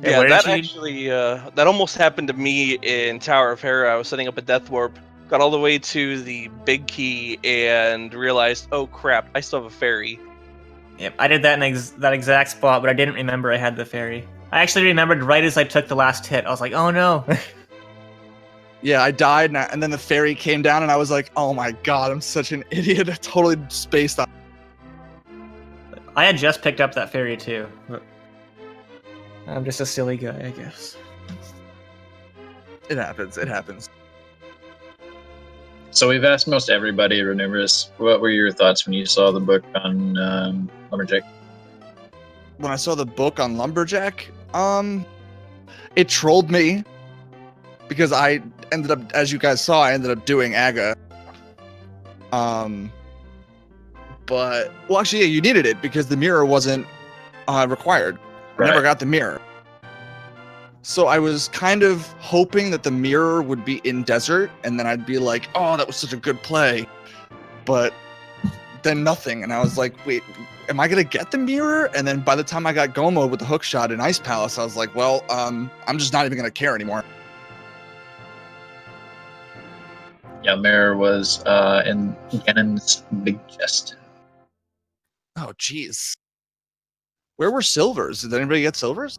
Yeah, Yeah, where that did you- actually that almost happened to me in Tower of Hera. I was setting up a death warp, got all the way to the big key, and realized, oh crap, I still have a fairy. Yep, I did that in that exact spot, but I didn't remember I had the fairy. I actually remembered right as I took the last hit. I was like, oh no. Yeah, I died, and then the fairy came down, and I was like, oh my god, I'm such an idiot. I totally spaced on. I had just picked up that fairy too. But I'm just a silly guy, I guess. It happens. It happens. So we've asked most everybody, Renumerous, what were your thoughts when you saw the book on Lumberjack? When I saw the book on Lumberjack, it trolled me because I ended up, as you guys saw, I ended up doing Aga. But well, actually, yeah, you needed it because the mirror wasn't required. I never got the mirror. So I was kind of hoping that the mirror would be in desert, and then I'd be like, oh, that was such a good play. But then nothing, and I was like, wait, am I gonna get the mirror? And then by the time I got go mode with the hook shot in Ice Palace, I was like, well, I'm just not even gonna care anymore. Yeah, mirror was in Ganon's big chest. Oh, jeez. Where were silvers? Did anybody get silvers?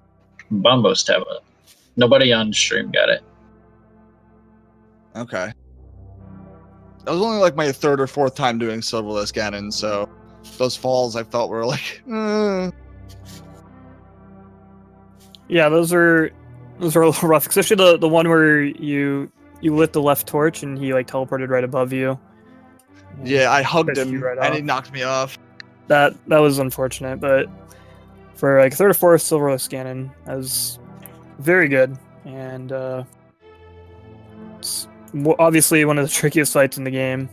Bombo's tablet. Nobody on stream got it. Okay. That was only like my 3rd or 4th time doing silverless Ganon, so those falls I felt were like, Yeah, those are a little rough, especially the one where you lit the left torch and he like teleported right above you. Yeah, I hugged pissed you him right and off. he knocked me off. That was unfortunate, but for like 3rd or 4th silverless Ganon, that was very good, and it's obviously one of the trickiest fights in the game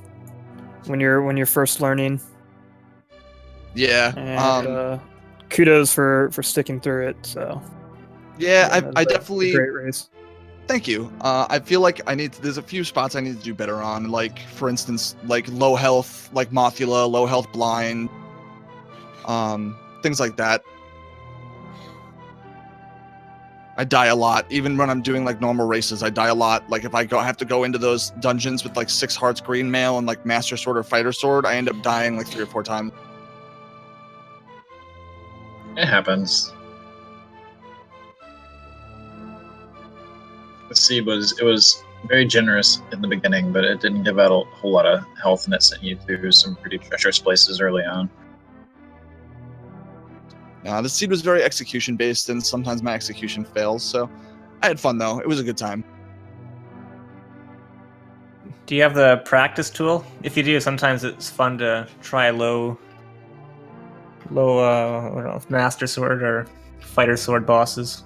when you're first learning. Yeah. And kudos for sticking through it. So yeah, that was I a definitely. great race. Thank you. I feel like there's a few spots I need to do better on. Like, for instance, like low health, like Mothula, low health blind, things like that. I die a lot, even when I'm doing like normal races. I die a lot. Like if I have to go into those dungeons with like 6 hearts green mail and like Master Sword or Fighter Sword, I end up dying like 3 or 4 times. It happens. The seed was very generous in the beginning, but it didn't give out a whole lot of health, and it sent you to some pretty treacherous places early on. The seed was very execution based, and sometimes my execution fails. So I had fun though. It was a good time. Do you have the practice tool? If you do, sometimes it's fun to try low I don't know, Master Sword or Fighter Sword bosses.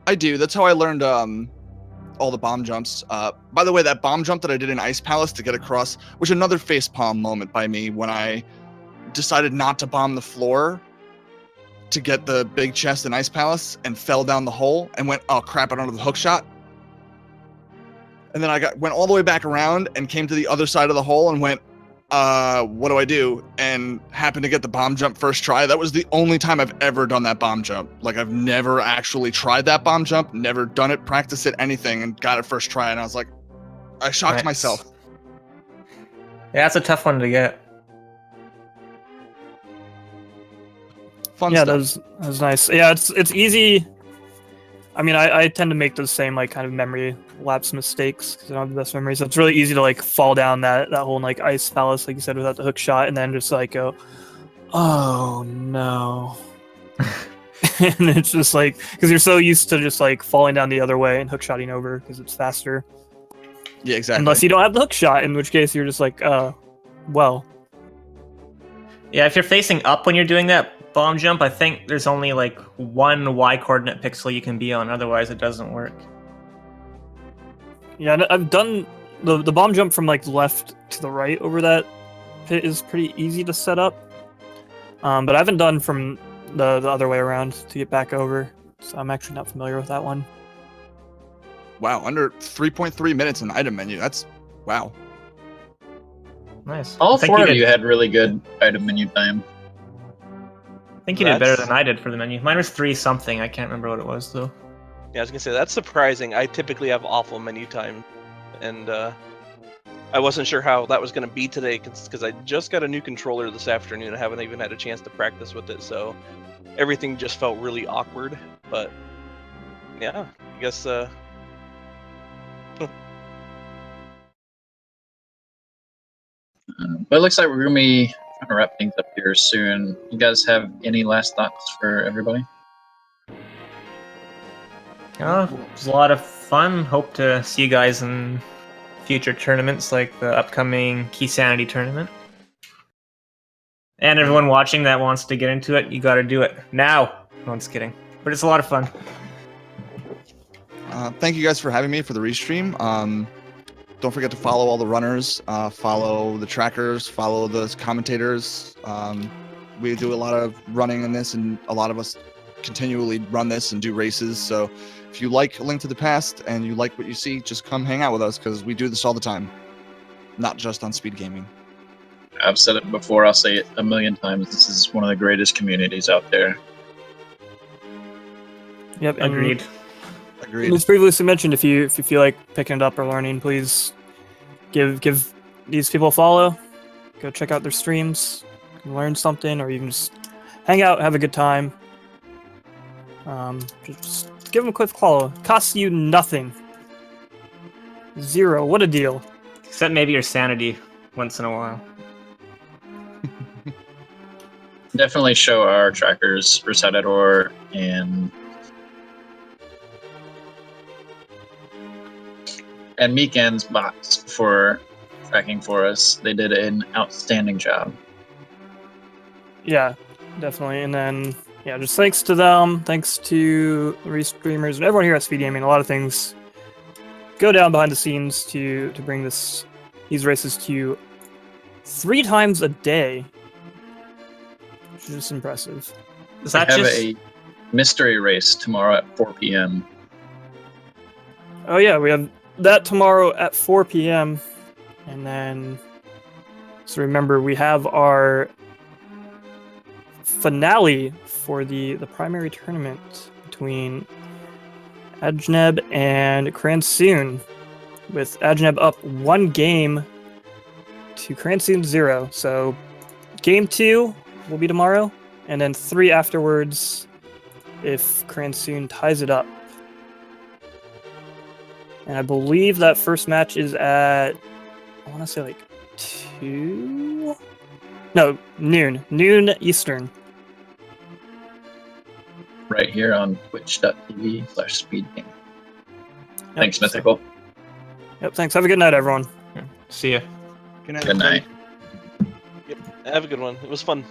I do. That's how I learned all the bomb jumps. By the way, that bomb jump that I did in Ice Palace to get across was another facepalm moment by me when I decided not to bomb the floor to get the big chest in Ice Palace and fell down the hole and went, oh crap, I don't have the hook shot. And then I went all the way back around and came to the other side of the hole and went, what do I do? And happened to get the bomb jump first try. That was the only time I've ever done that bomb jump. Like, I've never actually tried that bomb jump, never done it, practiced it, anything, and got it first try. And I was like, I shocked Nice. myself. Yeah, that's a tough one to get. Fun Yeah, stuff. that was nice. Yeah, it's easy. I mean, I tend to make those same like kind of memory lapse mistakes because I don't have the best memory. So it's really easy to like fall down that whole like Ice Palace, like you said, without the hook shot, and then just like go, oh no. And it's just like because you're so used to just like falling down the other way and hook shotting over because it's faster. Yeah, exactly. Unless you don't have the hook shot, in which case you're just like, well. Yeah, if you're facing up when you're doing that bomb jump, I think there's only like one Y coordinate pixel you can be on, otherwise it doesn't work. Yeah, I've done the bomb jump from like left to the right over that pit is pretty easy to set up. But I haven't done from the other way around to get back over, so I'm actually not familiar with that one. Wow, under 3.3 minutes in item menu. That's wow. Nice. All I think four you of did- you had really good item menu time. I think you did better That's- than I did for the menu. Mine was 3 something. I can't remember what it was though. Yeah, I was gonna say that's surprising. I typically have awful menu time, and I wasn't sure how that was gonna be today because I just got a new controller this afternoon. I haven't even had a chance to practice with it, so everything just felt really awkward. But yeah, I guess. But it looks like we're going to be trying to wrap things up here soon. You guys have any last thoughts for everybody? Oh, it was a lot of fun. Hope to see you guys in future tournaments like the upcoming Key Sanity tournament. And everyone watching that wants to get into it, you gotta do it now. No, I'm just kidding. But it's a lot of fun. Thank you guys for having me for the restream. Don't forget to follow all the runners, follow the trackers, follow the commentators. We do a lot of running in this, and a lot of us continually run this and do races. So if you like Link to the Past and you like what you see, just come hang out with us because we do this all the time, not just on speed gaming. I've said it before, I'll say it a million times. This is one of the greatest communities out there. Yep, and Agreed. Agreed. as previously mentioned, if you feel like picking it up or learning, please give these people a follow. Go check out their streams, learn something, or you can just hang out, have a good time. Just give them a quick follow. Costs you nothing. 0. What a deal. Except maybe your sanity once in a while. Definitely show our trackers, Recitador and Meekend's bots for tracking for us. They did an outstanding job. Yeah, definitely. And then, yeah, just thanks to them, thanks to the restreamers and everyone here at Speed Gaming. A lot of things go down behind the scenes to bring these races to you 3 times a day, which is just impressive. Is We that have just a mystery race tomorrow at 4 p.m. Oh yeah, we have that tomorrow at 4 p.m. And then, so remember, we have our finale for the primary tournament between Ajneb and Kransoon, with Ajneb up 1 game to Kransoon 0. So game 2 will be tomorrow, and then 3 afterwards if Kransoon ties it up. And I believe that first match is at, I want to say like 2? No, noon. Noon Eastern. right here on twitch.tv/speedgame. Yep, Thanks, so- Mythical. Yep, thanks. Have a good night, everyone. see ya? Good night. Good night. Have a good one. It was fun.